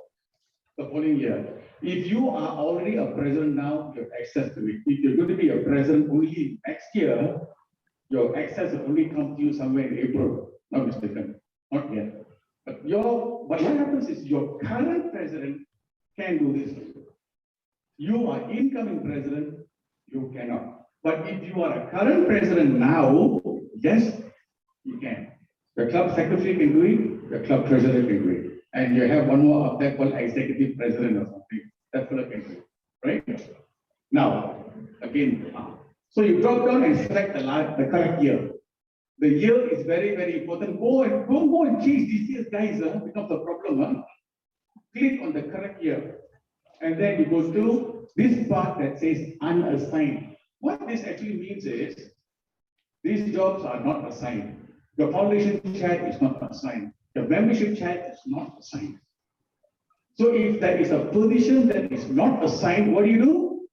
the following year. If you are already a president now, you have access to it. If you're going to be a president only next year, your access will only come to you somewhere in April. Not mistaken, not yet. But what happens is your current president can do this. You are incoming president, you cannot. But if you are a current president now, yes, you can. The club secretary can do it, the club treasurer can do it. And you have one more up there called executive president or something. That fellow can do it, right? Now, again, so you drop down and select the correct year. The year is very, very important. Don't go and change these years, guys. Becomes a problem. Click on the correct year. And then you go to this part that says unassigned. What this actually means is these jobs are not assigned. Your foundation chair is not assigned. Your membership chair is not assigned. So if there is a position that is not assigned, what do?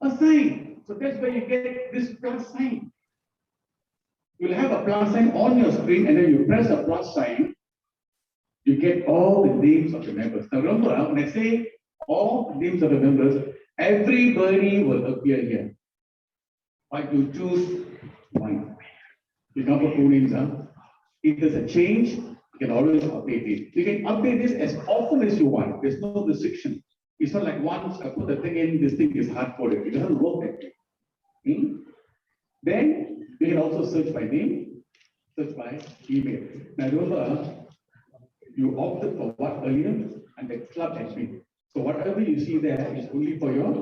Assign. So that's where you get this plus sign. You'll have a plus sign on your screen, and then you press a plus sign. You get all the names of the members. Now remember, when I say all the names of the members, everybody will appear here. But you choose one. You can put two names. If there's a change, you can always update it. You can update this as often as you want. There's no restriction. It's not like once I put the thing in, this thing is hard coded. It doesn't work that way. Then you can also search by name, search by email. Now remember, you opted for what earlier, and the club admin. So whatever you see there is only for your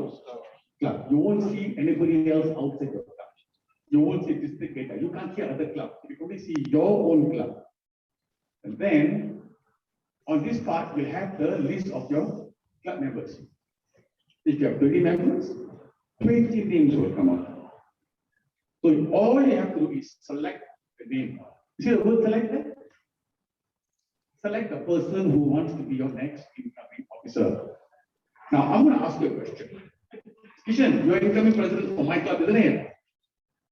club. You won't see anybody else outside your club. You won't see district data. You can't see other clubs. You can only see your own club. And then on this part, we'll have the list of your club members. If you have 20 members, 20 names will come out. So all you have to do is select the name. You see the word select there? Select the person who wants to be your next incoming officer. Now I'm going to ask you a question. Kishan, you are incoming president for my club, isn't it?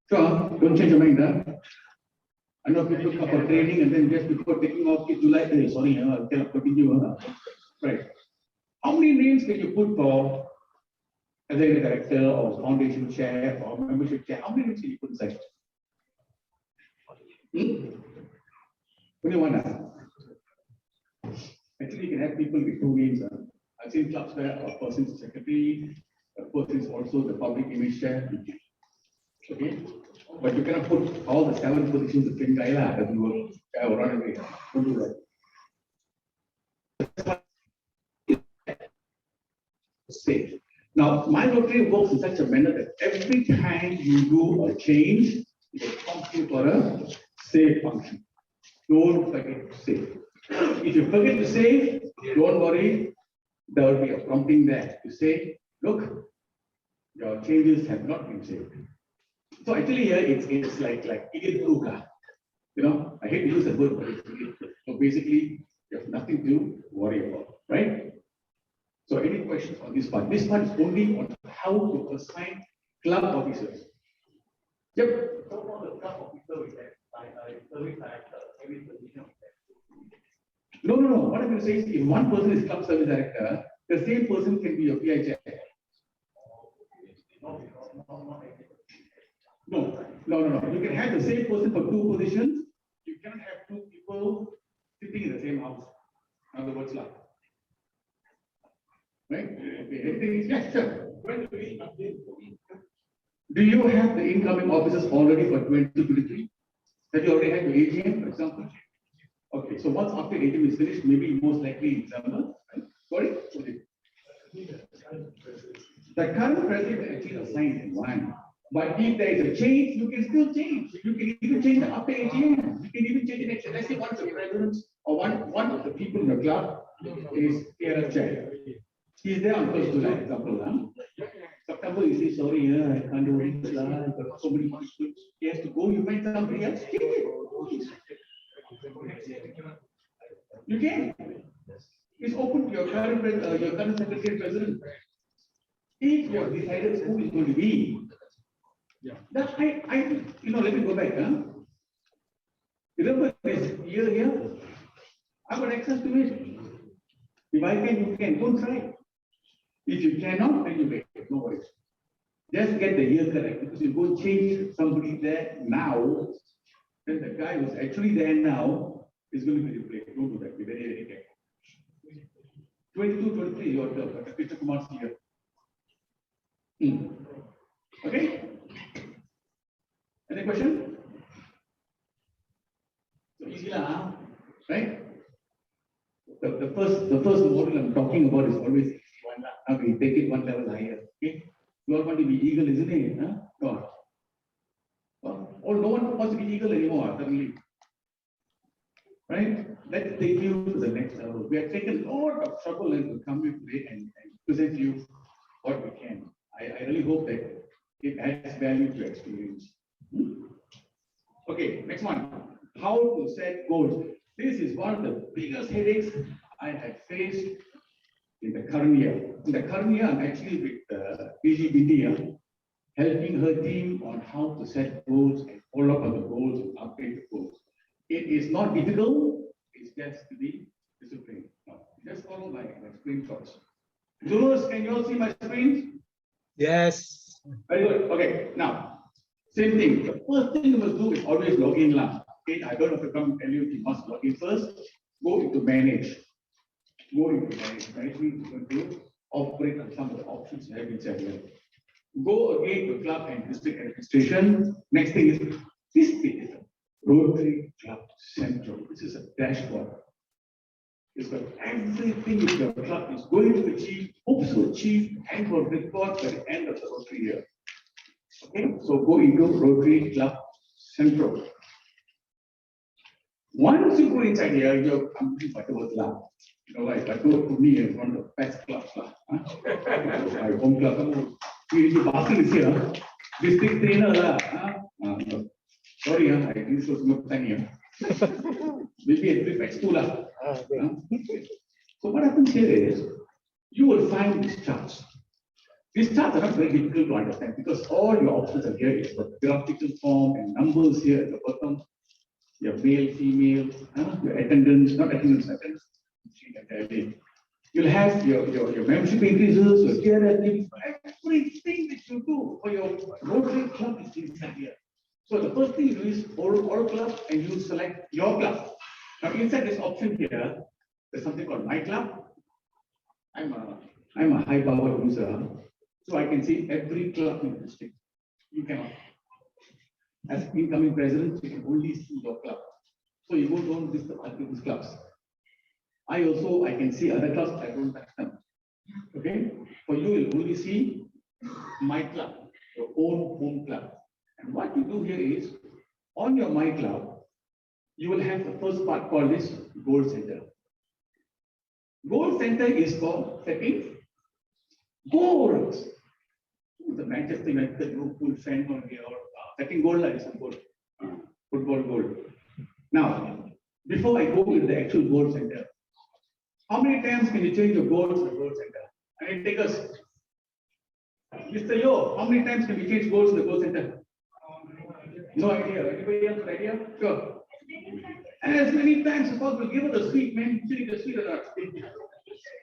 Sure, don't change your mind. I know people come for training and then just before taking off, Zulaikha, sorry, I cannot continue. Right. How many names can you put for as a director or foundation chair or membership chair? How many names can you put inside? Only one. Actually, you can have people with two names. I've seen clubs where a person is secretary, a person is also the public image chair. Okay, but you cannot put all the 7 positions the same guy that you will run away. Don't do that. Safe. Now, MyRotary works in such a manner that every time you do a change, it prompts you for a save function. Don't forget to save. If you forget to save, don't worry. There will be a prompting there to say, look, your changes have not been saved. So actually here it's like idiot proof. You know, I hate to use that word, but it's idiot proof. So basically, you have nothing to worry about, right? So any questions on this part? This part is only on how to assign club officers. Yep. So for the club officer, we have service director, every position of that. No. What I'm going to say is, if one person is club service director, the same person can be your PI chair. No. You can have the same person for 2 positions. You cannot have 2 people sitting in the same house. In other words, like. Right? Okay. Yes, sure. When do we update? Do you have the incoming officers already for 2023? Have you already had your AGM, for example? Okay, so once after AGM is finished, maybe most likely in December, right? Sorry? Okay. The current president actually assigned one. But if there is a change, you can still change. You can even change the after AGM. You can even change the next. Let's say one of the presidents or one of the people in the club is PRF chair. He is there on 1st July, example. September, you say, sorry, I can't do it. I've got so many people. He has to go. You find somebody else. Change it. You can. It's open to your current secretary president. If you have decided who is going to be, that let me go back. Remember this year here? I've got access to it. If I can, you can. Don't try. If you cannot, then you wait. No worries. Just get the year correct, because you go change somebody there now, then the guy who's actually there now is going to be replaced. Don't do that. Be very, very careful. 22, 23 is your term, but Mr. Kumar's here. Okay? Any question? So easy lah, right? The first model I'm talking about is always one. Now we take it one level higher. Okay? You all want to be eagle, isn't it? Huh? No. Oh, no one wants to be eagle anymore, suddenly. Right? Let's take you to the next level. We have taken a lot of trouble to come here today and present you what we can. I really hope that it adds value to experience. Okay. Okay, next one. How to set goals. This is one of the biggest headaches I have faced in the current year. In the current year, I'm actually with DGND, helping her team on how to set goals and follow up on the goals and update the goals. It is not difficult, it's just to be disciplined. Now, just follow my screenshots. Zulus, can you all see my screen? Yes. Very good. Okay, now, same thing. The first thing you must do is always log in. Okay, I don't have to come and tell you, you must log in first. Go into manage. Go into manage. Manage means you're going to operate on some of the options I have been said here. Go again to club and district administration. Next thing is this thing is a Rotary Club Central. This is a dashboard. It's got everything that your club is going to achieve, hopes to achieve, and will report by the end of the Rotary year. Okay, so go into Rotary Club Central. Once you go inside here, you're completely Butterworth Club. You know, like Butterworth to me is one of the best clubs. My home club. Baskaran is here. District trainer. Sorry, I didn't show some Petani. Maybe a trip at school. So what happens here is, you will find these charts. These charts are not very difficult to understand because all your options are here. It's the graphical form and numbers here at the bottom. Your male, female, your attendance, not attendance. You'll have your membership increases, your tier activities, everything that you do for your Rotary club is inside here. So the first thing you do is all club and you select your club. Now inside this option here, there's something called my club. I'm a high power user, so I can see every club in the district. You cannot. As incoming president, you can only see your club. So you go down these clubs. I can see other clubs, I don't touch them. Okay? For you, you'll only see my club, your own home club. And what you do here is, on your my club, you will have the first part called this goal center. Goal center is for setting goals. The Manchester United Liverpool fan on here, setting goal is a goal, football goal. Now, before I go into the actual goal center, how many times can you change your goals in the goal center? And it takes us, Mr. Yo, how many times can we change goals in the goal center? No idea. Anybody else have an idea? Sure. As many times as possible. Give us a sweet, man. Finish the sweet or not.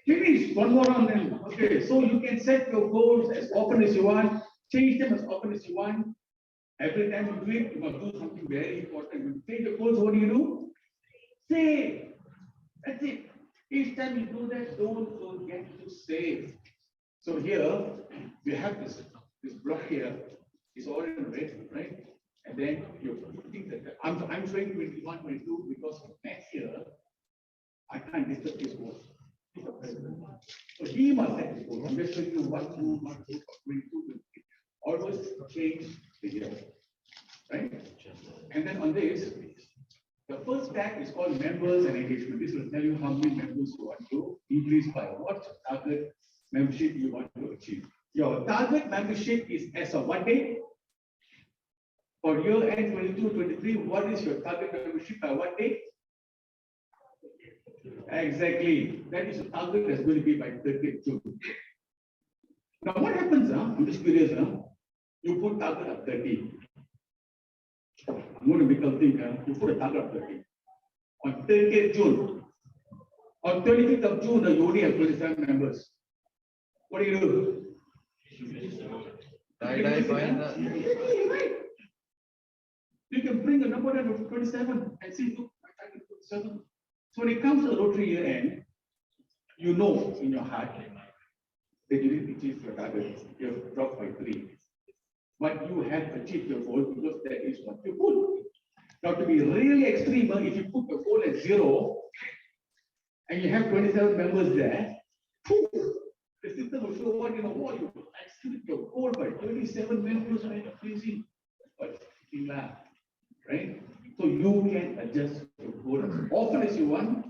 Finish one more on them. Okay, so you can set your goals as often as you want, change them as often as you want. Every time you do it, you must do something very important. You change your goals, what do? Save. That's it. Each time you do that, don't forget to save. So here we have this block here. It's all in red, right? And then you think that I'm showing 21, 22 because next year I can't disturb his goals. So he must set his goals. I'm just showing you 1, 2, 1, 2, 22, always change the year, right? And then on this, the first tag is called members and engagement. This will tell you how many members you want to increase by what target membership you want to achieve. Your target membership is as of what day? For year end 22-23, what is your target membership by what day? Exactly. That is the target that's going to be by 30th June. Now what happens? I'm just curious. You put target of 30. I'm going to become thinking. You put a target of 30. On 30th June. On 25th of June, you only have 27 members. What do you do? You can bring a number down to 27 and see, look, my target is 27. So when it comes to the Rotary year end, you know in your heart that you didn't achieve your target. You have dropped by 3. But you have achieved your goal because that is what you put. Now to be really extreme, if you put your goal at 0 and you have 27 members there, the system will show what you exceeded your goal by 27 members, right? Amazing. But right? So you can adjust your goal as often as you want,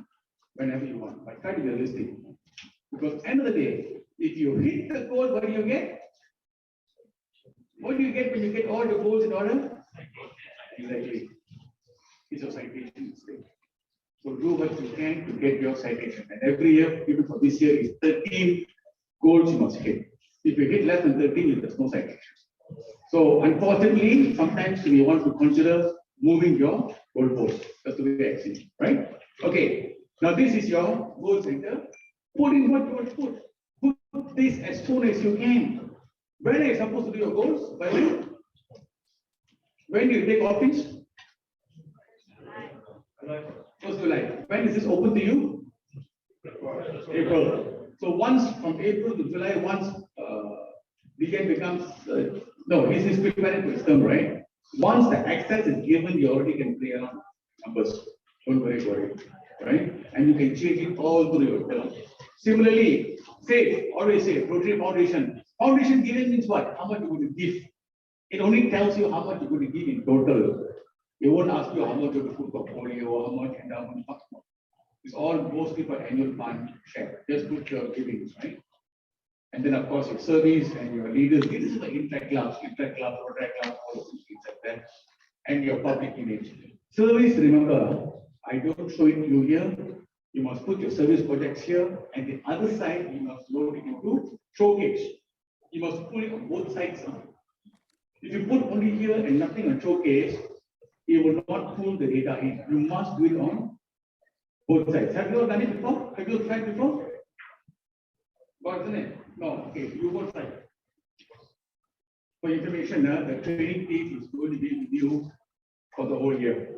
whenever you want. But try to be realistic. Because end of the day, if you hit the goal, what do you get? What do you get when you get all the goals in order? Exactly. is your citation state. So do what you can to get your citation. And every year, even for this year, is 13 goals you must hit. If you hit less than 13, there's no citation. So unfortunately, sometimes we want to consider moving your goalpost. That's the way I see it, right? Okay. Now this is your goal center. Put in what you want to put. Put this as soon as you can. When are you supposed to do your goals? By when? When do you take office? First July. When is this open to you? April. So once from April to July, once DGN becomes, no, this is preparing for his term, right? Once the access is given, you already can play around numbers. Don't worry about it, right? And you can change it all through your term. Similarly, always say, Rotary Foundation. Foundation given means what? How much you're going to give. It only tells you how much you're going to give in total. It won't ask you how much you're going to put portfolio or how much endowment. It's all mostly for annual fund share. Just put your givings, right? And then of course your service and your leaders. This is the intra-club, Rotary club, all those things like that. And your public image. Service, remember, I don't show it you here. You must put your service projects here, and the other side you must load it into showcase. You must put it on both sides. If you put only here and nothing on showcase, it will not pull the data in. You must do it on both sides. Have you ever done it before? Have you ever tried before? Got it? No. Okay, you both sides. For information, the training team is going to be with you for the whole year.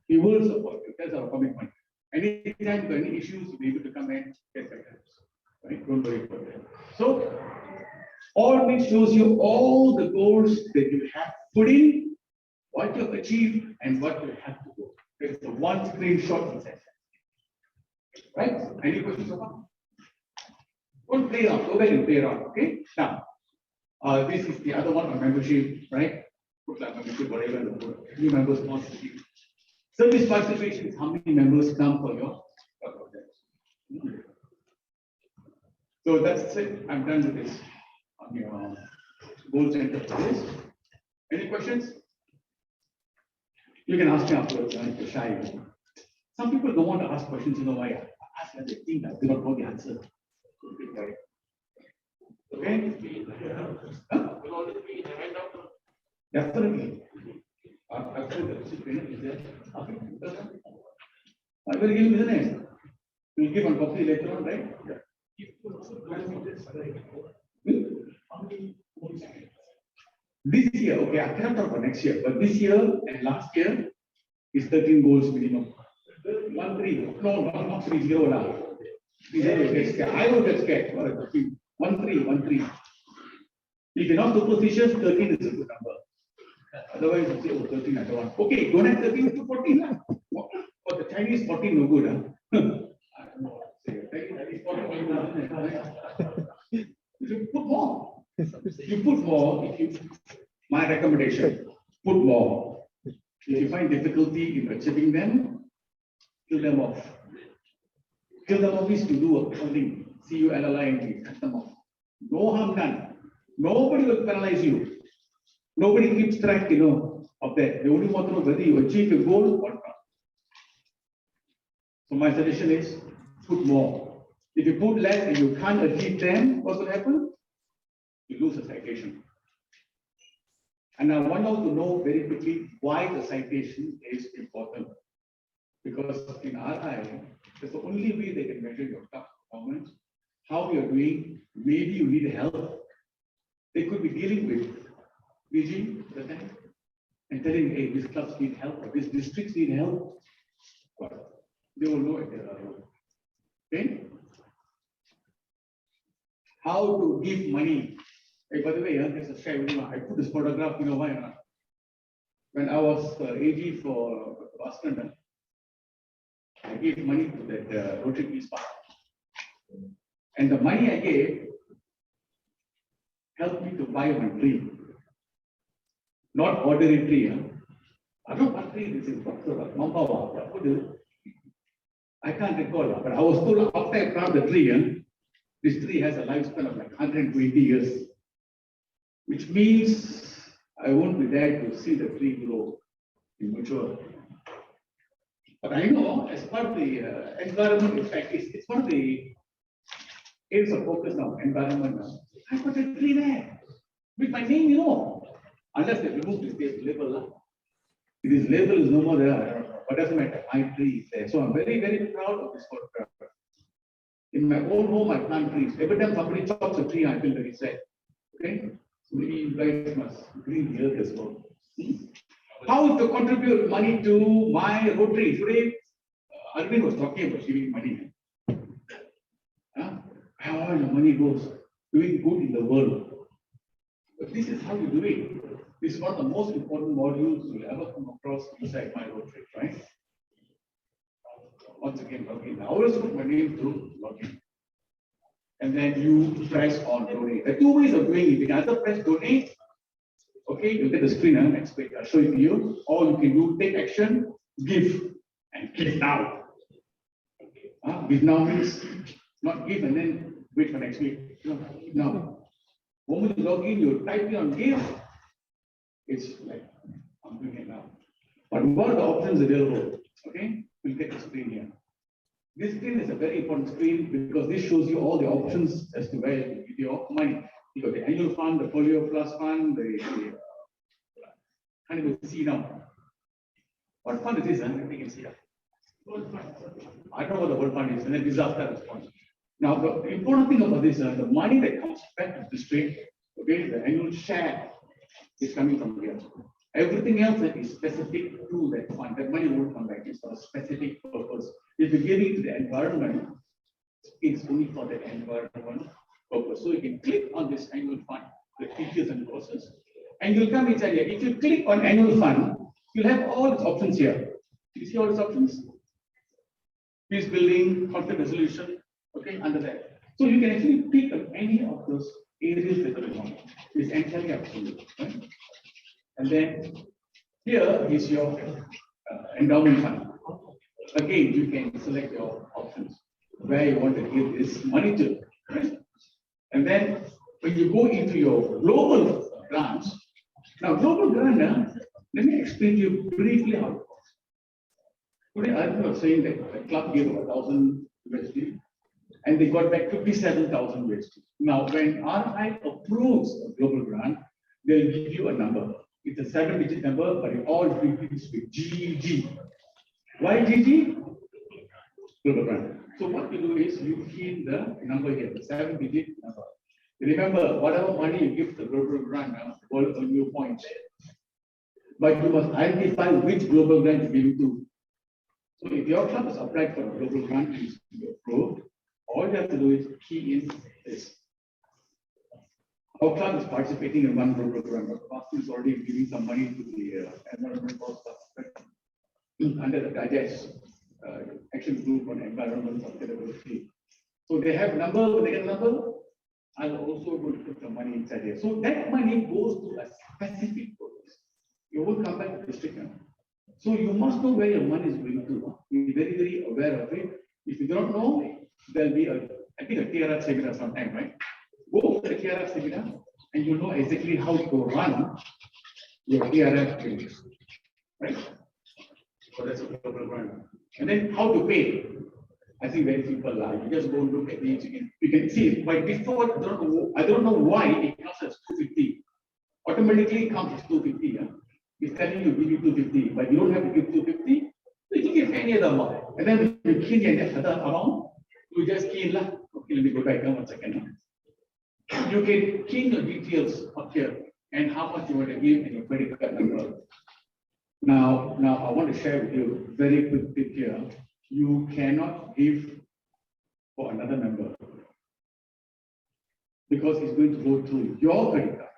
We will support you. That's our commitment. Anytime you have any issues, you'll be able to come and get better. Right? Don't worry about that. So, all this shows you all the goals that you have put in, what you have achieved, and what you have to do. There's the one screenshot inside. Right? Any questions so far? Don't play around. Go back and play around. Okay? Now, this is the other one on membership, right? Put that membership, whatever. New members want to give. Service participation is how many members come for your project. So that's it. I'm done with this on your goal center for this. Any questions? You can ask me afterwards if you're shy. Some people don't want to ask questions, you know why? I ask them, they think that they don't know the answer. Okay? Huh? Definitely. I've told the Kenneth is there. Okay. I will give him the name. We'll give one copy later on, right? This year, okay, I cannot talk about next year, but this year and last year is 13 goals minimum. 1 3. No, not 3 0. 3 0 get scared. I will get scared. 1 3. If you're not superstitious, 13 is a good number. Otherwise, you say, oh, 13, I don't want. Okay, don't have 13 to 14. For the Chinese, 14 no good. I don't know what to say. Chinese 14. You put more. You put more. If you, my recommendation, put more. If you find difficulty in achieving them, kill them off. Kill them off is to do a calling. CULLING. Cut them off. No harm done. Nobody will penalize you. Nobody keeps track, of that. They only want to know whether you achieve your goal or not. So my suggestion is put more. If you put less and you can't achieve them, what will happen? You lose a citation. And I want you to know very quickly why the citation is important. Because in RI, that's the only way they can measure your performance, how you're doing. Maybe you need help. They could be dealing with PG and telling, hey, these clubs need help or these districts need help. But they will know it. Okay? How to give money. Hey, by the way, there's a share. I put this photograph, why? When I was AG for Baskaran, I gave money to that Rotary Peace Park. And the money I gave helped me to buy one tree. Not ordinary tree. I don't know what tree this is. I can't recall, but I was told after I planted the tree, this tree has a lifespan of like 120 years, which means I won't be there to see the tree grow and mature. But I know as part of the environment, in fact, it's one of the areas of focus now, environment now. I've got a tree there with my name, you know, unless they remove this label. If this label is no more there, I don't know. But doesn't matter, my tree is there. So I'm very, very proud of this photograph. In my own home, I plant trees. Every time somebody chops a tree, I feel very sad. Okay? So maybe you guys must green the earth as well. How to contribute money to my Rotary? Today, Arvind was talking about giving money. How the money goes, doing good in the world. But this is how you do it. This is one of the most important modules you'll ever come across inside MyRotary, right? Once again, login. I always put my name through login. And then you press on donate. There are two ways of doing it. You can either press donate. Okay, you'll get the screen next page. I'll show it to you. Or you can do take action, give, and give now. Give now means not give and then wait for next week. No, now. When you log in, you type in on give. It's like I'm doing it now. But what are the options available? Okay, we'll get the screen here. This screen is a very important screen because this shows you all the options as to where you get your money. You got the annual fund, the folio plus fund, can't even see now. What fund is this? I can see it. I don't know what the word fund is, and then disaster response. Now, the important thing about this, the money that comes back to the district, okay, the annual share is coming from here. Everything else that is specific to that fund, that money won't come back. It's for a specific purpose. If you're giving to the environment, it's only for the environment purpose. So you can click on this annual fund, the features and courses, and you'll come inside here. If you click on annual fund, you'll have all its options here. You see all its options? Peace building, conflict resolution, okay, under that. So you can actually pick up any of those areas that you want. It's entirely up to you. Right? And then here is your endowment fund. Again, you can select your options where you want to give this money to. Right? And then when you go into your global grants, now global grant, let me explain to you briefly how it works. Today, Arvind was saying that the club gave 1,000 USD and they got back 57,000 USD. Now, when RI approves a global grant, they'll give you a number. It's a 7-digit number, but it all begins with GG. Why GG? Global grant. So what you do is you key in the number here, the 7-digit number. Remember, whatever money you give the global grant, will earn you points. But you must identify which global grant you're giving to. So if your club has applied for a global grant and is approved, all you have to do is key in this. Our club is participating in one global grant, but Pastor is already giving some money to the environmental stuff under the Digest action group on environment sustainability. So they have a number, when they get a number, I'm also going to put the money inside here. So that money goes to a specific purpose. You won't come back to the district now. So you must know where your money is going to. Be very, very aware of it. If you don't know, there'll be I think a TRF seminar sometime, right? Go to the TRF seminar and you know exactly how to run your TRF trainings, right? So that's a global grant. And then how to pay. I think very simple. You just go look at it. You can see by default. I don't know why it comes as 250. Automatically it comes as 250. Yeah? It's telling you give you 250, but you don't have to give 250. You can give any other amount. And then when you key in the other amount, you just key in. Okay, let me go back 1 second. You can key in the details up here and how much you want to give and your credit card number. Now I want to share with you a very quick tip here. You cannot give for another member because it's going to go through your credit card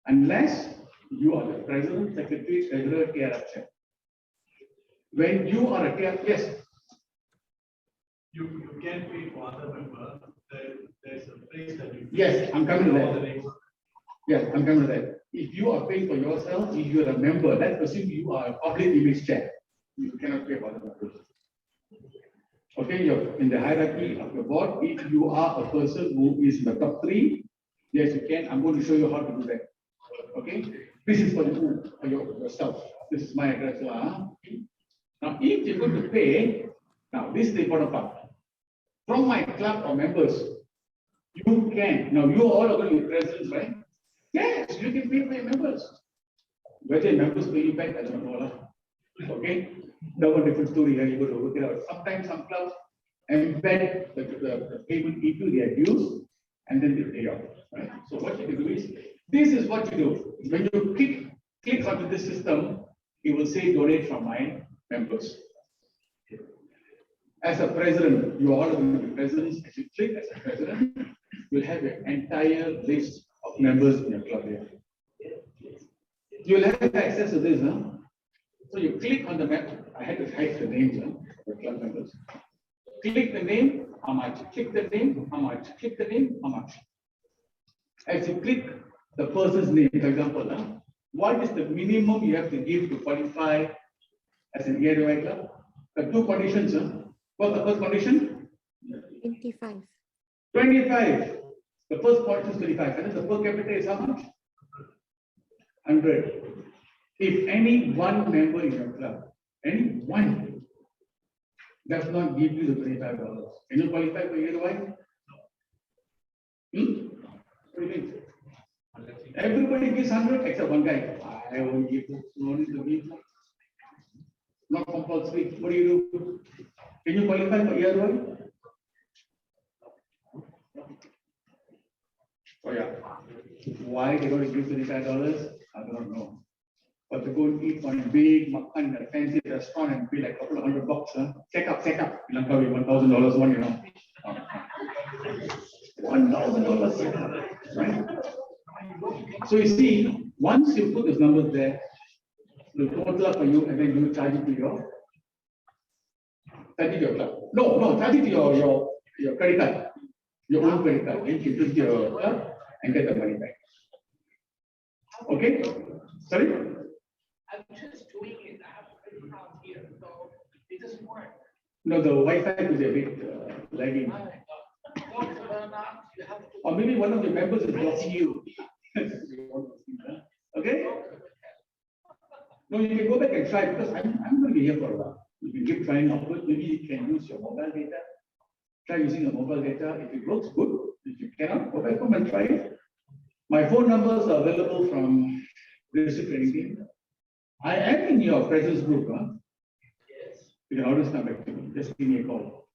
unless you are the president, secretary, treasurer, TRF chair. When you are a TRF, yes. You can pay for other member. There's a place that you. Yes, I'm coming to that. Yes, I'm coming to that. If you are paying for yourself, if you are a member, let's assume you are a public image chair. You cannot pay for other members. Okay, you're in the hierarchy of your board. If you are a person who is in the top 3, yes, you can. I'm going to show you how to do that. Okay, this is for you, for yourself. This is my address. Now, if you're going to pay, now this is the important part. From my club or members, you can, now you all are going to be presidents, right? Yes, you can pay for your members. Whether your members pay you back, I don't know. Okay? That's a different story here. You go to work it out. Sometimes some clubs embed the payment into their dues and then they pay off. Right? So what you can do is, this is what you do. When you click onto this system, it will say donate from my members. As a president, you all will be presidents. As you click as a president, you'll have an entire list of members in your club here. You'll have access to this, huh? So you click on the map. I had to hide the names of the club members. Click the name, how much? Click the name, how much? Click the name, how much? As you click the person's name, for example, what is the minimum you have to give to qualify as an EROI club? The two conditions, what's the first condition? 25. 25. The first condition is 25. And then the per capita is how much? 100. If any one member in your club, any one, does not give you the $25, can you qualify for EROI? What do you think? Everybody gives 100 except one guy. I won't give you, no need to give. Not compulsory. What do you do? Can you qualify for EROI? Oh yeah. Why they don't give $25? I don't know. But to go and eat one big makan at a fancy restaurant and pay like a couple of $100, check up. Lanka will $1,000 one, you know. $1,000, right? So you see, once you put those numbers there, the total for you, and then you charge it to your club. No, charge it to your credit card, your own credit card. Then you put your club and get the money back. Okay? Sorry? I'm just doing it. I have a credit card here, so it doesn't work. No, the Wi-Fi is a bit lagging. Or maybe one of the members is blocking you. Okay? No, you can go back and try because I'm going to be here for a while. You can keep trying output. Maybe you can use your mobile data. Try using your mobile data. If it works, good. If you cannot, go back home and try it. My phone numbers are available from District Training Team. I am in your presence group. Huh? Yes. You can always come back to me. Just give me a call.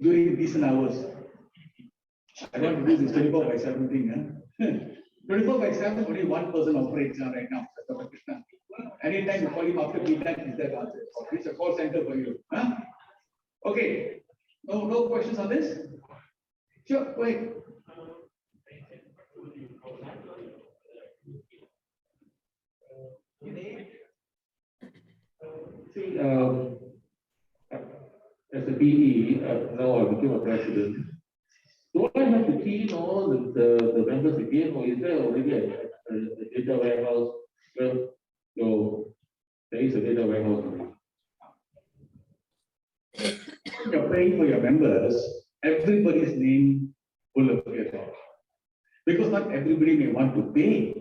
During decent hours. I don't do this 24/7 thing. Huh? 24/7, only one person operates right now. Anytime you call him after feedback, is that answer. It's a call center for you. Huh? Okay. No questions on this? Sure, go ahead. See, as a PE, now I became a president. Do I have to key in all the members again, or is there already a data warehouse? Well, no, there is a data warehouse. You're paying for your members, everybody's name will appear there. Because not everybody may want to pay.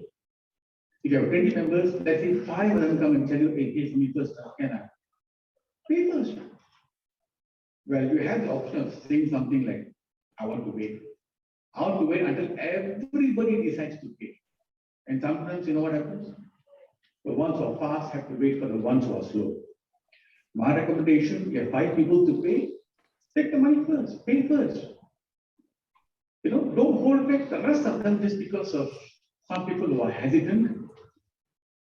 If you have 20 members, let's say 5 of them come and tell you, hey, pay for me first, can I? Pay first. Well, you have the option of saying something like, I want to wait. I want to wait until everybody decides to pay. And sometimes, you know what happens? The ones who are fast have to wait for the ones who are slow. My recommendation, you have 5 people to pay, take the money first, pay first. You know, don't hold back the rest of them just because of some people who are hesitant.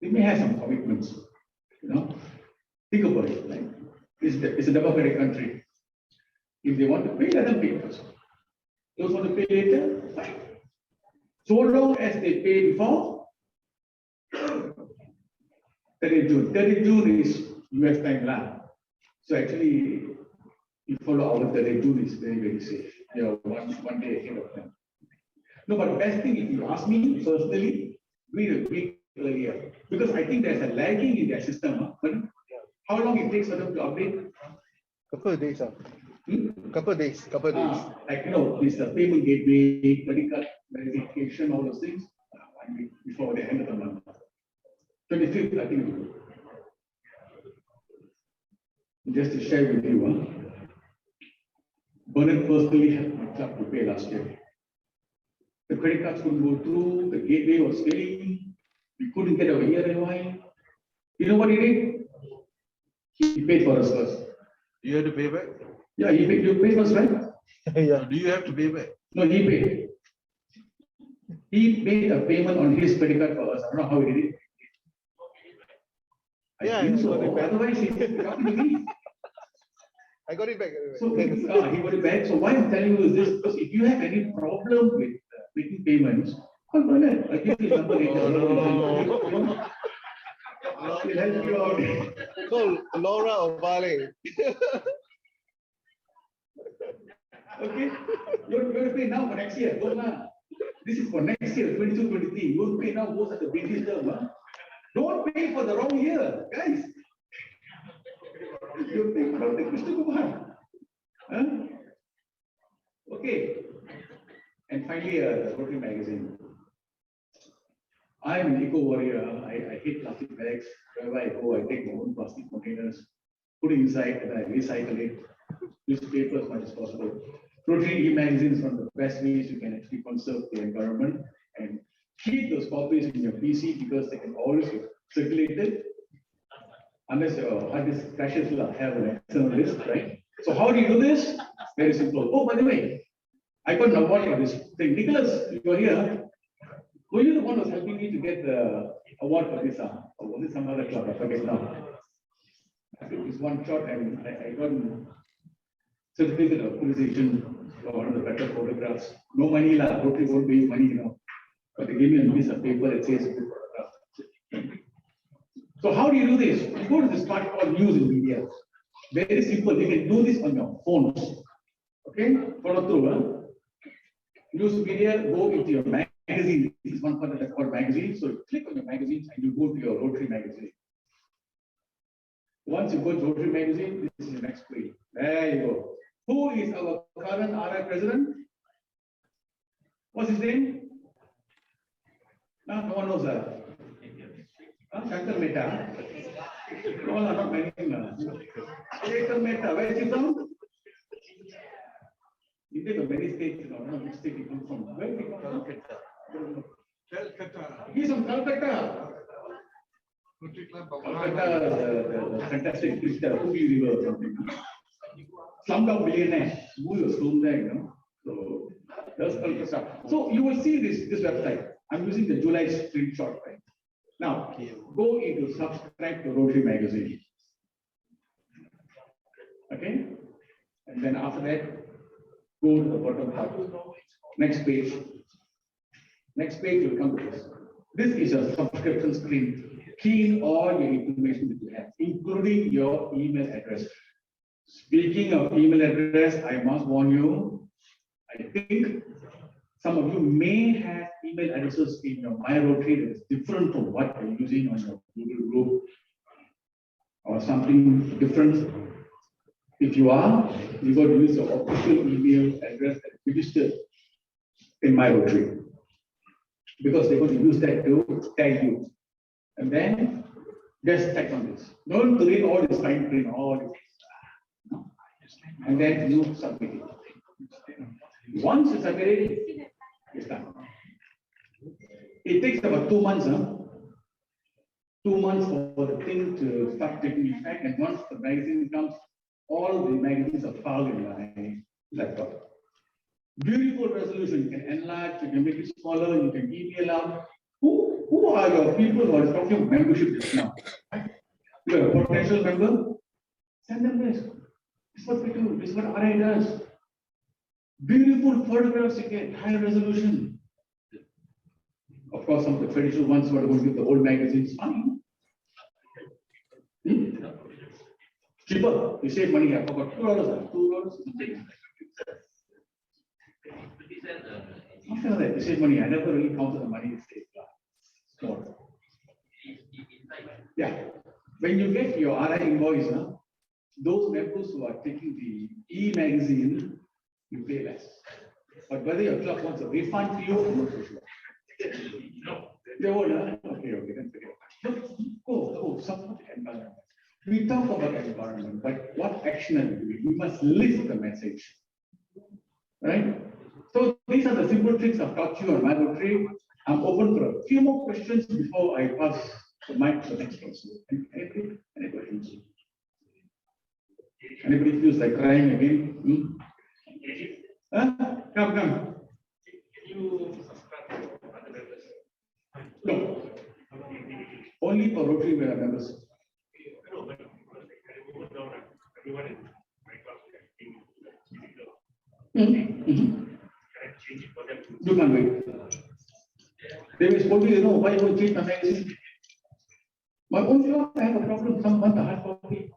They may have some commitments. You know, think about it. Like, it's a democratic country. If they want to pay, let them pay first. Those want to pay later, fine. So long as they pay before 30 June. 30 June is US time now. So actually, you follow our 30 June is very, very safe. You are one day ahead of them. No, but the best thing, if you ask me personally, do it a week earlier. Because I think there's a lagging in their system. But how long it takes for them to update? Couple of days. Couple of days. Like, you know, this payment gateway, credit card verification, all those things, 1 week before the end of the month. 25th, I think. just to share with you, Bernard personally helped my club to pay last year. The credit cards couldn't go through, the gateway was failing, we couldn't get our ERLY. You know what he did? He paid for us first. You have to pay back? Yeah, he paid, you pay first, right? Yeah, do you have to pay back? No, he paid. He made a payment on his credit card for us. I don't know how he did it. Yeah, I think I so. got it back. Otherwise, he would come to me. I got it back. So he got it back. So why I'm telling you is this, because if you have any problem with making payments, call Bernard. I'll give you his number later. He'll help you out. Call Laura or Vale. Okay? You're going to pay now for next year. Don't laugh. This is for next year, 22-23. You don't pay now, goes at the British term. Huh? Don't pay for the wrong year, guys. You're paying for the Krishna Kumar. Huh? Okay. And finally, the Rotary magazine. I'm an eco warrior. I hate plastic bags. Wherever I go, I take my own plastic containers, put it inside, and I recycle it. Use paper as much as possible. Rotary e-magazine is one of the best ways you can actually conserve the environment and keep those copies in your PC because they can always be circulated unless your hard disk crashes, will have an external disk, right? So how do you do this? Very simple. Oh, by the way, I got an award for this thing. Nicholas, you're here. Were you the one who was helping me to get the award for this? Or was it some other club? I forget now. I think it's one shot and I got a certificate of appreciation for one of the better photographs. No money, Rotary won't pay you money, you know. But they gave me a piece of paper that says good photograph. So how do you do this? You go to this part called news and media. Very simple. You can do this on your phones. Okay? Follow through. Huh? News media, go into your magazine. This is one part that's called magazine. So you click on your magazines and you go to your Rotary magazine. Once you go to Rotary magazine, this is your next page. There you go. Who is our current RI president? What's his name? No one knows that. Shankar Mehta. No, not my name. Shankar Mehta. Where is he from? India has many states, you know, I don't know which state he comes from. Where is he from? Calcutta. He's from Calcutta. Calcutta, the fantastic picture, Huruleign River or something. Slumdog Millionaire. Movie was filmed there, you know. So that's Calcutta. So you will see this website. I'm using the July screenshot, right? Now, go into subscribe to Rotary magazine. Okay? And then after that, go to the bottom part. Next page. Next page will come to this. This is a subscription screen. Key in all your information that you have, including your email address. Speaking of email address, I must warn you, I think some of you may have email addresses in your MyRotary that is different from what you're using on your Google group or something different. If you are, you got to use your official email address that is registered in MyRotary because they're going to use that to tag you. And then just text on this. Don't read all this fine print, all this. And then you submit it. Once you submit it, it's done. It takes about 2 months, 2 months for the thing to start taking effect. And once the magazine comes, all the magazines are filed in my laptop. Beautiful resolution. You can enlarge, you can make it smaller, you can email out. Who are your people who are talking about membership just now? You're a potential member? Send them this. This is what we do. This is what RI does. Beautiful photographs you get, high resolution. Of course, some of the traditional ones who are going to give the old magazines, fine. Cheaper. You save money. I forgot $2. $2. After that, you save money. I never really counted the money you save. Small. Yeah. When you get your RI invoice, those members who are taking the e-magazine, you pay less. But whether your club wants a refund to you, I'm not so sure. No. They won't, okay, then forget. Go, support the environment. We talk about environment, but what action are we doing? We must list the message, right? So these are the simple tricks I've taught you on MyRotary. I'm open for a few more questions before I pass the mic to the next person. Any questions? Anybody feels like crying again? Huh? Come. No. Only for Rotary we are members. You can't wait. They will scold me, why you won't change my magazine? My own job, I have a problem. Some want the hard copy.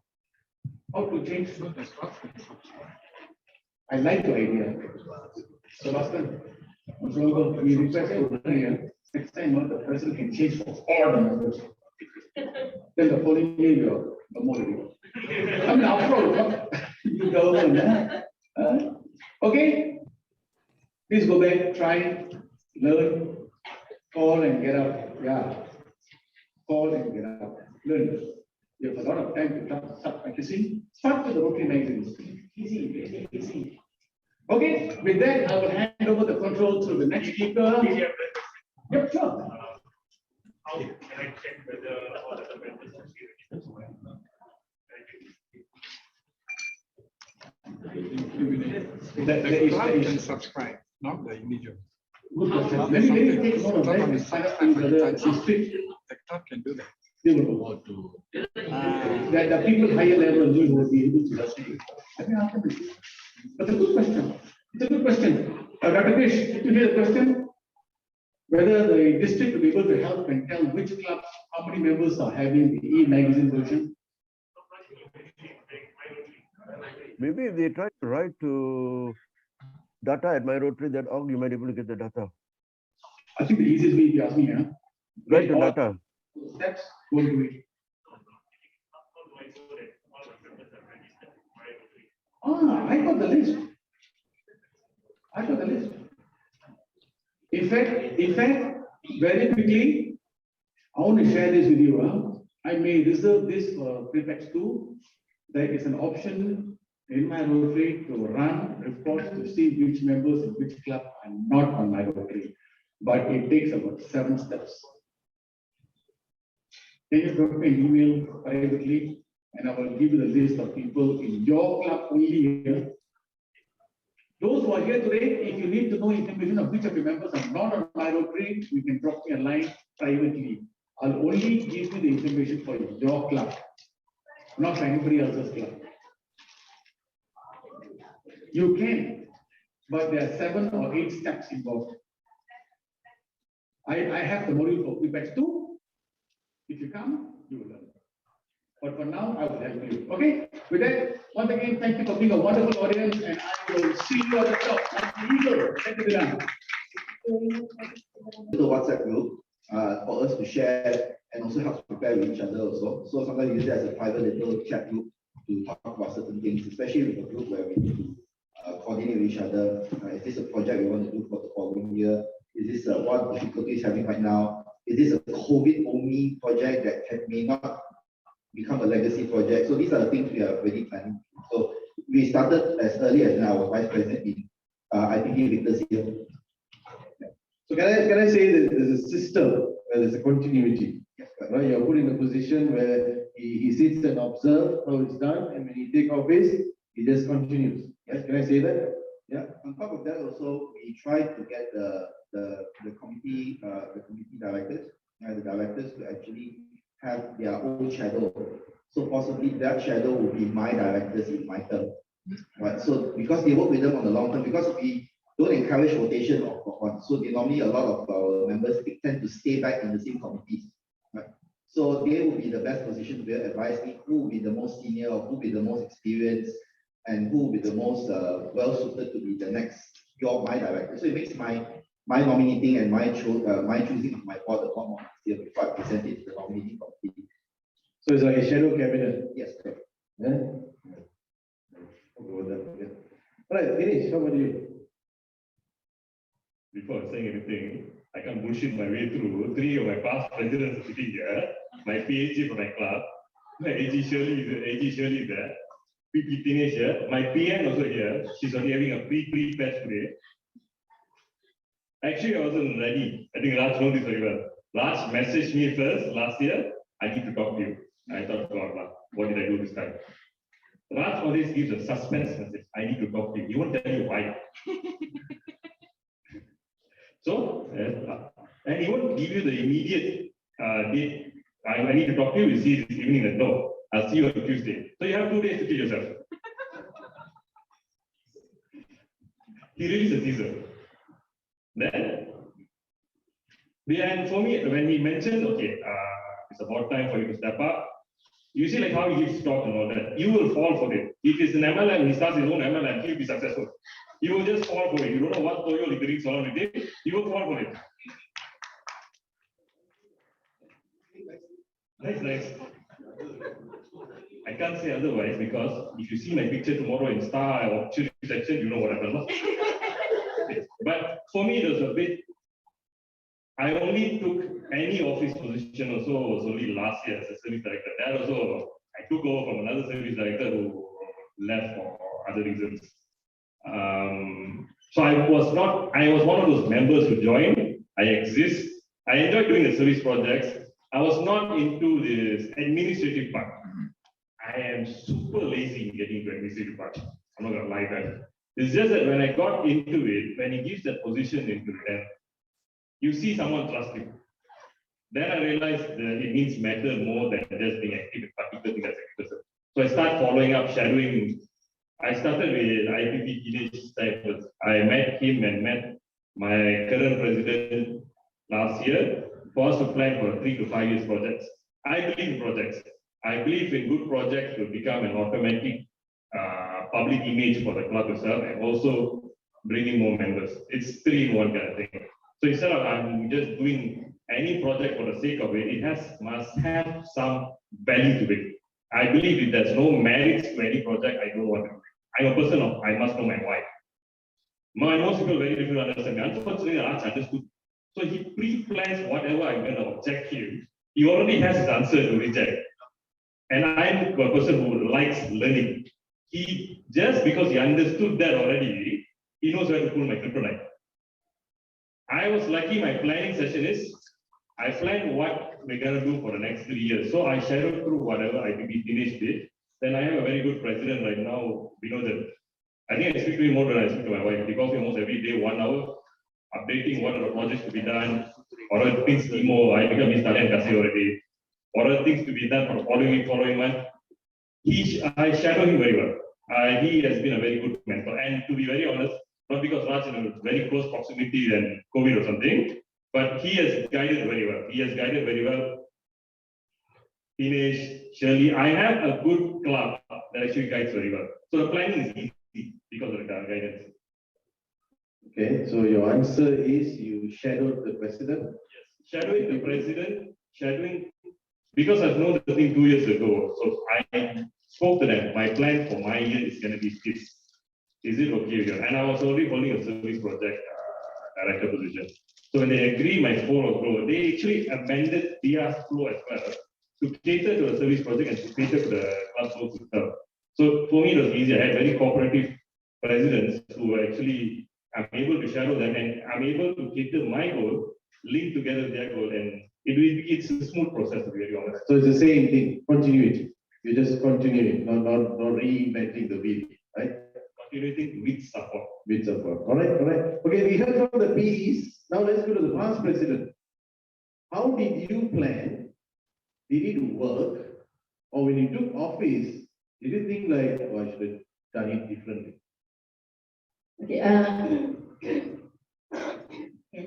How to change? I like the idea. So, Baskaran, we request Rotary, next time the president can change for all the members. Then the following year, you're more ready. I mean, after all, you government. Okay? Please go back, try, learn, fall and get up. Yeah. Fall and get up. Learn. You have a lot of time to start practicing. Start with the Rotary magazines. Easy, easy. Okay, with that, I will hand over the control to the next speaker. Yep, sure. How can I check whether all of the members are The club can subscribe, not the individual. Good question. Let me take note of that. The club can do that. The people higher level will be able to justify. Let me ask them this. That's a good question. It's a good question. Dr. Dinesh, did you hear the question? Whether the district will be able to help and tell which clubs, how many members are having the e-magazine version? Maybe if they try to write to data at MyRotary.org, you might be able to get the data. I think the easiest way, if you ask me, Write to data. Steps, go to it. I got the list. In fact, very quickly, I want to share this with you. I may reserve this for prefects too. There is an option in MyRotary to run reports to see which members in which club are not on MyRotary. But it takes about 7 steps. Can you drop me an email privately and I will give you the list of people in your club only here. Those who are here today, if you need to know information of which of your members are not on MyRotary, you can drop me a line privately. I'll only give you the information for your club, not for anybody else's club. You can, but there are 7 or 8 steps involved. I have the module for prefects too. If you come, you will learn. But for now, I will help you. Okay? With that, once again, thank you for being a wonderful audience, and I will see you at the top. Thank you. Thank you, Dinesh. The WhatsApp group for us to share and also help prepare with each other also. So sometimes we use it as a private little chat group to talk about certain things, especially with a group where we need to coordinate with each other. Is this a project we want to do for the following year? Is this what difficulty is having right now? Is this a COVID-only project that may not become a legacy project? So these are the things we are already planning. So we started as early as now, vice president in IPP this year. So can I say that there's a system where there's a continuity? Yes, right? You're put in a position where he sits and observes how it's done, and when he take office, he just continues. Yes, can I say that? Yeah. On top of that, also we try to get the committee directors, the directors to actually have their own shadow. So possibly that shadow will be my directors in my term. Right. So because they work with them on the long term, because we don't encourage rotation of one. So they normally a lot of our members tend to stay back in the same committees. Right. So they will be the best position to advise me who will be the most senior, or who will be the most experienced, and who will be the most well suited to be the next my director. So it makes my nominating and my choosing of my board a lot more easier before I present it to the nominating committee. So it's like a shadow cabinet. Yes, correct. Yeah. All right, Dinesh, how about you? Before saying anything, I can bullshit my way through. 3 of my past presidents sitting here, my PhD for my club, AG Shirley is there. PP Dinesh here. My PN also here. She's already having a pre-patch today. Actually, I wasn't ready. I think Raj knows this very well. Raj messaged me first last year. I need to talk to you. I thought, God, what did I do this time? Raj always gives a suspense message. I need to talk to you. He won't tell you why. So, and he won't give you the immediate date. I need to talk to you. You see this evening at no. I'll see you on Tuesday. So you have 2 days to kill yourself. He really is a teaser. Then, and for me, when he mentioned, okay, it's about time for you to step up. You see, like how he gives talk and all that. You will fall for it. If it's an MLM, he starts his own MLM, he'll be successful. You will just fall for it. You don't know what Toyo Ligurings on with it. You will fall for it. Nice. I can't say otherwise because if you see my picture tomorrow in Star or Chili section, you know what happened. But for me, it was a bit. I only took any office position also was only last year as a service director. That also, I took over from another service director who left for other reasons. So I was one of those members who joined. I exist. I enjoy doing the service projects. I was not into this administrative part. I am super lazy in getting into administrative part. I'm not gonna lie that. It's just that when I got into it, when he gives that position into them, you see someone trust you. Then I realized that it means matter more than just being active in particular thing as a person. So I start following up, shadowing. I started with IPP Dinesh type. I met him and met my current president last year for us to plan for 3 to 5 years projects. I believe in projects. I believe in good projects will become an automatic public image for the club itself and also bringing more members. It's 3-in-1 kind of thing. So instead of I'm just doing any project for the sake of it, it must have some value to it. I believe if there's no merits to any project, I don't want to do it. I'm a person of I must know my why. Most people very difficult to understand. Unfortunately, Raj understood. So he pre-plans whatever I'm going to object him. He already has his answer to reject. And I'm a person who likes learning. He just because he understood that already, he knows where to pull my kryptonite. I was lucky. My planning session is I planned what we're going to do for the next 3 years. So I shadowed through whatever IPP Dinesh did. Then I have a very good president right now. We know that. I think I speak to him more than I speak to my wife. He calls me almost every day, 1 hour, updating what are the projects to be done, or things emo. I become his Italian Kasi already. What are things to be done for the following month? I shadow him very well. He has been a very good mentor. And to be very honest, not because Raj in a very close proximity than COVID or something, but he has guided very well. Dinesh, Shirley, I have a good club that actually guides very well. So the planning is easy because of the guidance. Okay, so your answer is you shadowed the president? Yes, shadowing the president, because I've known the thing 2 years ago. So I spoke to them. My plan for my year is going to be this. Is it okay with you? And I was already holding a service project director position. So when they agree my flow of flow, they actually amended their flow as well to cater to the service project and to cater to the club flow system. So for me, it was easy. I had very cooperative presidents who actually I'm able to shadow them and I'm able to cater my goal, link together their goal, and it's a smooth process to be very honest. So it's the same thing, continuity. You're just continuing, not reinventing the wheel, right? Continuing with support. With support. All right. Okay, we heard from the PEs. Now let's go to the past president. How did you plan? Did it work? Or when you took office, did you think like, oh, I should have done it differently? Okay,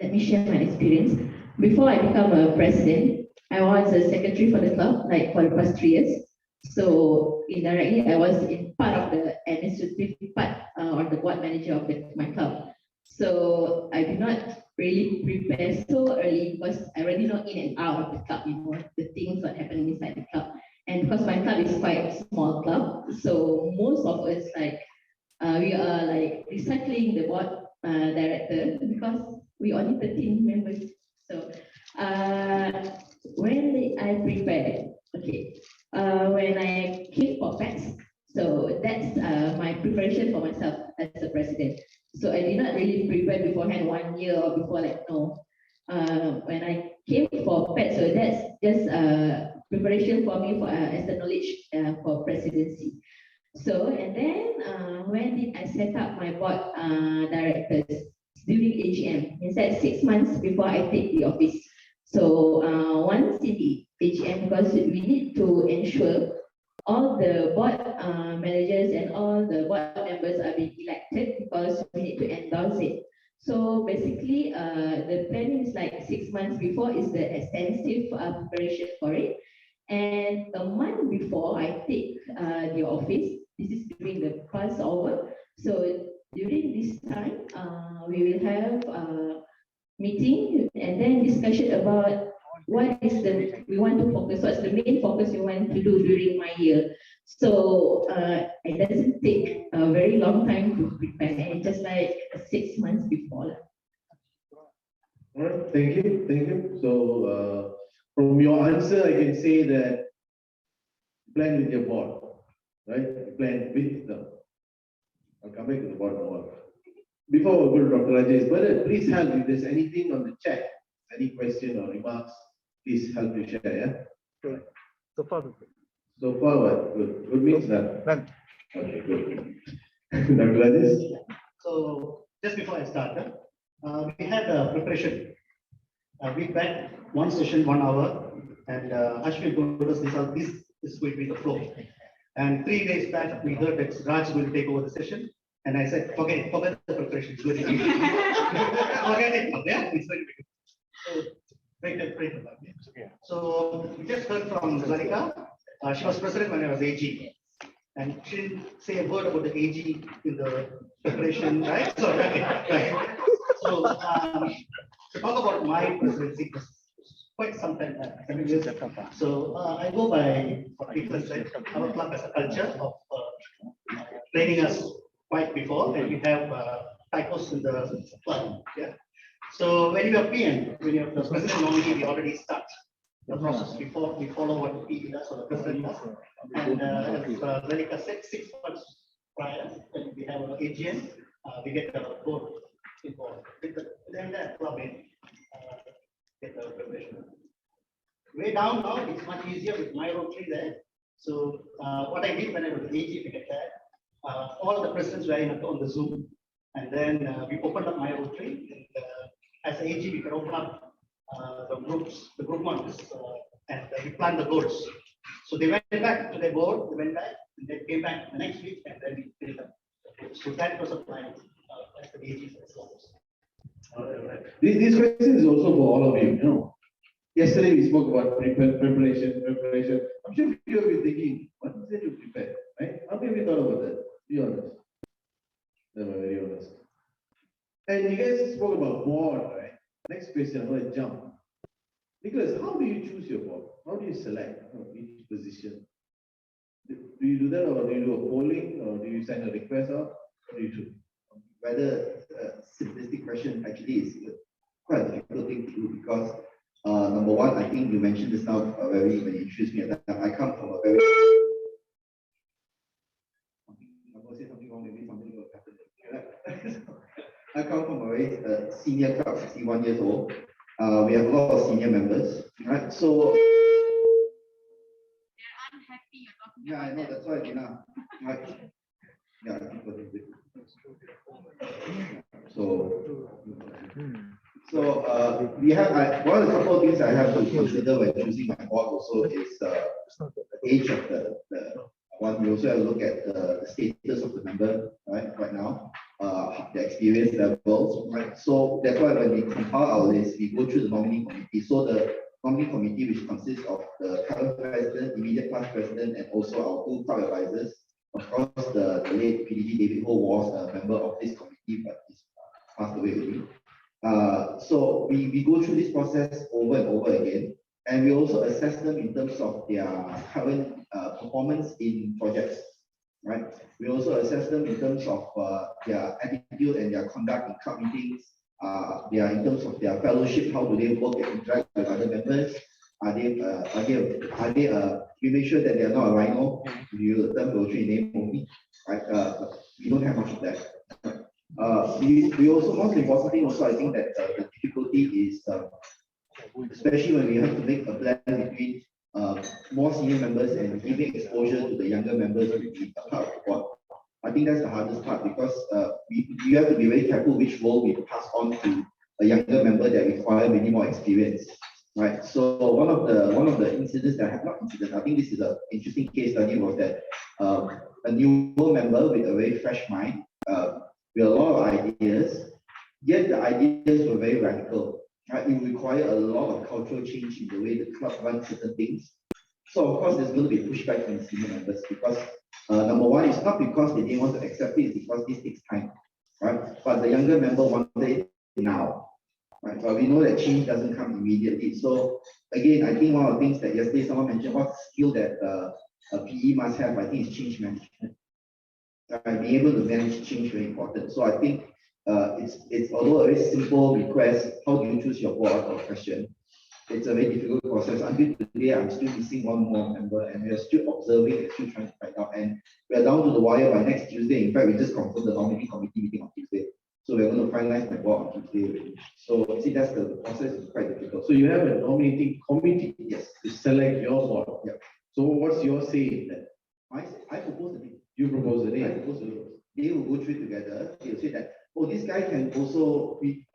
let me share my experience. Before I become a president, I was a secretary for the club, like for the past 3 years. So indirectly, I was in part of the administrative part or the board manager of my club. So I did not really prepare so early because I already know in and out of the club, the things that happening inside the club. And because my club is quite a small club, so most of us we are like recycling the board director because we only 13 members. So when I prepared, okay, when before, like, no. When I came for PET, so that's just preparation for me for as the knowledge for presidency. So, and then when did I set up my board directors? During AGM. In fact, 6 months before I take the office. So once in the AGM, because we need to ensure all the board managers and all the board members are being elected, because we need to endorse it. So basically, the planning is like 6 months before is the extensive preparation for it. And a month before I take the office, this is during the Passover. So during this time, we will have a meeting and then discussion about what is the we want to focus, what's the main focus we want to do during my year. So it doesn't take a very long time to prepare, it's just like 6 months before. All right, thank you. So from your answer, I can say that plan with your board, right? Plan with them. I'll come back to the board more. Before we go to Dr. Rajesh, but please help if there's anything on the chat, any question or remarks, please help to share, yeah? So far, So far, what? Good means none. None. Okay, good. Dr. Rajesh? So just before I start, we had a preparation. A week back, one session, 1 hour, and Ashwin told us this is going to be the flow. And 3 days back, we heard that Raj will take over the session. And I said, forget the preparation. It's going to be good. Forget it. Yeah, it's going to be good. So, pray for that. Yeah. So, we just heard from Zulaikha. She was president when I was AG. And she didn't say a word about the AG in the preparation, right? So, right. So, to talk about my presidency, quite some time back, 7 years. So, I go by what people said, our club has a culture of training us quite before, and we have typos in the club. Yeah. So when you are PM, when you have the president nominee, we already start the process before we follow what the PE does or the president does. And as Zulaikha said, 6 months prior, when we have our AGM, we get the board involved. With the entire club in, get the preparation. Way down now, it's much easier with MyRotary there. So what I did when I was AG, we get that. All the presidents were on the Zoom, and then we opened up MyRotary. And as AG, we can open up the groups, the group ones, and we plan the goals. So they went back to their board, they went back, and they came back the next week, and then we finished up. So that was a plan as the AG. This question is also for all of you. You know, yesterday we spoke about preparation. I'm sure you will be thinking, what is it to prepare, right? How many of you thought about that? Be honest. No, very honest. And you guys spoke about board, right? Next question, I'm going to jump. Nicholas, how do you choose your board? How do you select each position? Do you do that, or do you do a polling, or do you send a request out? What do you do? Whether simplistic question actually is quite a difficult thing to do, because number one, I think you mentioned this now when you introduced me at that time. I come from a very I come from a very senior crowd, 61 years old. We have a lot of senior members, right? So they're unhappy. Yeah, I know, that's why, right? Yeah, I think what is it? So we have one of the couple of things I have to consider when choosing my board also is the age of the one. We also have to look at the status of the member right now, the experience levels, right? So that's why when we compile our list, we go through the nominee committee. So the nominee committee, which consists of the current president, immediate past president, and also our 2 club advisors. Of course, the late PDG David Ho was a member of this committee, but he's passed away already. So we go through this process over and over again, and we also assess them in terms of their current performance in projects, right? We also assess them in terms of their attitude and their conduct in club meetings. They are in terms of their fellowship, how do they work and interact with other members? We make sure that they are not a rhino. You use the term Rotary name only, right? We don't have much of that. We also, most importantly, also I think that the difficulty is, especially when we have to make a blend between more senior members and giving exposure to the younger members to be a part of the board. I think that's the hardest part because we have to be very careful which role we pass on to a younger member that require many more experience, right? So one of the incidents that have not incident, I think this is an interesting case study, was that a newer member with a very fresh mind, with a lot of ideas, yet the ideas were very radical. Right? It required a lot of cultural change in the way the club runs certain things. So of course there's going to be pushback from the senior members because number one, it's not because they didn't want to accept it, it's because this takes time, right? But the younger member wanted it now, right? But we know that change doesn't come immediately. So again, I think one of the things that yesterday someone mentioned, what skill that a PE must have, I think is change management. Being able to manage change very important. So I think it's although a very simple request, how do you choose your board or question? It's a very difficult process. Until today, I'm still missing one more member, and we are still observing and still trying to find out. And we are down to the wire by next Tuesday. In fact, we just confirmed the nominating committee meeting on Tuesday. So we're going to finalize my board on Tuesday. So see, that's the process is quite difficult. So you have a nominating committee, yes, to select your board. Yeah. So what's your say in that? I propose the name. You propose the name. I propose the name. They will go through it together. They'll say that, oh, this guy can also be.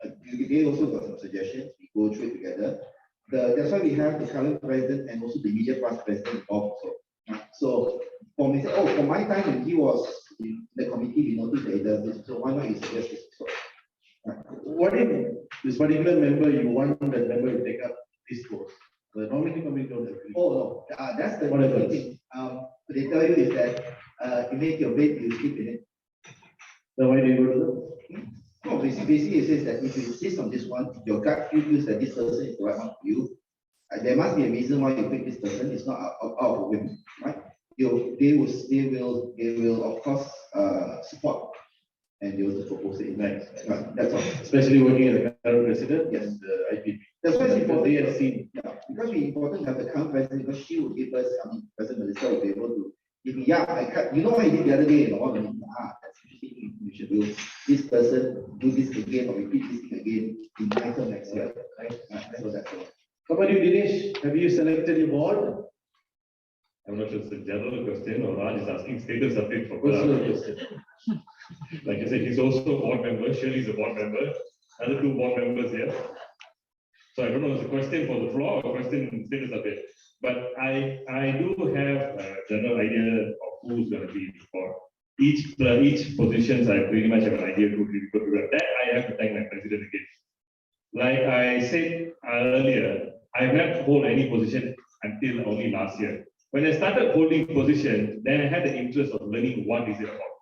They also got some suggestions. We go through it together. That's why we have the current president and also the immediate past president involved. So for me, for my time when he was in the committee, we noticed that he does this. So why not you suggest this? So, what if this particular member, you want that member to take up this post? The nominating committee don't agree. Oh no, that's the thing. They tell you is that you make your bed, you sleep in it. So why do you go to them? No, basically it says that if you insist on this one, your gut feels that this person is the right one for you. There must be a reason why you pick this person. It's not out of whim, right? They will of course support, and they will just propose it. Right. That's all. Especially working as the current president. Yes, the IPP. That's why it's important. They have seen. Yeah, because it's important to have the current president because she will give us. I mean, President Melissa will be able to give me. Yeah, I cut. You know what I did the other day? That's interesting information. Will this person do this again or repeat this thing again in my term next year? Right. That's what that's all. How about you, Dinesh? Have you selected your board? I'm not sure it's a general question or Raj is asking status update for personal question. Like I said, he's also a board member. Shirley is a board member. Other two board members here. So I don't know if it's a question for the floor or a question status update. But I do have a general idea of who's going to be in the board. Each positions I pretty much have an idea who will be good to that. I have to thank my president again. Like I said earlier, I've not hold any position until only last year. When I started holding position, then I had the interest of learning what is it about.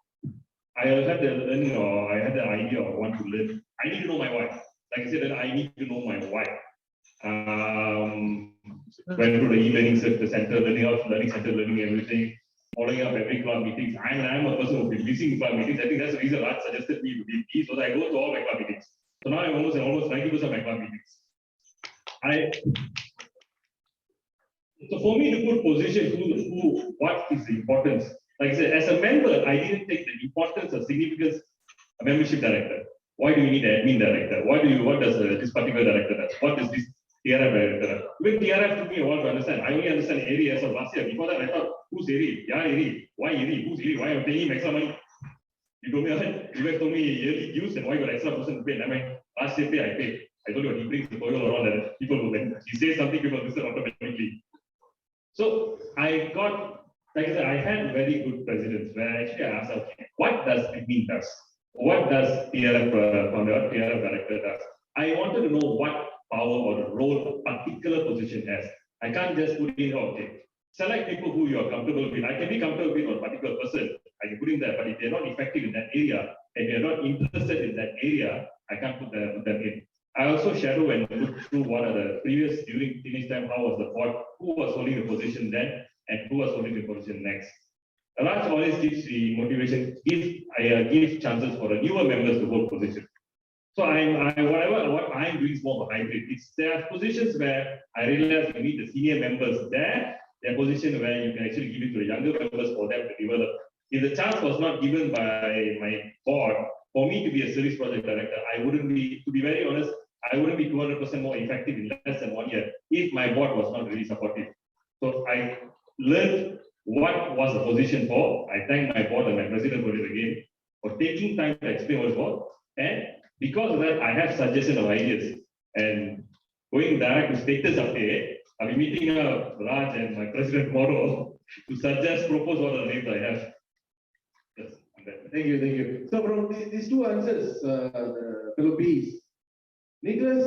I had the learning or I had the idea of want to learn. I need to know my why. Like I said, that I need to know my why. Went to the e-learning center, learning center, learning everything, following up every club meetings. I'm a person who's been missing club meetings. I think that's the reason Raj suggested me to be P, so that I go to all my club meetings. So now I'm almost 90% of my club meetings. So for me to put position what is the importance? Like I said, as a member, I didn't take the importance or significance of membership director. Why do we need an admin director? What does this particular director does? What is this TRF director? Even TRF took me a while to understand. I only understand area as of last year. Before that, I thought, who's area? Yeah, area. Why area? Who's area? Why am I paying him extra money? You told me, you guys told me yearly dues and why you got extra person to pay. I mean, last year pay, I paid. I told you he brings the oil around and people will then he says something, people listen automatically. So I got, like I said, I had very good presidents where actually I asked, okay, what does admin does? What does TRF founder, TRF director does? I wanted to know what power or the role a particular position has. I can't just put in, okay, select people who you are comfortable with. I can be comfortable with a particular person. I can put in that, but if they're not effective in that area and they're not interested in that area, I can't put them in. I also shadow and look through what are the previous during teenage time, how was the board, who was holding the position then, and who was holding the position next. A large always gives the motivation, give chances for the newer members to hold positions. So what I'm doing is more of a hybrid. There are positions where I realize you need the senior members there. There are positions where you can actually give it to the younger members for them to develop. If the chance was not given by my board for me to be a service project director, I wouldn't be, to be very honest, I wouldn't be 200% more effective in less than 1 year if my board was not really supportive. So I learned what was the position for. I thank my board and my president for it again, for taking time to explain what it's for. And because of that, I have suggestions of ideas. And going direct to status update, I'll be meeting Raj and my president tomorrow to suggest, propose what are the names I have. Yes, thank you, thank you. So from these two answers, fellow Ps, Nicholas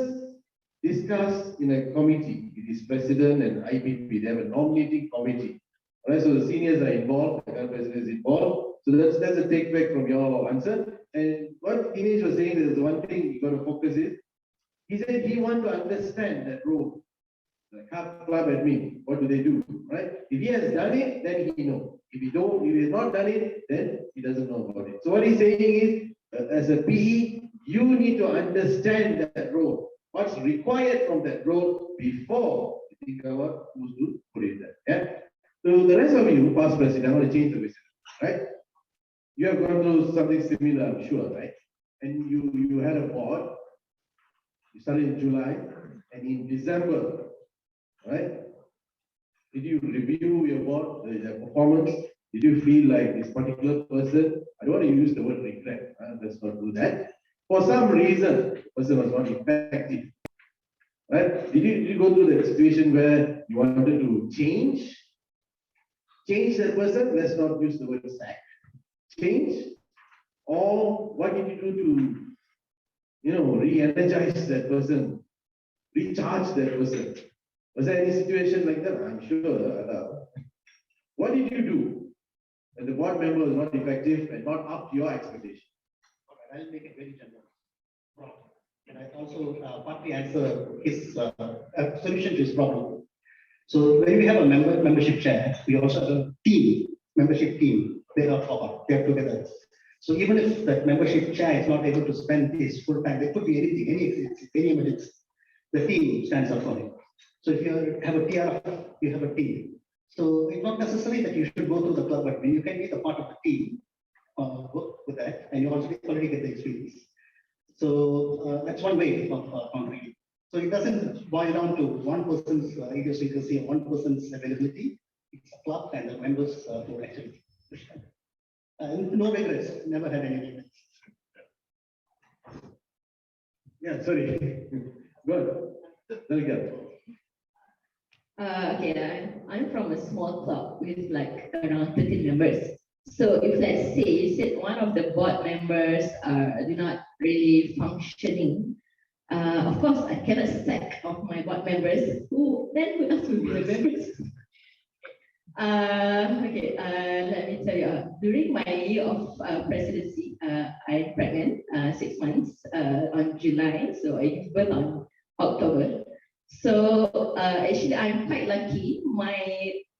discussed in a committee with his president and IPP. They have a nominating committee. All right, so the seniors are involved, the current president is involved. So that's a take back from your answer. And what Dinesh was saying is the one thing you got to focus is, he said he want to understand that role. The club admin, what do they do, right? If he has done it, then he knows. If he has not done it, then he doesn't know about it. So what he's saying is, as a PE, you need to understand that role. What's required from that role before you think about who's to put it there. Yeah. So the rest of you, past president, I want to change the question, right? You have gone through something similar, I'm sure, right? And you had a board. You started in July, and in December, right? Did you review your board, their performance? Did you feel like this particular person, I don't want to use the word regret, let's not do that. For some reason, the person was not effective, right? Did you go through that situation where you wanted to change that person? Let's not use the word sack. Change? Or what did you do to, re-energize that person, recharge that person? Was there any situation like that? I'm sure. What did you do when the board member was not effective and not up to your expectation? Okay, I'll make it very general. Can I also partly answer his solution to his problem? So when we have a membership chair, we also have a team, membership team. They are together. So even if that membership chair is not able to spend his full time, there could be anything, any emergency, the team stands up for him. So if you have a TRF, you have a team. So it's not necessary that you should go through the club admin. You can be the part of the team, work with that, and you already get the experience. So that's one way of countering. So it doesn't boil down to one person's idiosyncrasy or one person's availability. It's a club and the members who actually push that. No regrets, never had any regrets. Yeah, sorry. Good. Zulaikha. Okay, I'm from a small club with like around 13 members. So if let's say you said one of the board members do not really functioning, of course I cannot sack of my board members. Who else will be the members? Okay, let me tell you. During my year of presidency, I'm pregnant, 6 months on July, so I give birth on October. So actually, I'm quite lucky. My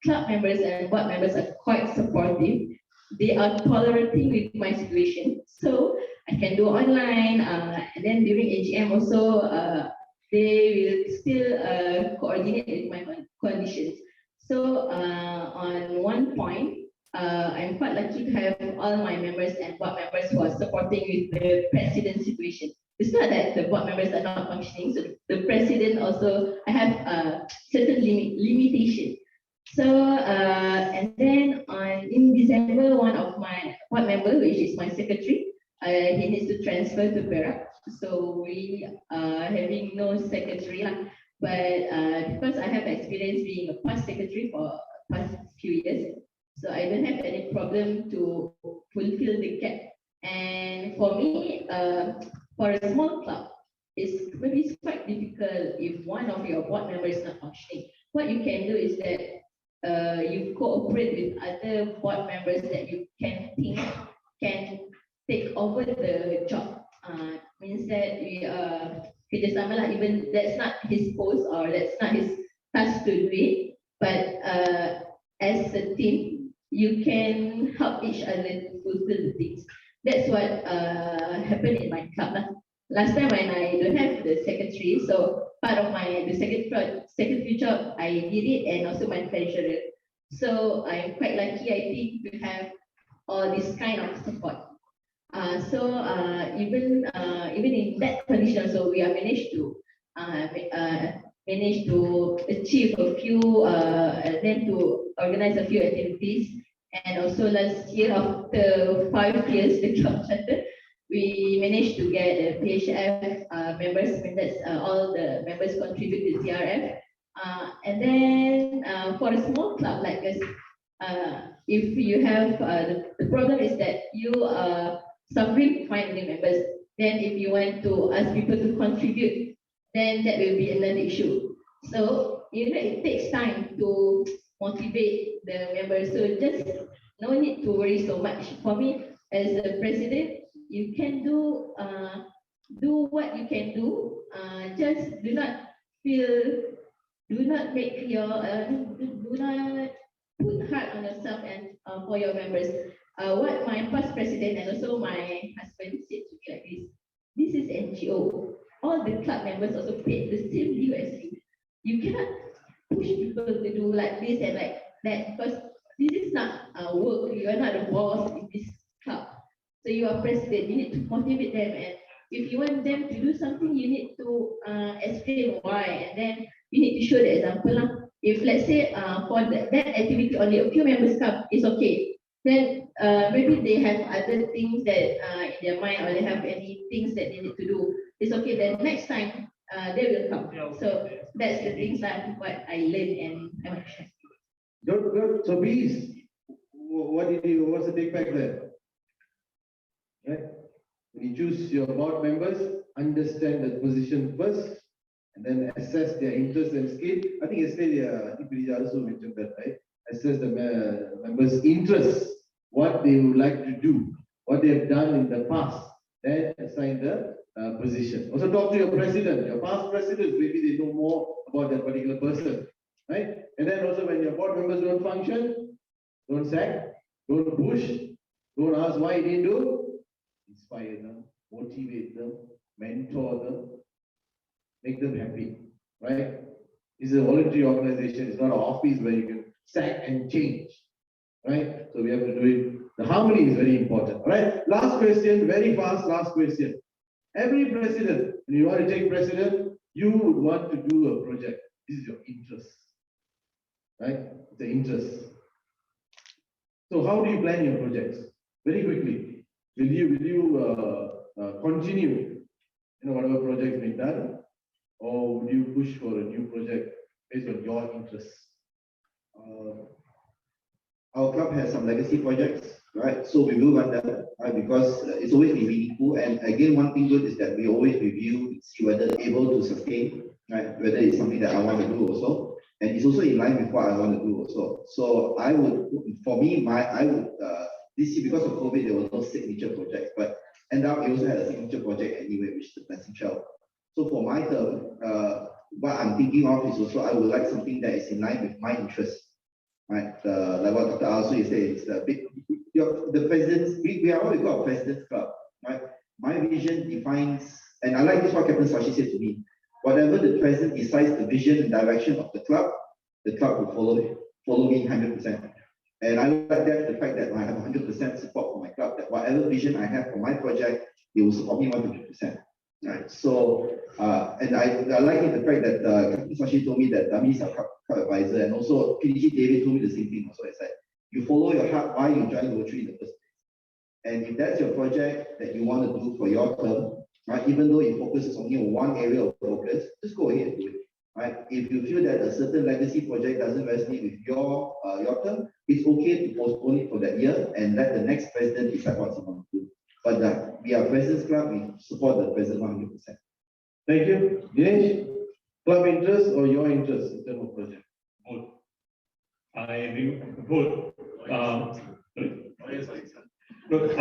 club members and board members are quite supportive. They are tolerating with my situation, so I can do online. And then during AGM also, they will still coordinate with my conditions. So on one point, I'm quite lucky to have all my members and board members who are supporting with the president situation. It's not that the board members are not functioning. So the president also, I have a certain limitation. So and then in December, one of my board members, which is my secretary, he needs to transfer to Perak. So we are having no secretary. But because I have experience being a past secretary for past few years, so I don't have any problem to fulfill the gap. And for me, for a small club, it's quite difficult if one of your board members is not functioning. What you can do is that you cooperate with other board members that you can think can take over the job. Means that we kerjasama lah, even that's not his post or that's not his task to do it, but as a team, you can help each other to fulfill the things. That's what happened in my club lah. Last time when I don't have the secretary, so part of the secretary job, I did it, and also my treasurer. So I'm quite lucky, I think, to have all this kind of support. Even in that condition, so we have managed to achieve a few, then to organize a few activities. And also last year, after 5 years, the club charter, we managed to get a PHF members, and that's all the members contribute to CRF. And then for a small club like us, if you have, the problem is that you are suffering to find new members. Then if you want to ask people to contribute, then that will be another issue. So, it takes time to motivate the members. So just no need to worry so much. For me, as a president, you can do what you can do. Just do not make your, do not put hard on yourself and for your members. What my past president and also my husband said to me like this is NGO. All the club members also pay the same due as you. You cannot push people to do like this and like that, because this is not work. You are not the boss in this club. So you are president, you need to motivate them, and if you want them to do something, you need to explain why, and then you need to show the example. If let's say for that activity only a few members come, it's okay. Then maybe they have other things that in their mind, or they have any things that they need to do. It's okay. Then next time they will come. So that's the things that what I learned and I want to share. Good. So please, what's the take back there? Right? When you choose your board members, understand the position first, and then assess their interest and skill. I think yesterday, I think Arasu mentioned that, right? Assess the members' interests, what they would like to do, what they have done in the past, then assign the position. Also talk to your president, your past presidents, maybe they know more about that particular person, right? And then also when your board members don't function, don't sack, don't push, don't ask why they didn't do. Inspire them, motivate them, mentor them, make them happy, right? It's a voluntary organization. It's not an office where you can sack and change, right? So we have to do it. The harmony is very important, right? Last question, very fast, last question. Every president, when you want to take president, you would want to do a project. This is your interest, right? The interest. So how do you plan your projects? Very quickly. Will you continue, whatever project has been done, or would you push for a new project based on your interests? Our club has some legacy projects, right? So we will run that, right? Because it's always been meaningful. And again, one thing good is that we always review, see whether it's able to sustain, right? Whether it's something that I want to do also. And it's also in line with what I want to do also. So I would, for me, this year, because of COVID, there was no signature project, but end up we also had a signature project anyway, which is the Blessing Child. So for my term, what I'm thinking of is also I would like something that is in line with my interests, right? Like what Dr. Arasu said, it's the big, the presidents, we are what we call a president's club, right? My vision defines, and I like this what Captain Sashi said to me, whatever the president decides the vision and direction of the club will follow me 100%. And I like that, the fact that I have 100% support for my club, that whatever vision I have for my project, they will support me 100%. Right. So, and I like the fact that Captain Sashi told me that Dami is our club advisor, and also PDG David told me the same thing also. It's like, you follow your heart why you join Rotary in the first place. And if that's your project that you want to do for your term, right, even though it focuses only on one area of focus, just go ahead and do it. Right? If you feel that a certain legacy project doesn't resonate with your term, it's okay to postpone it for that year and let the next president decide what he wants to do. But we are President's Club, we support the president 100%. Thank you. Dinesh, club interest or your interest in terms of project? Both. Both. Look,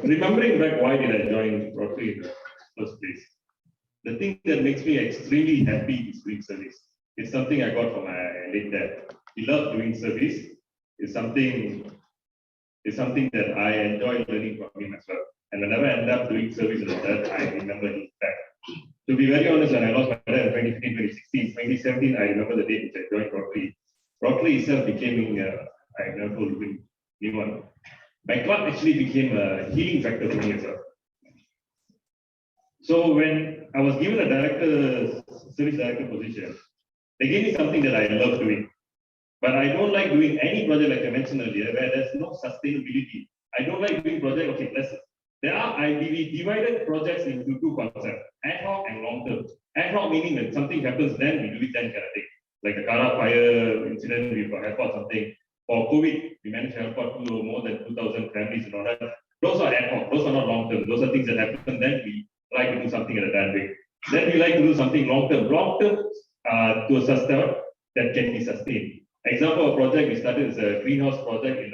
remembering back why did I join Rotary in the first place. The thing that makes me extremely happy is doing service. It's something I got from my late dad. He loved doing service. It's something that I enjoy learning from him as well. And whenever I end up doing service with that, I remember his back. To be very honest, when I lost my dad in 2015, 2016, 2017, I remember the date which I joined Rotary. Rotary itself became, I never told you, new one. my club actually became a healing factor for me as well. So when I was given a service director position, they gave me something that I love doing. But I don't like doing any project like I mentioned earlier, where there's no sustainability. I don't like doing project, okay, we divided projects into two concepts, ad hoc and long term. Ad hoc meaning when something happens, then we do it then kind of thing. Like the Kara fire incident, we've helped out something. For COVID, we managed to help out to more than 2,000 families and all that. Those are ad hoc, those are not long term. Those are things that happen, then we try to do something at a time rate. Then we like to do something long term. Long term to a system that can be sustained. Example of project we started is a greenhouse project in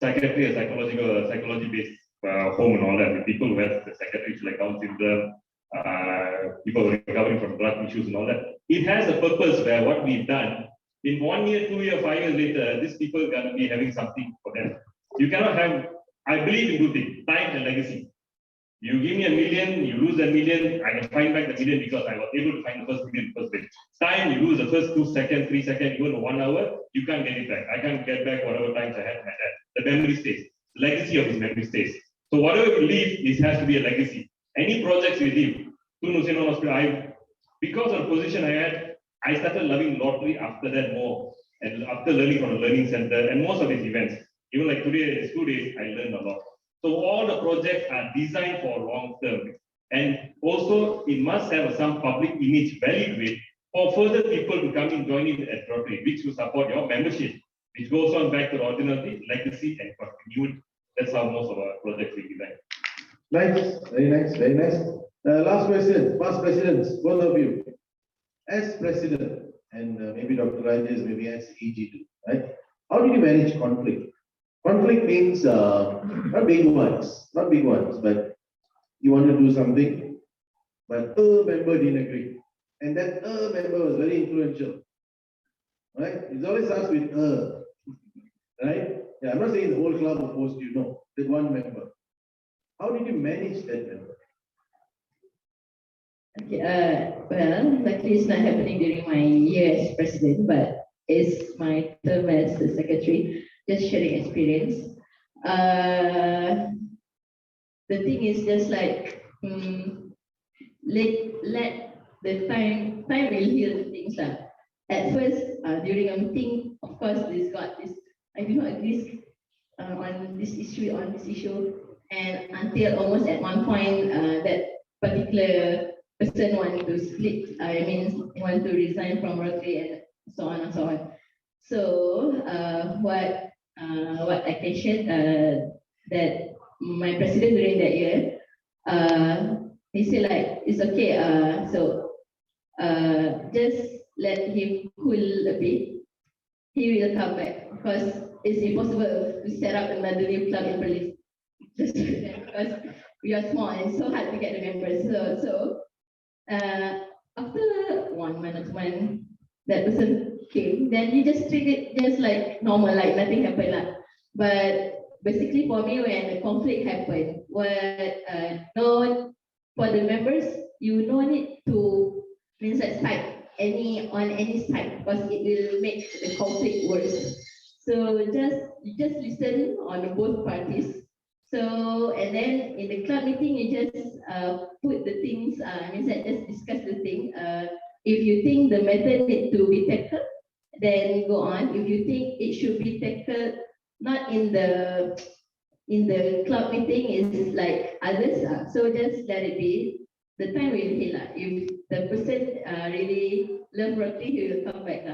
psychology-based home and all that, with people who have the psychiatric issues like Down syndrome, people who are recovering from drug issues and all that. It has a purpose where what we've done, in 1 year, 2 year, 5 years later, these people are going to be having something for them. You cannot have, I believe in two things, time and legacy. You give me $1 million, you lose $1 million, I can find back the $1 million because I was able to find the first $1 million first place. Time, you lose the first 2 seconds, 3 seconds, even 1 hour, you can't get it back. I can't get back whatever times I had in my dad. The memory stays. The legacy of his memory stays. So whatever we leave, it has to be a legacy. Any projects we leave, because of the position I had, I started loving lottery after that more. And after learning from the learning center and most of these events, even like today, these 2 days, I learned a lot. So all the projects are designed for long term. And also it must have some public image value to it for further people to come in, join in at Rotary, which will support your membership, which goes on back to the ordinary legacy and continuity. That's how most of our projects will be like. Nice, very nice, very nice. Last question, past presidents, both of you. As president, and maybe Dr. Rajesh, maybe as AG too, right? How do you manage conflict? Conflict means not big ones, but you want to do something, but a member didn't agree. And that member was very influential, right? It always starts with right? Yeah, I'm not saying the whole club opposed you, no, that one member. How did you manage that member? Okay, well, luckily it's not happening during my year as president, but it's my term as the secretary, just sharing experience. The thing is just like, let the time will heal things. At first, during a meeting, of course, I do not agree on this issue, and until almost at one point, that particular person want to split, want to resign from Rotary and so on and so on. So what I can share that my president during that year, he said like it's okay. So just let him cool a bit. He will come back because it's impossible to set up another new club in Perlis just because we are small and it's so hard to get the members. So after 1 month when that person came, then you just treat it just like normal, like nothing happened. But basically for me, when the conflict happened, for the members, you no need to side on any side because it will make the conflict worse. So you just listen on both parties. So and then in the club meeting, you just put the things. Just discuss the thing. If you think the method need to be tackled, then go on. If you think it should be tackled, not in the club meeting, is like others. So just let it be. The time will heal. If the person really love Rotary, he will come back.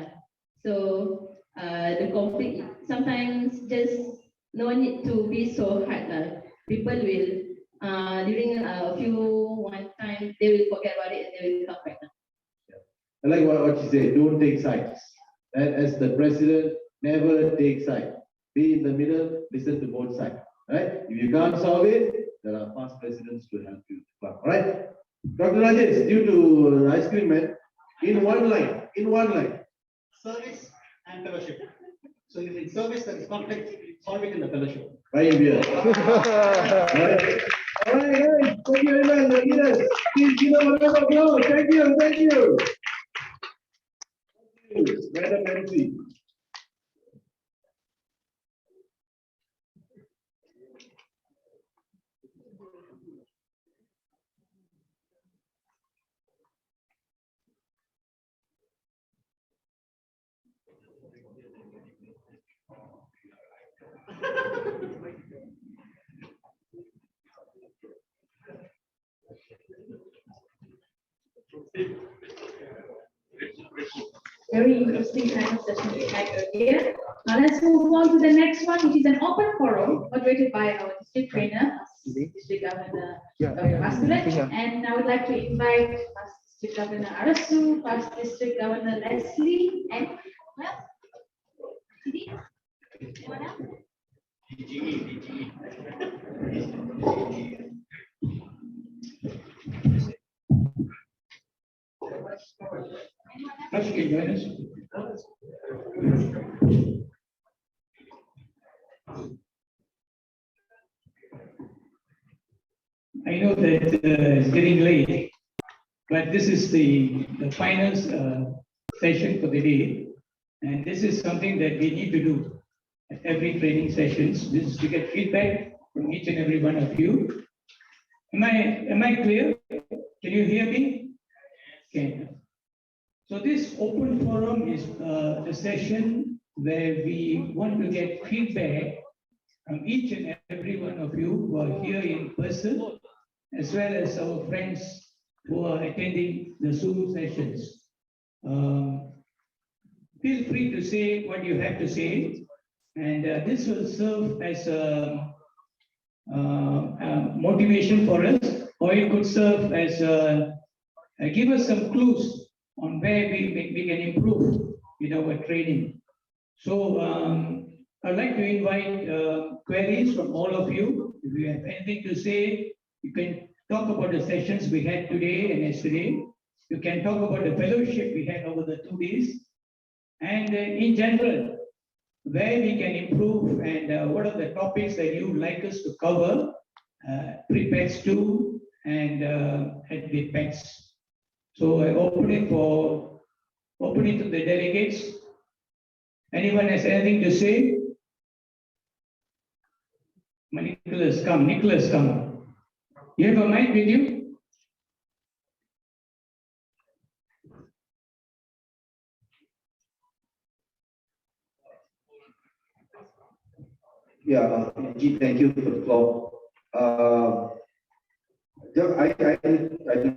So the conflict sometimes just no need to be so hard. People will during one time they will forget about it and they will come back. I like what you say, don't take sides. And as the president, never take sides. Be in the middle, listen to both sides. Right? If you can't solve it, there are past presidents to help you. All right? Dr. Rajesh, due to ice cream man, in one line. Service and fellowship. So if in service there is conflict, solve it in the fellowship. Right here. Right. All right, guys. Thank you very much. Leaders. Please give them a round of applause. Thank you. Thank you. Madam MC. Very interesting kind of session we had earlier. Now let's move on to the next one, which is an open forum moderated by our district trainer, District Governor Dr. Baskaran. And I would like to invite Past District Governor Arasu, Past District Governor Leslie, and well, anyone else? I know that it's getting late, but this is the final session for the day. And this is something that we need to do at every training sessions. This is to get feedback from each and every one of you. Am I clear? Can you hear me? Okay. So this open forum is a session where we want to get feedback from each and every one of you who are here in person, as well as our friends who are attending the Zoom sessions. Feel free to say what you have to say, and this will serve as a motivation for us, or it could serve as give us some clues on where we can improve in our training. So I'd like to invite queries from all of you. If you have anything to say, you can talk about the sessions we had today and yesterday. You can talk about the fellowship we had over the 2 days. And in general, where we can improve and what are the topics that you would like us to cover, pre-PETS 2 and at the PETS. So I open it to the delegates. Anyone has anything to say? Nicholas, come. Nicholas, come. You have a mic with you? Yeah, thank you for the floor. I don't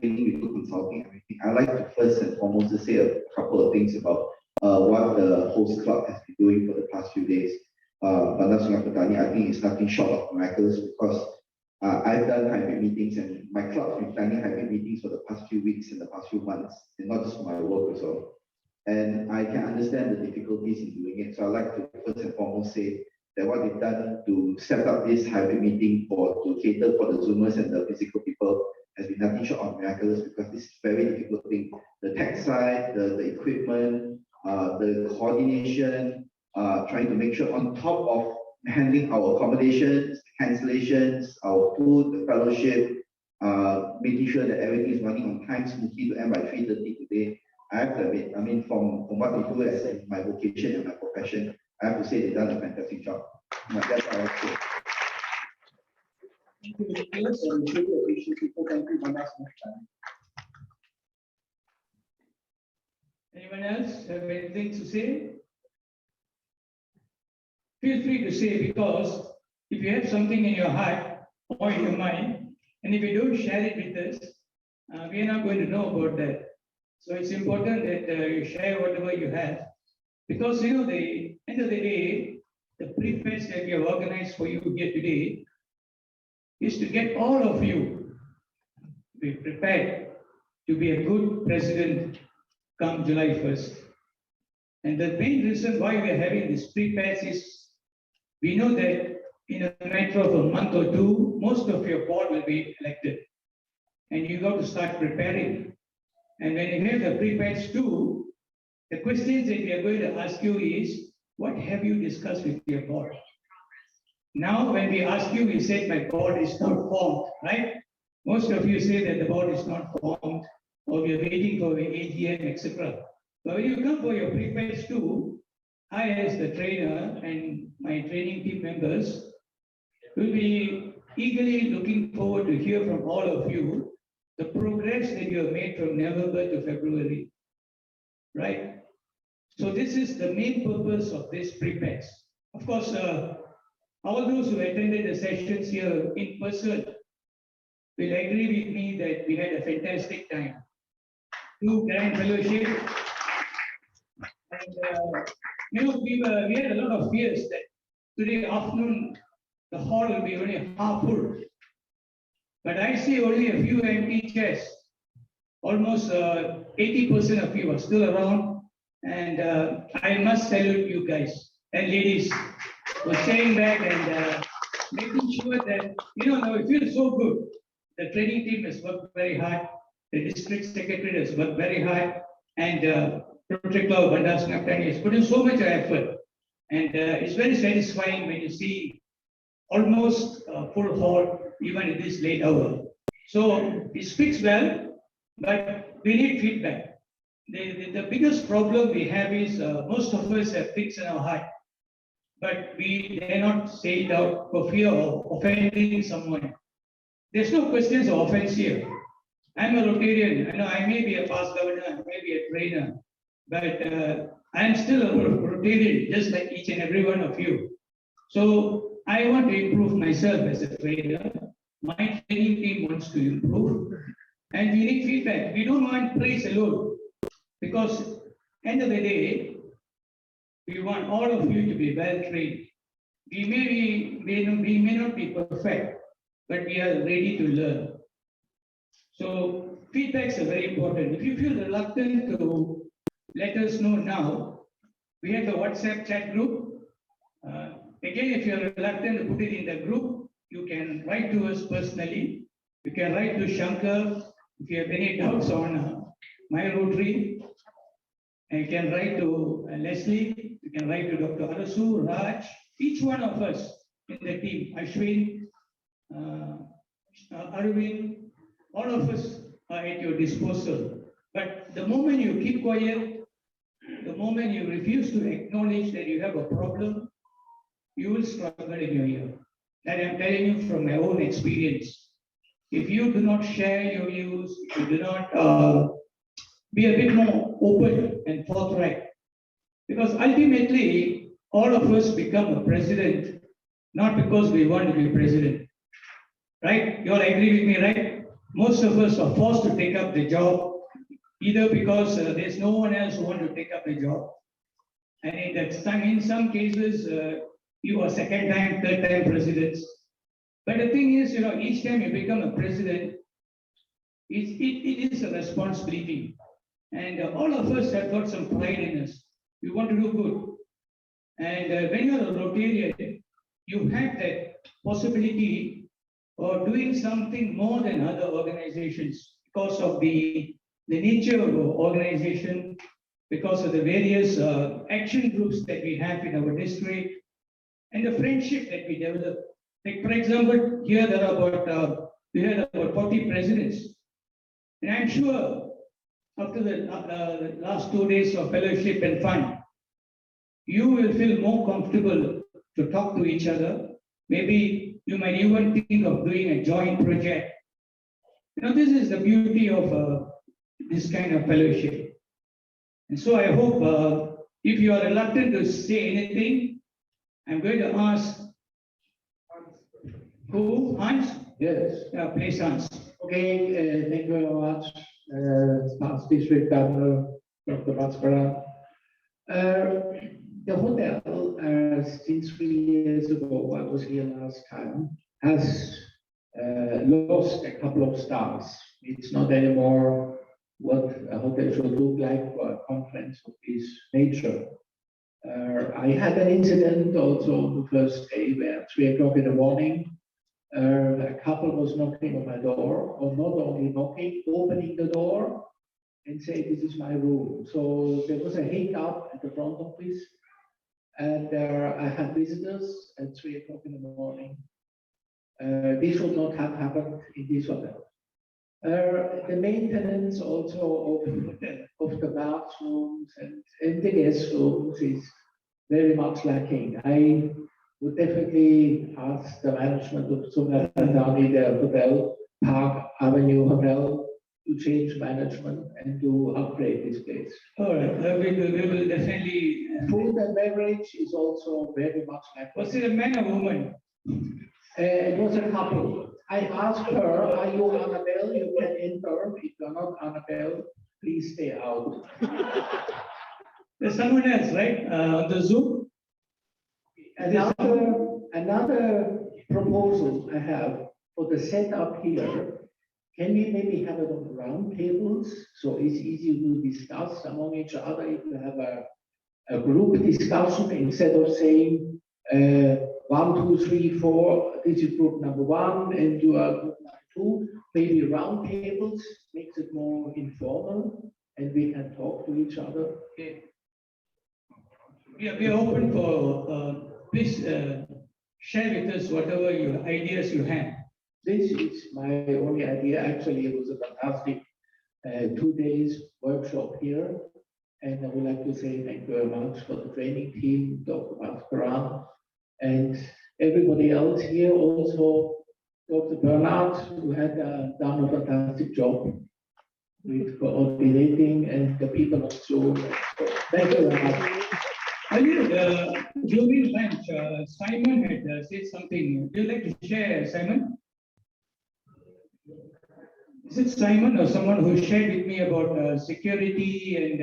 really do consulting everything. I like to first and foremost to say a couple of things about what the host club has been doing for the past few days. Bandar Petani, I think it's nothing short of miraculous, because I've done hybrid meetings, and my club's been planning hybrid meetings for the past few weeks and the past few months, and not just for my work as well. And I can understand the difficulties in doing it. So I'd like to first and foremost say that what they've done to set up this hybrid meeting to cater for the Zoomers and the physical people has been nothing short of miraculous, because this is a very difficult thing. The tech side, the equipment, the coordination, trying to make sure on top of handling our accommodations, cancellations, our food, the fellowship, making sure that everything is running on time smoothly to end by 3:30 today. I have to admit, I mean, from what they do as in my vocation and my profession, I have to say they've done a fantastic job. That's what I have to say. Anyone else have anything to say? Feel free to say, because if you have something in your heart or in your mind, and if you don't share it with us, we are not going to know about that. So it's important that you share whatever you have, because you know, the end of the day, the pre-fest that we have organized for you here today is to get all of you to be prepared to be a good president come July 1st. And the main reason why we are having this pre-fest is we know that in a matter of a month or two, most of your board will be elected, and you got to start preparing. And when you have the pre-PETS 2, the questions that we are going to ask you is, what have you discussed with your board? Now, when we ask you, we said my board is not formed, right? Most of you say that the board is not formed, or we are waiting for the AGM, etc. But when you come for your pre-PETS 2, I, as the trainer and my training team members, will be eagerly looking forward to hear from all of you the progress that you have made from November to February, right? So this is the main purpose of this pre-PETS. Of course, all those who attended the sessions here in person will agree with me that we had a fantastic time. 2 grand fellowship. And we had a lot of fears that today afternoon the hall will be only half full. But I see only a few empty chairs. Almost 80% of you are still around. And I must salute you guys and ladies for staying back and making sure that, now it feels so good. The training team has worked very hard. The district secretary has worked very hard. And Rotary Club Bandar has put in so much effort. And it's very satisfying when you see almost full hall, even at this late hour. So it speaks well, but we need feedback. The biggest problem we have is most of us have things in our heart, but we dare not say it out for fear of offending someone. There's no questions of offense here. I'm a Rotarian. I know I may be a past governor, I may be a trainer, but I'm still a Rotarian, just like each and every one of you. So I want to improve myself as a trainer. My training team wants to improve. And we need feedback. We don't want praise alone. Because end of the day, we want all of you to be well trained. We may not be perfect, but we are ready to learn. So feedbacks are very important. If you feel reluctant to let us know now, we have the WhatsApp chat group. Again, if you're reluctant to put it in the group, you can write to us personally. You can write to Shankar if you have any doubts on MyRotary. And you can write to Leslie. You can write to Dr. Arasu, Raj, each one of us in the team, Ashwin, Arvind, all of us are at your disposal. But the moment you keep quiet, the moment you refuse to acknowledge that you have a problem, you will struggle in your year. That I'm telling you from my own experience. If you do not share your views, if you do not be a bit more open and forthright, because ultimately all of us become a president, not because we want to be president. Right? You all agree with me, right? Most of us are forced to take up the job, either because there's no one else who wants to take up the job. And in some cases, you are second time, third time presidents. But the thing is, each time you become a president, it is a responsibility. And all of us have got some pride in us. We want to do good. And when you're a Rotarian, you have that possibility of doing something more than other organizations because of the nature of our organization, because of the various action groups that we have in our district, and the friendship that we develop. Like, for example, here there are we had about 40 presidents. And I'm sure after the last 2 days of fellowship and fun, you will feel more comfortable to talk to each other. Maybe you might even think of doing a joint project. This is the beauty of this kind of fellowship. And so I hope if you are reluctant to say anything, I'm going to ask who? Hans? Yes. Please, Hans. Okay, thank you very much. Past District Governor, Dr. Baskaran. The hotel, since 3 years ago, I was here last time, has lost a couple of stars. It's not anymore what a hotel should look like for a conference of this nature. I had an incident also on the first day where at 3 o'clock in the morning, a couple was knocking on my door, or not only knocking, opening the door and say, "This is my room." So there was a hiccup at the front office, and I had visitors at 3 o'clock in the morning. This would not have happened in this hotel. The maintenance also of the bathrooms and the guest rooms is very much lacking. I would definitely ask the management of Sungai, the hotel, Park Avenue Hotel, to change management and to upgrade this place. All right, we will definitely. Food and beverage is also very much lacking. Was it a man or woman? It was a couple. I asked her, "Are you Annabelle? You can enter. If you're not Annabelle, please stay out. There's someone else, right, on the Zoom? Another proposal I have for the setup here. Can we maybe have it on round tables so it's easy to discuss among each other? If you have a group discussion instead of saying 1, 2, 3, 4, this is group number 1 and you are group number 2, maybe round tables makes it more informal and we can talk to each other. Okay. We are open for, please share with us whatever your ideas you have. This is my only idea. Actually, it was a fantastic 2 days workshop here. And I would like to say thank you very much for the training team, Dr. Baskaran, and everybody else here. Also, Dr. Bernard, who had done a fantastic job with coordinating and the people on Zoom. Thank you very much. Earlier, during lunch, Simon had said something. Would you like to share, Simon? Is it Simon or someone who shared with me about security and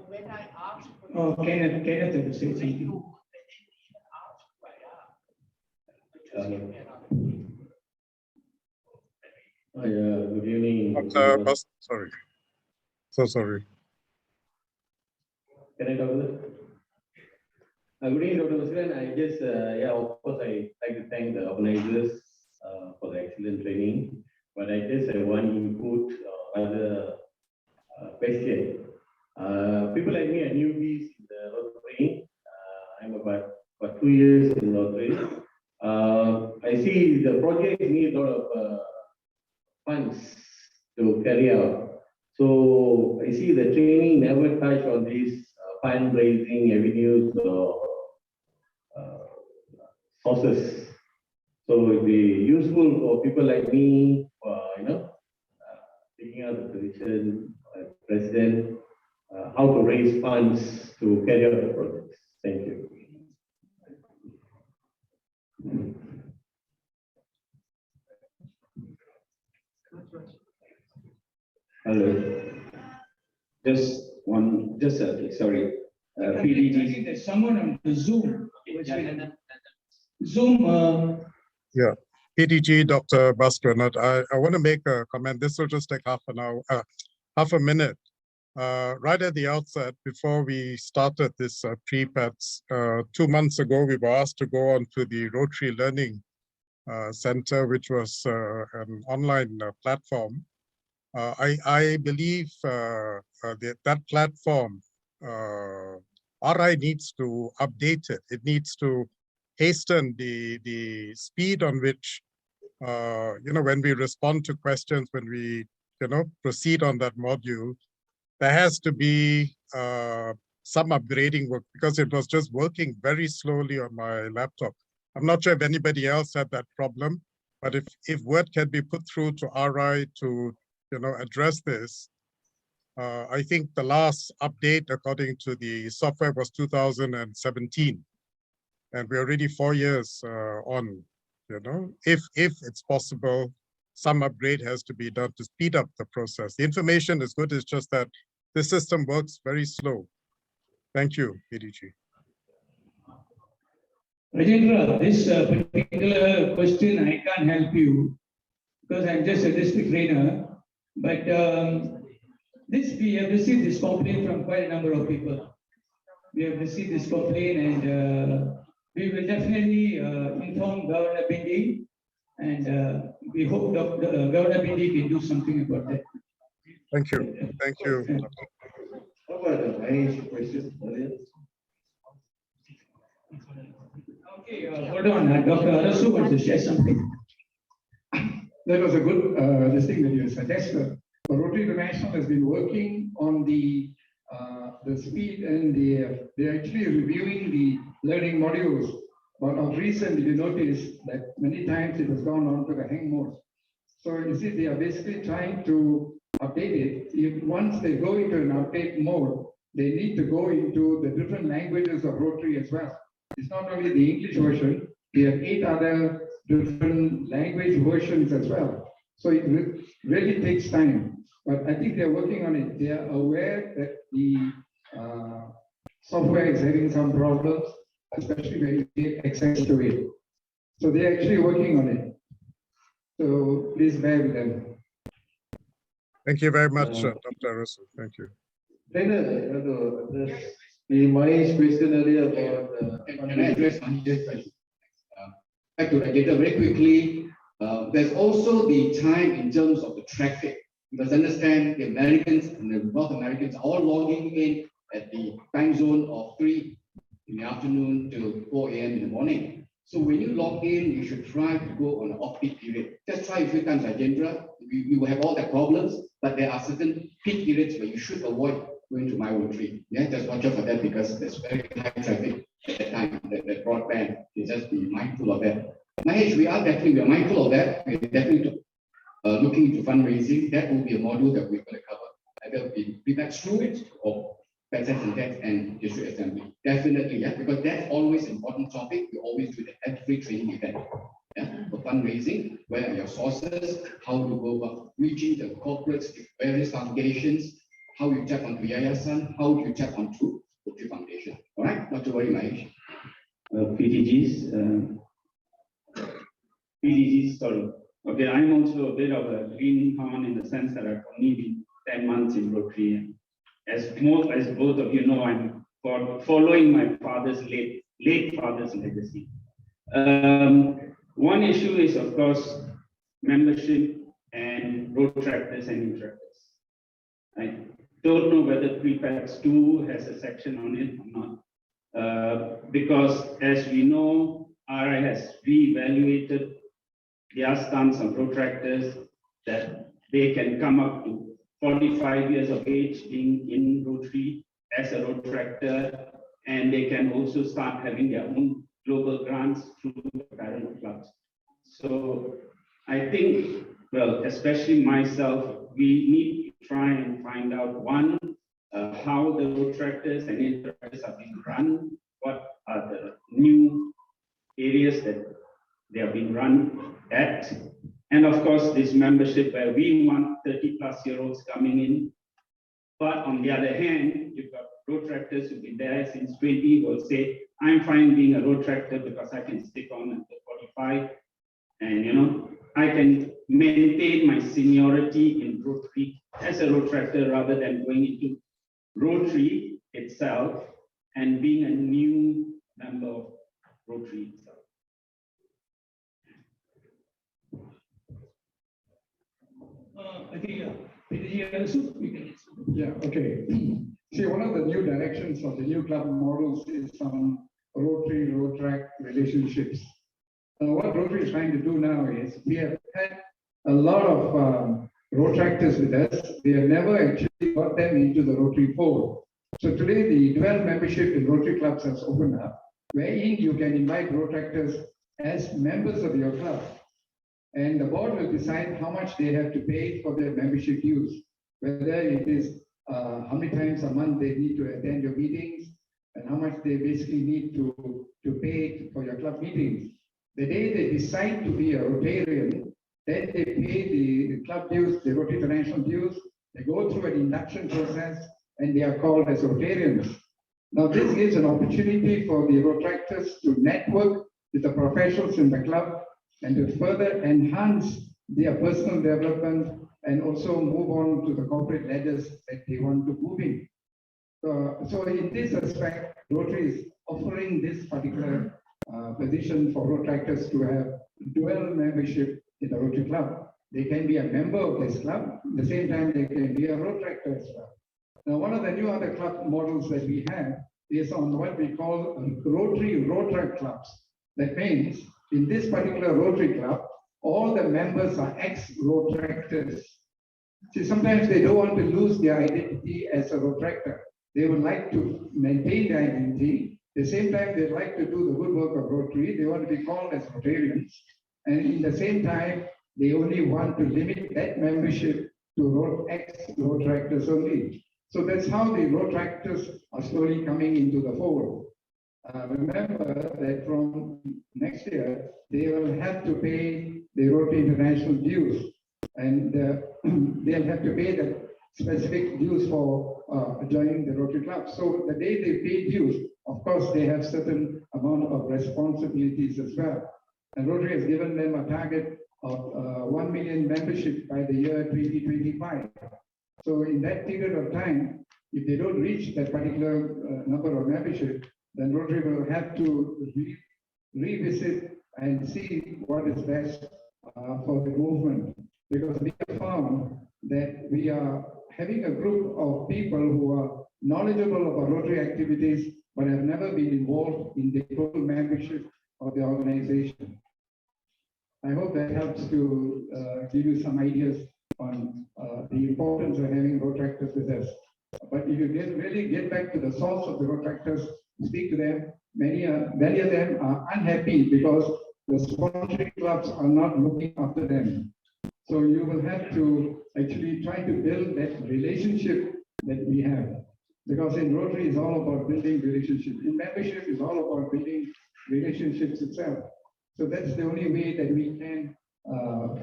when I asked Kenneth had said something. Good evening. Sorry. So sorry. Can I talk to that? Good evening, Dr. Baskaran. I just, of course, I like to thank the organizers for the excellent training. But I just have one input, other question. People like me are newbies in the Rotary. I'm about 2 years in Rotary. I see the project needs a lot of funds to carry out. So I see the training never touch on these fundraising avenues or sources. So it would be useful for people like me, taking out the position as president, how to raise funds to carry out the projects. Thank you. Hello. Sorry. I think there's someone on the Zoom. Zoom. Yeah, PDG, Dr. Baskaran. I want to make a comment. This will just take half a minute. Right at the outset, before we started this pre-PETs, 2 months ago, we were asked to go on to the Rotary Learning Center, which was an online platform. I believe that platform, RI needs to update it. It needs to hasten the speed on which, when we respond to questions, when we, proceed on that module, there has to be some upgrading work because it was just working very slowly on my laptop. I'm not sure if anybody else had that problem, but if word can be put through to RI to, address this, I think the last update according to the software was 2017. And we're already 4 years on, if it's possible, some upgrade has to be done to speed up the process. The information is good, it's just that the system works very slow. Thank you, PDG. Rajendra, this particular question, I can't help you because I'm just a district trainer. But we have received this complaint from quite a number of people. We have received this complaint and we will definitely inform Governor Bindi and we hope Governor Bindi can do something about that. Thank you. Thank you. How about the financial question earlier? Okay, hold on. Dr. Arasu wants to share something. That was a good this thing that you suggested. Rotary International has been working on the speed and they're actually reviewing the learning modules. But of recent, you notice that many times it has gone on to the hang mode. So you see, they are basically trying to update it. Once they go into an update mode, they need to go into the different languages of Rotary as well. It's not only the English version, we have 8 other different language versions as well. So it really takes time, but I think they're working on it. They are aware that the software is having some problems, especially when you get access to it. So they're actually working on it. So please bear with them. Thank you very much, Dr. Arasu. Thank you. The Mahesh question earlier about. Can I address Mahesh's question? Back to agenda very quickly. There's also the time in terms of the traffic. You must understand the Americans and the North Americans are all logging in at the time zone of 3 in the afternoon till 4 a.m. in the morning. So when you log in, you should try to go on an off-peak period. Just try a few times, Ajendra. We will have all the problems, but there are certain peak periods where you should avoid going to MyRotary. Yeah, just watch out for that because there's very high traffic at that time. That broadband, you just be mindful of that. Mahesh, we are mindful of that. We're definitely looking into fundraising. That will be a module that we're going to cover. Either in pre-pack students or Peasants and Tax and District Assembly. Definitely, yeah, because that's always an important topic. We always do that at every training event. Yeah, for fundraising, where are your sources, how to go about reaching the corporates, various foundations, how you tap onto Yayasan, how do you tap onto Rotary Foundation. All right, not to worry, Mahesh. PDGs, sorry. Okay, I'm also a bit of a greenhorn in the sense that I've only been 10 months in Rotary. As both of you know, I'm following my father's late father's legacy. One issue is, of course, membership and protractors and interactors. I don't know whether PrePax 2 has a section on it or not. Because as we know, RI has reevaluated their stance on protractors, that they can come up to 45 years of age being in Rotary as a protractor, and they can also start having their own global grants through the parent clubs. So I think, well, especially myself, we need to try and find out, one, how the protractors and interactors are being run, what are the new areas that they are being run at, and of course this membership where we want 30-plus-year-olds coming in. But on the other hand, you've got protractors who've been there since 20 who will say, I'm fine being a protractor because I can stick on until 45, and you know, I can maintain my seniority in Rotary as a protractor rather than going into Rotary itself and being a new member of Rotary itself. I think, Arasu, we can. Yeah, okay. See, one of the new directions of the new club models is some Rotary, Rotrack relationships. What Rotary is trying to do now is, we have had a lot of Rotractors with us. We have never actually got them into the Rotary fold. So today, the dual membership in Rotary clubs has opened up, wherein you can invite Rotractors as members of your club. And the board will decide how much they have to pay for their membership dues, whether it is how many times a month they need to attend your meetings, and how much they basically need to pay for your club meetings. The day they decide to be a Rotarian, then they pay the club dues, the Rotary International dues, they go through an induction process, and they are called as Rotarians. Now, this gives an opportunity for the Rotractors to network with the professionals in the club and to further enhance their personal development and also move on to the corporate ladders that they want to move in. So in this aspect, Rotary is offering this particular position for Rotractors to have dual membership in the Rotary Club. They can be a member of this club, at the same time they can be a Rotractor as well. Now, one of the new other club models that we have is on what we call Rotary Rotrack clubs. That means in this particular Rotary club, all the members are ex-Rotractors. See, sometimes they don't want to lose their identity as a Rotractor. They would like to maintain their identity. At the same time, they'd like to do the good work of Rotary. They want to be called as Rotarians. And in the same time, they only want to limit that membership to ex-Rotractors only. So that's how the Rotractors are slowly coming into the fold. Remember that from next year, they will have to pay the Rotary International dues. and they'll have to pay the specific dues for joining the Rotary Club. So the day they pay dues, of course, they have certain amount of responsibilities as well. And Rotary has given them a target of 1 million membership by the year 2025. So in that period of time, if they don't reach that particular number of membership, then Rotary will have to revisit and see what is best for the movement. Because we have found that we are having a group of people who are knowledgeable about Rotary activities, but have never been involved in the total membership of the organization. I hope that helps to give you some ideas on the importance of having Rotaractors with us. But if you really get back to the source of the Rotaractors, speak to them, many of them are unhappy because the sponsoring clubs are not looking after them. So you will have to actually try to build that relationship that we have. Because in Rotary, it's all about building relationships. In membership, it's all about building relationships itself. So that's the only way that we can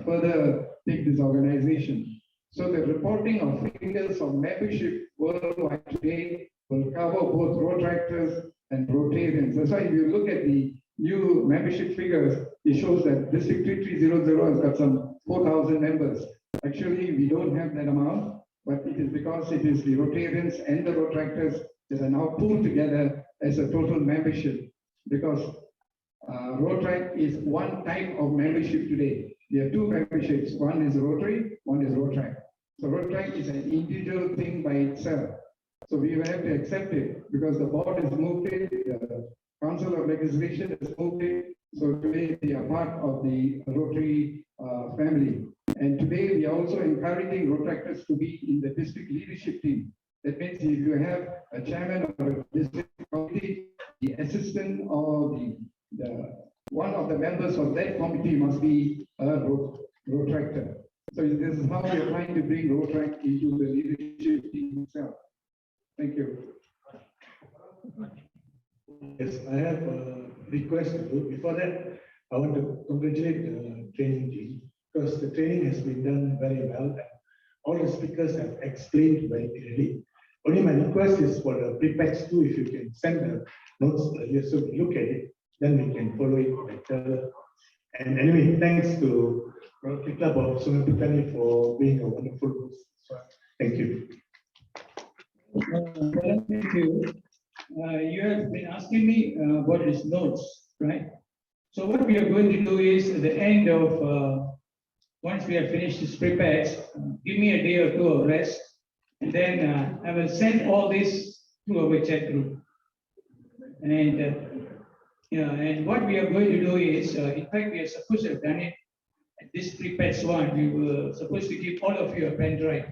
further take this organization. So the reporting of figures of membership worldwide today will cover both Rotaractors and Rotarians. That's why if you look at the new membership figures, it shows that District 3300 has got some 4,000 members. Actually, we don't have that amount, but it is because it is the Rotarians and the Rotaractors that are now pulled together as a total membership. Because Rotaract is one type of membership today. There are two memberships. One is Rotary, one is Rotaract. So Rotaract is an individual thing by itself. So we will have to accept it because the board has moved it, the Council of Legislation has moved it. So today they are part of the Rotary family. And today we are also encouraging Rotaractors to be in the district leadership team. That means if you have a chairman of a district committee, the assistant or the one of the members of that committee must be a Rotaractor. So this is how we are trying to bring Rotaract into the leadership team itself. Thank you. Yes, I have a request to do. Before that, I want to congratulate the training team because the training has been done very well. And all the speakers have explained very clearly. Only my request is for the prepags too, if you can send the notes earlier so we look at it, then we can follow it better. And anyway, thanks to Rotary Club of Sungai Petani for being a wonderful host. So, thank you. Thank you. You have been asking me about these notes, right? So what we are going to do is at the end of, once we have finished this prepares, give me a day or two of rest, and then I will send all this to our chat group. And and what we are going to do is, in fact, we are supposed to have done it at this prepares one. We were supposed to give all of you a pen drive.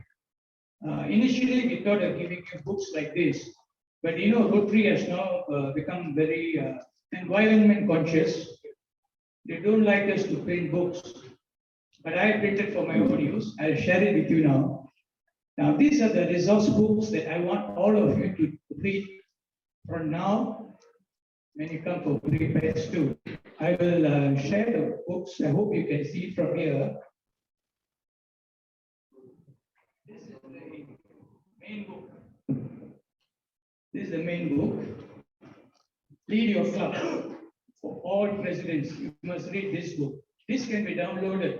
Initially, we thought of giving you books like this. But you know, Rotary has now become very environment conscious. They don't like us to print books. But I printed for my own use. I'll share it with you now. Now, these are the resource books that I want all of you to read from now when you come for prepares too. I will share the books. I hope you can see from here. This is the main book. This is the main book. Lead Your Club for all presidents. You must read this book. This can be downloaded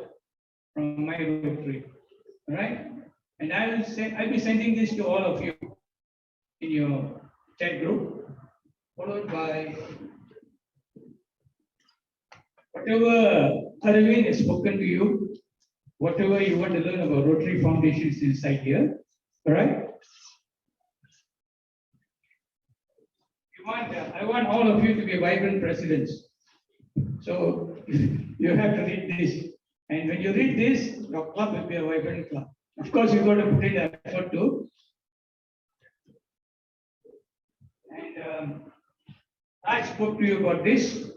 from MyRotary. All right? And I'll be sending this to all of you in your chat group, followed by whatever Arvind has spoken to you, whatever you want to learn about Rotary Foundations inside here. All right? I want all of you to be vibrant presidents. So you have to read this. And when you read this, your club will be a vibrant club. Of course, you've got to put in the effort too. And I spoke to you about this.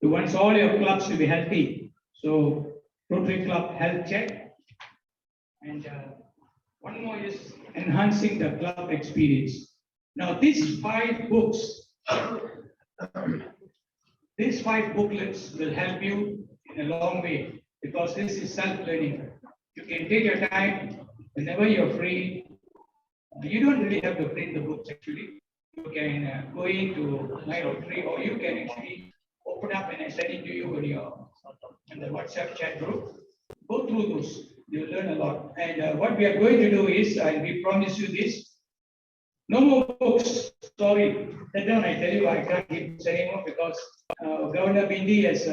You want all your clubs to be healthy. So Rotary Club Health Check. And one more is enhancing the club experience. Now, these 5 books, these 5 booklets will help you in a long way because this is self-learning. You can take your time whenever you're free. You don't really have to print the books actually. You can go into MyRotary, or you can actually open up and I send it to you on your in the WhatsApp chat group. Go through those. You'll learn a lot. And what we are going to do is, and we promise you this, no more books. Sorry, that down I tell you, I can't give books anymore because Governor Bindi has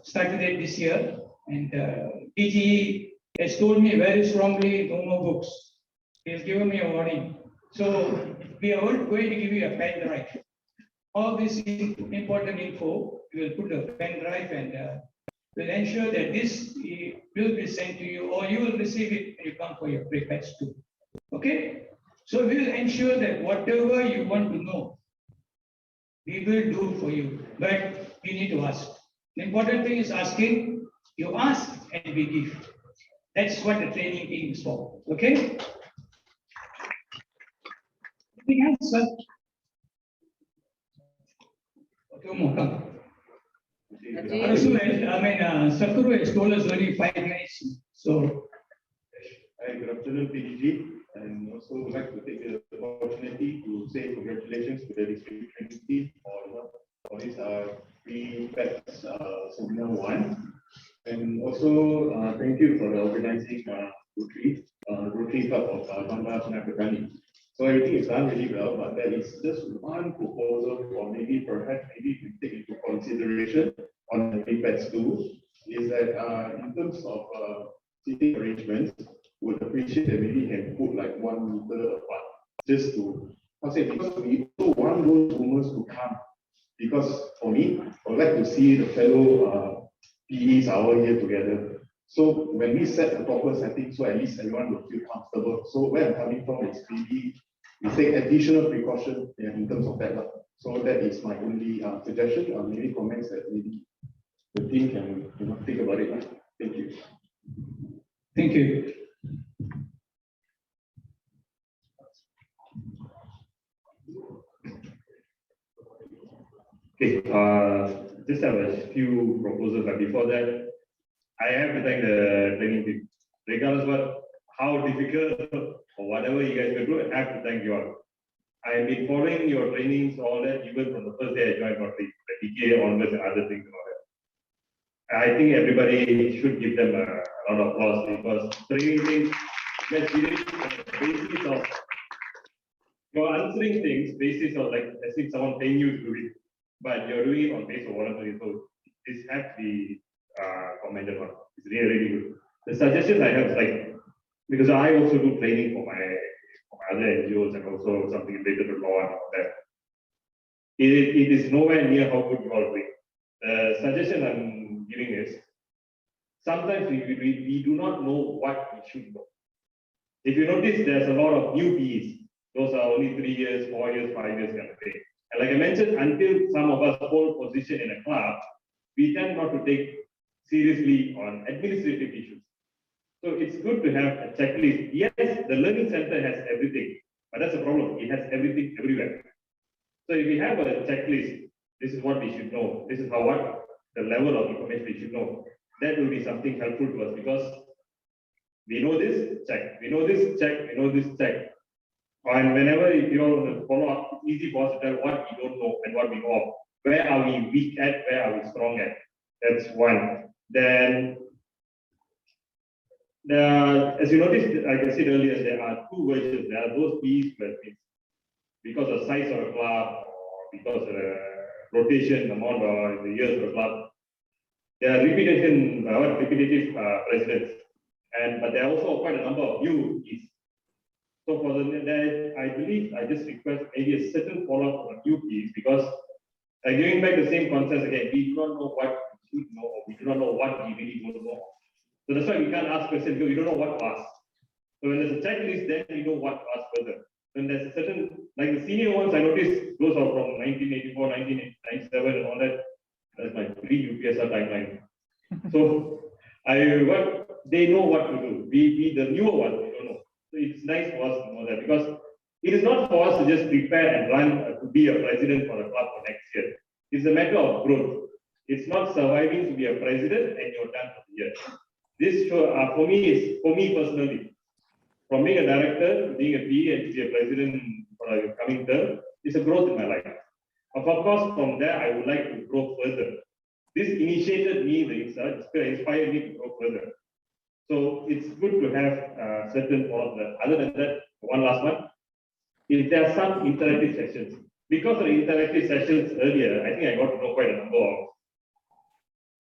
started it this year, and DGE has told me very strongly, no more books. He has given me a warning. So we are going to give you a pen drive. All this important info, we will put a pen drive and will ensure that this will be sent to you, or you will receive it when you come for your pre-patch too. Okay? So we will ensure that whatever you want to know, we will do for you, but you need to ask. The important thing is asking. You ask and we give. That's what the training team is for. Okay? Anything else, sir? Two more, come. Arasu, Sakuru has told us only 5 minutes. So, Hi, good afternoon, PDG, and also would like to take the opportunity to say congratulations to the district training team for this pre-PAG seminar 1, and also thank you for organizing Rotary Club of Bandar Sungai Petani. So everything is done really well, but there is just one proposal for perhaps we take into consideration on the pre-PAG 2 is that in terms of seating arrangements, would appreciate that maybe can put like 1 meter apart, just to, because we also want those rumors to come. Because for me, I would like to see the fellow PEs are here together. So when we set a proper setting, so at least everyone will feel comfortable. So where I'm coming from is maybe we take additional precaution in terms of that. So that is my only suggestion, or maybe comments that maybe the team can think about it. Thank you. Thank you. Okay, just have a few proposals, but before that, I have to thank the training team. Regardless of how difficult or whatever you guys can do, I have to thank you all. I have been following your trainings, all that, even from the first day I joined Rotary, the DGA onwards and other things and all that. I think everybody should give them a round of applause because training things, yes, it is the basis of you're answering things, basis of like as if someone paying you to do it, but you're doing it on basis of voluntary. So this has to be commended on. It's really, really good. The suggestions I have is like, because I also do training for my other NGOs and also something related to law and all that. It is nowhere near how good you all doing. The suggestion I'm giving is sometimes we do not know what we should know. If you notice, there's a lot of new PEs. Those are only 3 years, 4 years, 5 years kind of thing. And like I mentioned, until some of us hold position in a club, we tend not to take seriously on administrative issues. So it's good to have a checklist. Yes, the learning center has everything, but that's a problem. It has everything everywhere. So if we have a checklist, this is what we should know. This is what the level of information we should know. That will be something helpful to us because we know this, check. We know this, check. We know this, check. And whenever if you want to follow up, it's easy for us to tell what we don't know and what we know of. Where are we weak at? Where are we strong at? That's one. Then, as you noticed, like I said earlier, there are 2 versions. There are those PEs where because of size of a club or because of the rotation amount or the years of the club, there are repetitive presidents. But there are also quite a number of new PEs. So for that, I believe I just request maybe a certain follow-up on new PEs because giving back the same concepts again, we do not know what we should know or we do not know what we really don't know. So that's why we can't ask questions because we don't know what to ask. So when there's a checklist, then we know what to ask further. When there's a certain, like the senior ones, I noticed those are from 1984, 1997 and all that. That's my pre-UPSR timeline. So they know what to do. We the newer ones, we don't know. So it's nice for us to know that because it is not for us to just prepare and run to be a president for the club for next year. It's a matter of growth. It's not surviving to be a president and you're done for the year. this show, for me personally, from being a director to being a PE and to be a president for a coming term, is a growth in my life. Of course, from there, I would like to grow further. This initiated me, inspired me to grow further. So it's good to have certain forms. Other than that, one last one. If there are some interactive sessions, because of the interactive sessions earlier, I think I got to know quite a number of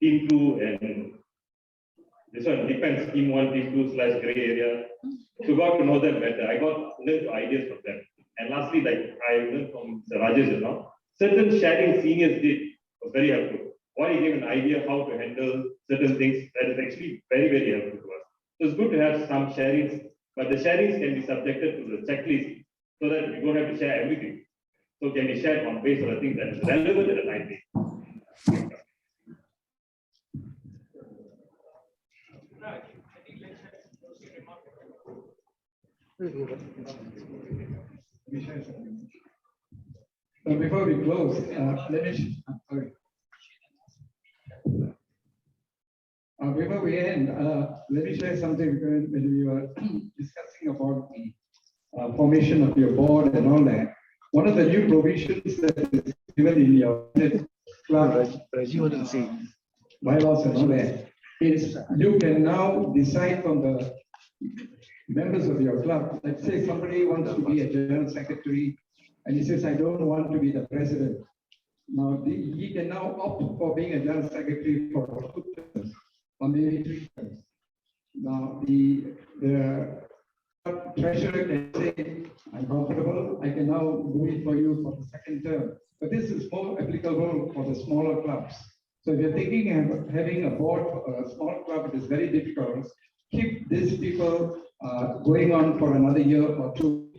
Team 2 and this one depends, Team 1, Team 2 / gray area. So got to know them better. I learned ideas from them. And lastly, like I learned from Mr. Rajesh now, certain sharing seniors did was very helpful. One, he gave an idea how to handle certain things that is actually very, very helpful to us. So it's good to have some sharings, but the sharings can be subjected to the checklist so that we don't have to share everything. So it can be shared on base of the things that is relevant at the time being. So before we close, before we end, let me share something when we were discussing about the formation of your board and all that. One of the new provisions that is given in your club bylaws and all that is you can now decide from the members of your club. Let's say somebody wants to be a general secretary and he says, I don't want to be the president. Now, he can now opt for being a general secretary for 2 terms or maybe 3 terms. Now, the treasurer can say, I'm comfortable, I can now do it for you for the 2nd term. But this is more applicable for the smaller clubs. So if you're thinking of having a board for a small club, it is very difficult. Keep these people going on for another year or 2.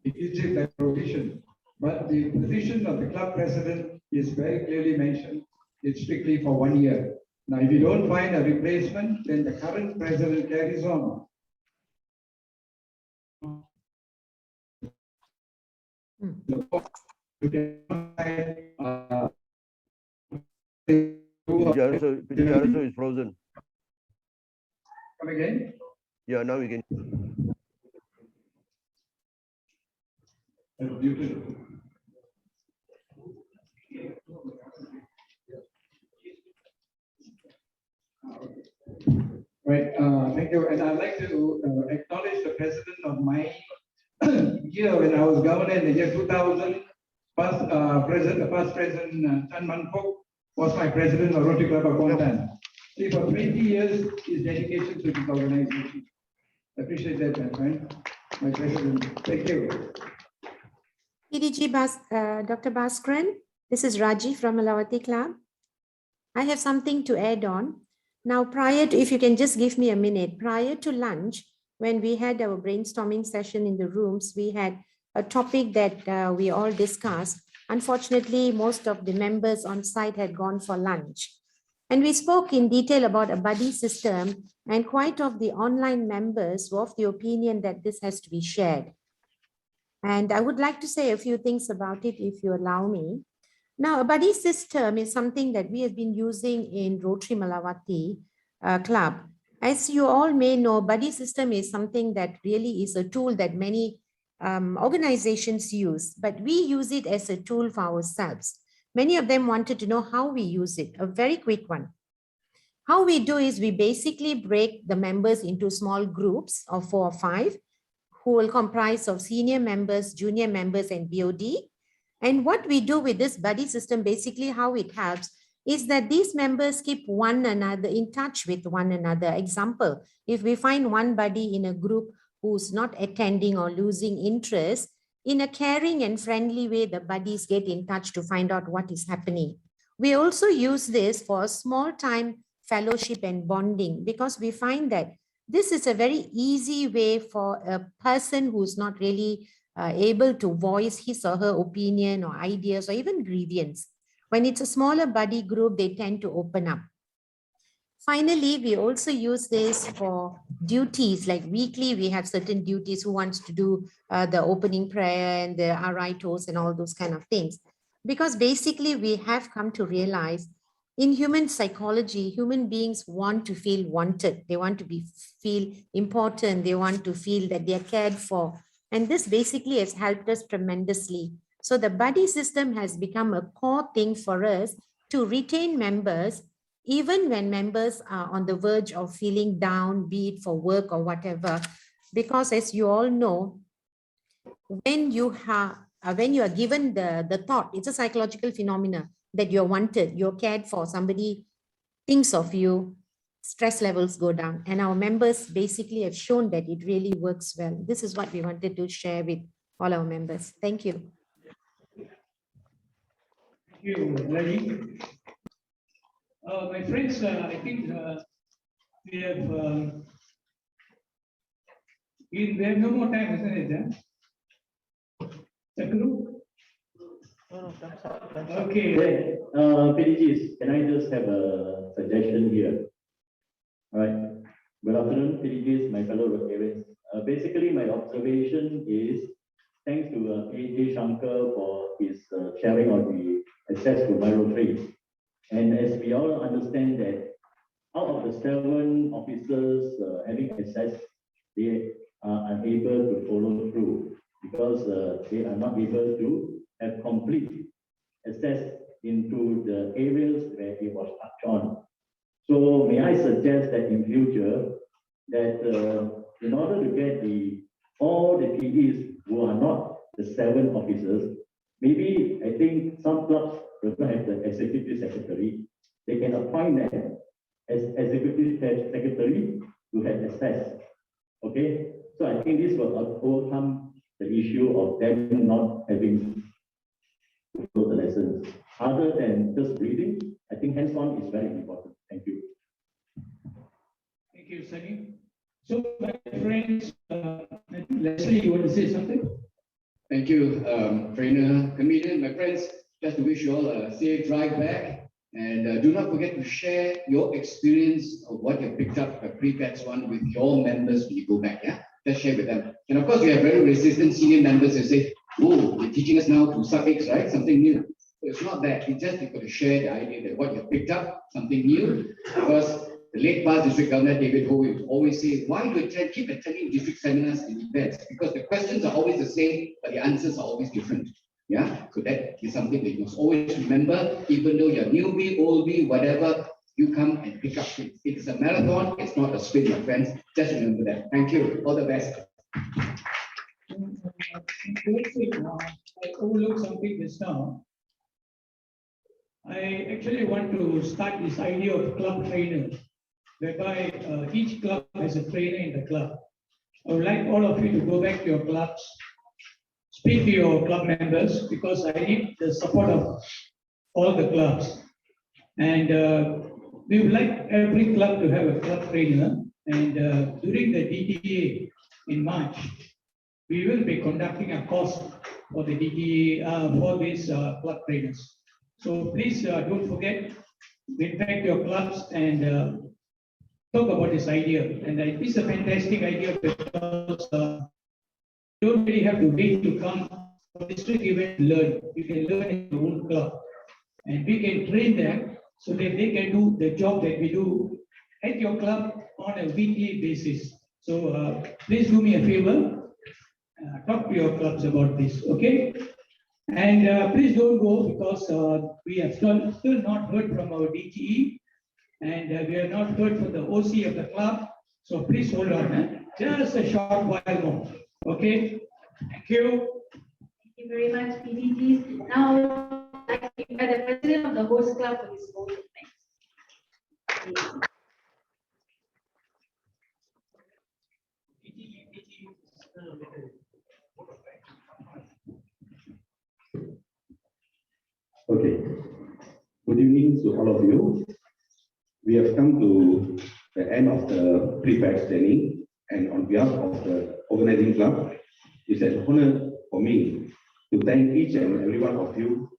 It gives you that provision. But the position of the club president is very clearly mentioned. It's strictly for 1 year. Now, if you don't find a replacement, then the current president carries on. Arasu is frozen. Come again? Yeah, now we can. Right, thank you. And I'd like to acknowledge the president of my year when I was governor in the year 2000. Past president Chan Man Fook was my president of Rotary Club of Kuantan. See, for 20 years, his dedication to this organization. I appreciate that, my friend, my president. Thank you. PDG Dr. Baskaran, this is Raji from Malawati Club. I have something to add on. Now, prior to, if you can just give me a minute, prior to lunch, when we had our brainstorming session in the rooms, we had a topic that we all discussed. Unfortunately, most of the members on site had gone for lunch. And we spoke in detail about a buddy system, and quite of the online members were of the opinion that this has to be shared. And I would like to say a few things about it, if you allow me. Now, a buddy system is something that we have been using in Rotary Malawati Club. As you all may know, buddy system is something that really is a tool that many organizations use, but we use it as a tool for ourselves. Many of them wanted to know how we use it. A very quick one. How we do is we basically break the members into small groups of 4 or 5 who will comprise of senior members, junior members, and BOD. And what we do with this buddy system, basically how it helps is that these members keep one another in touch with one another. Example, if we find one buddy in a group who's not attending or losing interest, in a caring and friendly way, the buddies get in touch to find out what is happening. We also use this for small time fellowship and bonding, because we find that this is a very easy way for a person who's not really able to voice his or her opinion or ideas or even grievance. When it's a smaller buddy group, they tend to open up. Finally, we also use this for duties, like weekly, we have certain duties, who wants to do the opening prayer and the RI toast and all those kind of things. Because basically we have come to realize in human psychology, human beings want to feel wanted. They want to feel important. They want to feel that they are cared for. And this basically has helped us tremendously. So the buddy system has become a core thing for us to retain members, even when members are on the verge of feeling down, be it for work or whatever. Because as you all know, when you are given the thought, it's a psychological phenomena that you're wanted, you're cared for, somebody thinks of you, stress levels go down. And our members basically have shown that it really works well. This is what we wanted to share with all our members. Thank you. Thank you, Raji. My friends, I think we have no more time, isn't it? Okay. PDGs, can I just have a suggestion here? All right. Good afternoon, PDGs, my fellow Rotarians. Basically, my observation is thanks to PAG Shankar for his sharing on the access to MyRotary. And as we all understand that out of the 7 officers having access, they are unable to follow through because they are not able to have complete access into the areas where it was touched on. So may I suggest that in future that in order to get all the PEs who are not the 7 officers, maybe I think some clubs do not have the executive secretary. They can appoint them as executive secretary to have access. Okay, so I think this will overcome the issue of them not having to follow the lessons. Other than just reading, I think hands-on is very important. Thank you. Thank you, Sunny. So, my friends, Leslie, you want to say something? Thank you, trainer, comedian, my friends. Just to wish you all a safe drive back. And do not forget to share your experience of what you picked up at pre-PAX 1 with your members when you go back. Yeah, just share with them. And of course, we have very resistant senior members who say, "Oh, you're teaching us now to suck eggs, right? Something new." So it's not that. It's just you've got to share the idea that what you picked up, something new. Because the late past district governor David Ho will always say, "Why do you keep attending district seminars and events?" Because the questions are always the same, but the answers are always different. Yeah, so that is something that you must always remember, even though you're newbie, oldie, whatever, you come and pick up things. It's a marathon, it's not a sprint, my friends. Just remember that. Thank you. All the best. I overlooked something just now. I actually want to start this idea of club trainers, whereby each club has a trainer in the club. I would like all of you to go back to your clubs, speak to your club members, because I need the support of all the clubs. And we would like every club to have a club trainer. And during the DTA in March, we will be conducting a course for the DTA for these club trainers. So please don't forget, get back to your clubs and talk about this idea. And it's a fantastic idea because you don't really have to wait to come for district event to learn. You can learn in your own club. And we can train them so that they can do the job that we do at your club on a weekly basis. So please do me a favor, talk to your clubs about this, okay? And please don't go because we have still not heard from our DGE and we have not heard from the OC of the club. So please hold on, just a short while more. Okay, thank you. Thank you very much, PDGs. Now, I'd like to invite the president of the host club for his vote next. Okay. Good evening to all of you. We have come to the end of the pre-PAX training, and on behalf of the organizing club, it's an honor for me to thank each and every one of you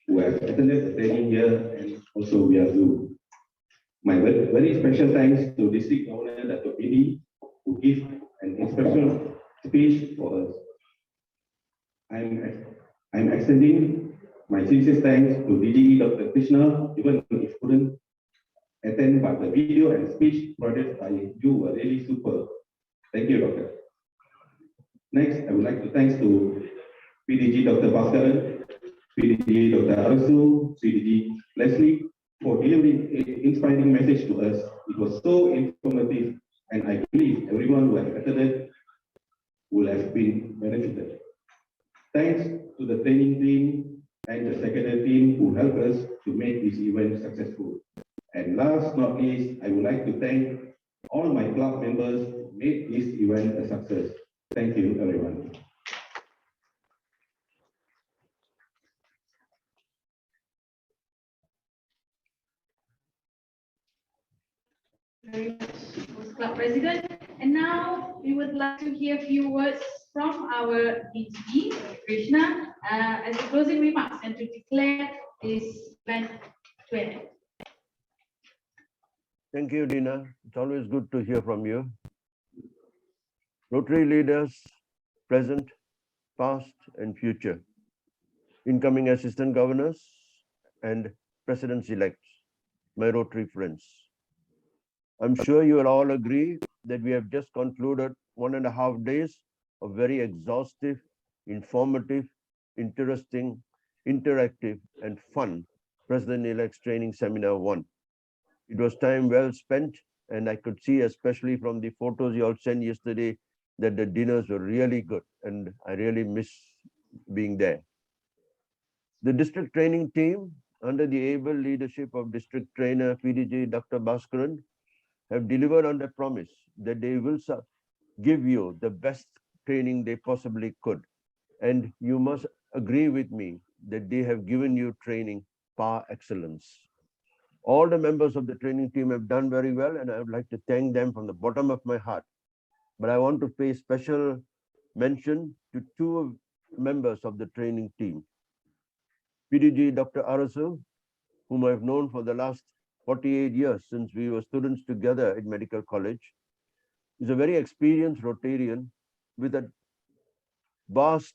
who have attended the training here and also via Zoom. My very special thanks to District Governor Dr. Bidi, who gave an inspirational speech for us. I'm extending My sincere thanks to DGE Dr. Krishna, even if couldn't attend, but the video and speech provided by you were really super. Thank you, Doctor. Next, I would like to thanks to PDG Dr. Baskaran, PDG Dr. Arasu, PDG Leslie for delivering an inspiring message to us. It was so informative, and I believe everyone who has attended will have been benefited. Thanks to the training team and the secretary team who helped us to make this event successful. And last but not least, I would like to thank all my club members who made this event a success. Thank you, everyone. Very much, Club President. And now we would like to hear a few words from our DGE, Krishna, as a closing remarks and to declare this event to an end. Thank you, Dina. It's always good to hear from you. Rotary leaders, present, past, and future, incoming assistant governors, and presidents-elects, my Rotary friends. I'm sure you will all agree that we have just concluded 1.5 days of very exhaustive, informative, interesting, interactive, and fun President-elect's Training Seminar 1. It was time well spent, and I could see, especially from the photos you all sent yesterday, that the dinners were really good, and I really miss being there. The district training team, under the able leadership of district trainer PDG Dr. Baskaran, have delivered on their promise that they will give you the best training they possibly could. And you must agree with me that they have given you training par excellence. All the members of the training team have done very well, and I would like to thank them from the bottom of my heart. But I want to pay special mention to two members of the training team. PDG Dr. Arasu, whom I've known for the last 48 years since we were students together at Medical College, is a very experienced Rotarian with a vast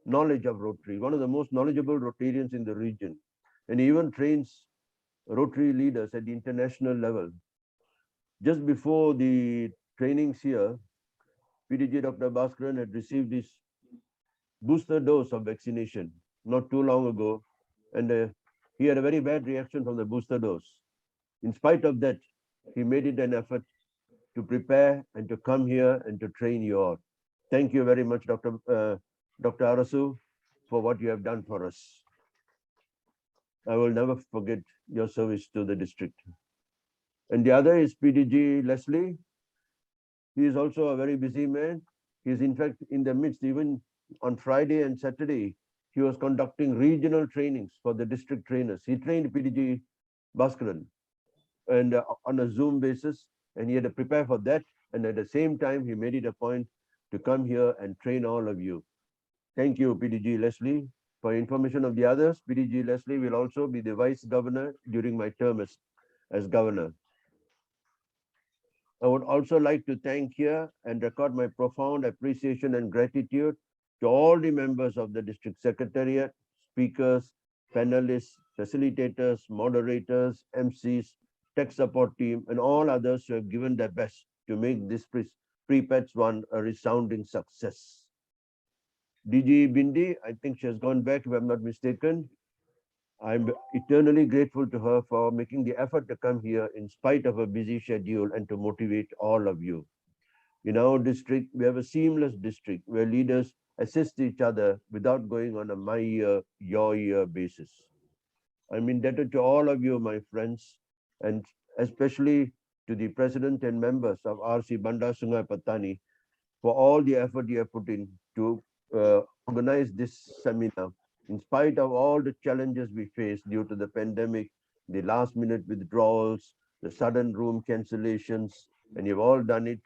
knowledge of Rotary, one of the most knowledgeable Rotarians in the region, and he even trains Rotary leaders at the international level. Just before the trainings here, PDG Dr. Baskaran had received his booster dose of vaccination not too long ago, and he had a very bad reaction from the booster dose. In spite of that, he made it an effort to prepare and to come here and to train you all. Thank you very much, Dr. Arasu, for what you have done for us. I will never forget your service to the district. And the other is PDG Leslie. He is also a very busy man. He is in fact in the midst, even on Friday and Saturday, he was conducting regional trainings for the district trainers. He trained PDG Baskaran and on a Zoom basis, and he had to prepare for that. And at the same time, he made it a point to come here and train all of you. Thank you, PDG Leslie. For information of the others, PDG Leslie will also be the Vice Governor during my term as Governor. I would also like to thank here and record my profound appreciation and gratitude to all the members of the District Secretariat, speakers, panelists, facilitators, moderators, MCs, tech support team, and all others who have given their best to make this pre-patch 1 a resounding success. DG Bindi, I think she has gone back if I'm not mistaken. I'm eternally grateful to her for making the effort to come here in spite of a busy schedule and to motivate all of you. In our district, we have a seamless district where leaders assist each other without going on a my year, your year basis. I'm indebted to all of you, my friends, and especially to the president and members of RC Bandar Sungai Petani for all the effort you have put in to organize this seminar. In spite of all the challenges we face due to the pandemic, the last minute withdrawals, the sudden room cancellations, and you've all done it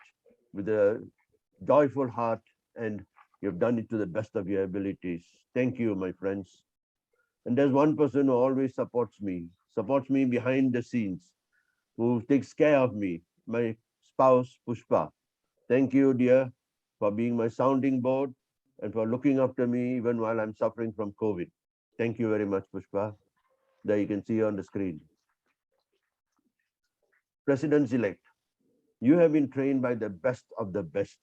with a joyful heart, and you've done it to the best of your abilities. Thank you, my friends. And there's one person who always supports me behind the scenes, who takes care of me, my spouse, Pushpa. Thank you, dear, for being my sounding board and for looking after me even while I'm suffering from COVID. Thank you very much, Pushpa. There you can see on the screen. Presidents-elect, you have been trained by the best of the best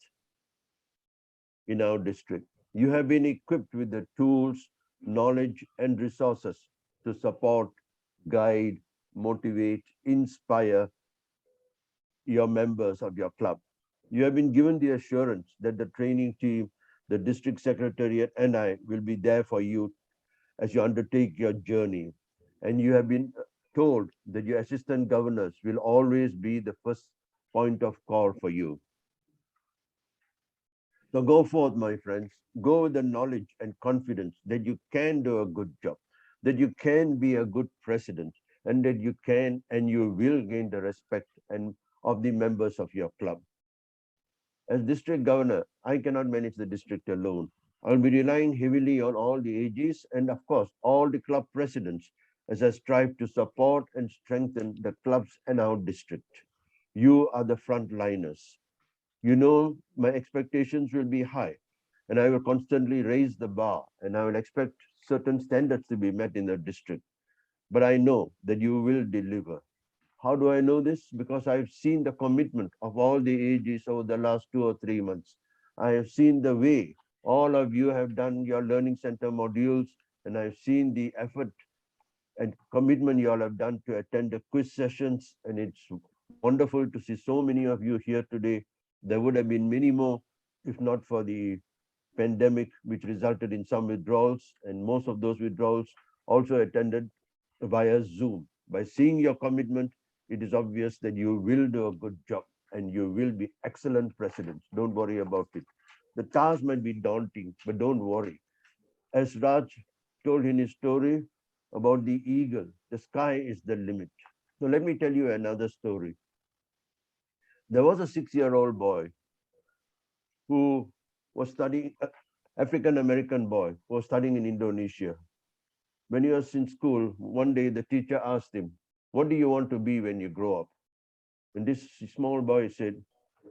in our district. You have been equipped with the tools, knowledge, and resources to support, guide, motivate, inspire your members of your club. You have been given the assurance that the training team, the district secretariat, and I will be there for you as you undertake your journey. And you have been told that your assistant governors will always be the first point of call for you. So go forth, my friends. Go with the knowledge and confidence that you can do a good job, that you can be a good president, and that you can and you will gain the respect and of the members of your club. As district governor, I cannot manage the district alone. I'll be relying heavily on all the AGs and, of course, all the club presidents as I strive to support and strengthen the clubs and our district. You are the frontliners. You know my expectations will be high, and I will constantly raise the bar, and I will expect certain standards to be met in the district. But I know that you will deliver. How do I know this? Because I've seen the commitment of all the AGs over the last 2 or 3 months. I have seen the way all of you have done your learning center modules, and I've seen the effort and commitment you all have done to attend the quiz sessions, and it's wonderful to see so many of you here today. There would have been many more if not for the pandemic, which resulted in some withdrawals, and most of those withdrawals also attended via Zoom. By seeing your commitment, it is obvious that you will do a good job and you will be excellent presidents. Don't worry about it. The task might be daunting, but don't worry. As Raj told in his story about the eagle, the sky is the limit. So let me tell you another story. There was a 6-year-old boy who was studying, African-American boy who was studying in Indonesia. When he was in school, one day the teacher asked him, "What do you want to be when you grow up?" And this small boy said,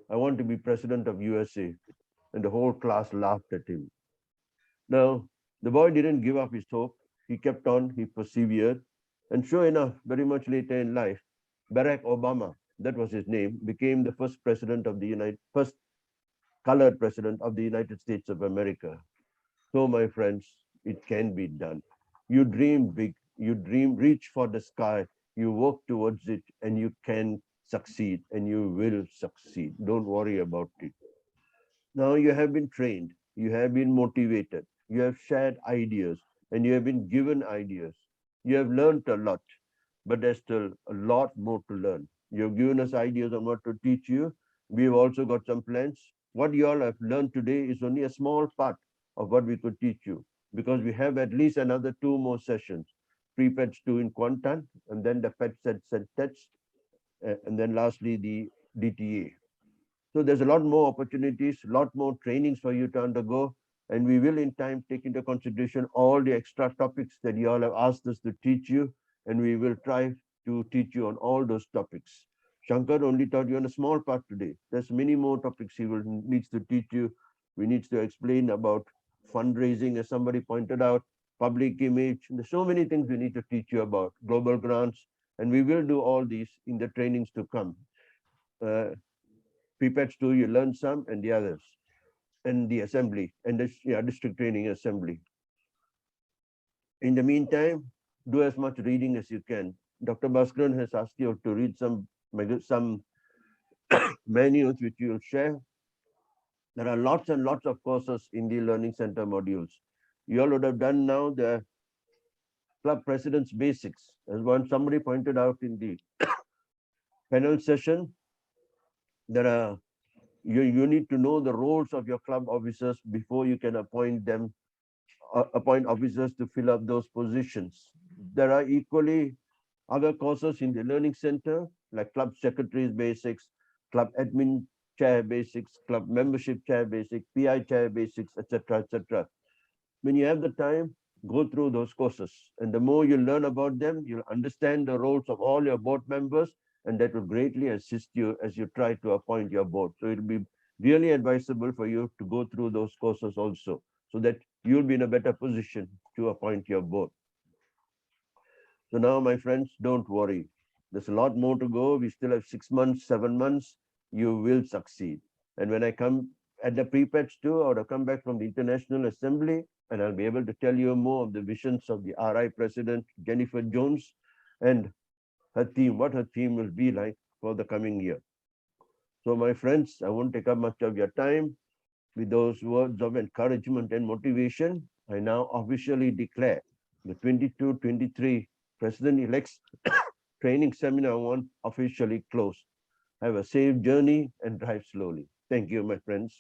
"I want to be president of USA." And the whole class laughed at him. Now, the boy didn't give up his hope. He kept on, he persevered. And sure enough, very much later in life, Barack Obama, that was his name, became the first president of the first colored president of the United States of America. So, my friends, it can be done. You dream big, you dream, reach for the sky, you work towards it, and you can succeed, and you will succeed. Don't worry about it. Now you have been trained, you have been motivated, you have shared ideas, and you have been given ideas. You have learned a lot, but there's still a lot more to learn. You have given us ideas on what to teach you. We've also got some plans. What you all have learned today is only a small part of what we could teach you, because we have at least another 2 more sessions, pre-PETs 2 in Kuantan, and then the PET sets and TETs, and then lastly the DTA. So there's a lot more opportunities, a lot more trainings for you to undergo, and we will in time take into consideration all the extra topics that you all have asked us to teach you, and we will try to teach you on all those topics. Shankar only taught you on a small part today. There's many more topics he needs to teach you. We need to explain about fundraising, as somebody pointed out, public image. There's so many things we need to teach you about, global grants, and we will do all these in the trainings to come. PPETs 2, you learn some, and the others, and the assembly, and the district training assembly. In the meantime, do as much reading as you can. Dr. Baskaran has asked you to read some manuals which you will share. There are lots and lots of courses in the Learning Center modules. You all would have done now the Club President's Basics, as somebody pointed out in the panel session. There are you need to know the roles of your club officers before you can appoint officers to fill up those positions. There are equally other courses in the Learning Center, like Club Secretaries Basics, Club Admin Chair Basics, Club Membership Chair Basics, PI Chair Basics, etc., etc. When you have the time, go through those courses. And the more you learn about them, you'll understand the roles of all your board members, and that will greatly assist you as you try to appoint your board. So it'll be really advisable for you to go through those courses also, so that you'll be in a better position to appoint your board. So now, my friends, don't worry. There's a lot more to go. We still have 6 months, 7 months. You will succeed. And when I come at the pre-patch too, I would have come back from the International Assembly, and I'll be able to tell you more of the visions of the RI President, Jennifer Jones, and her team, what her team will be like for the coming year. So my friends, I won't take up much of your time. With those words of encouragement and motivation, I now officially declare the 22-23 President-elect's training seminar 1 officially closed. Have a safe journey and drive slowly. Thank you, my friends.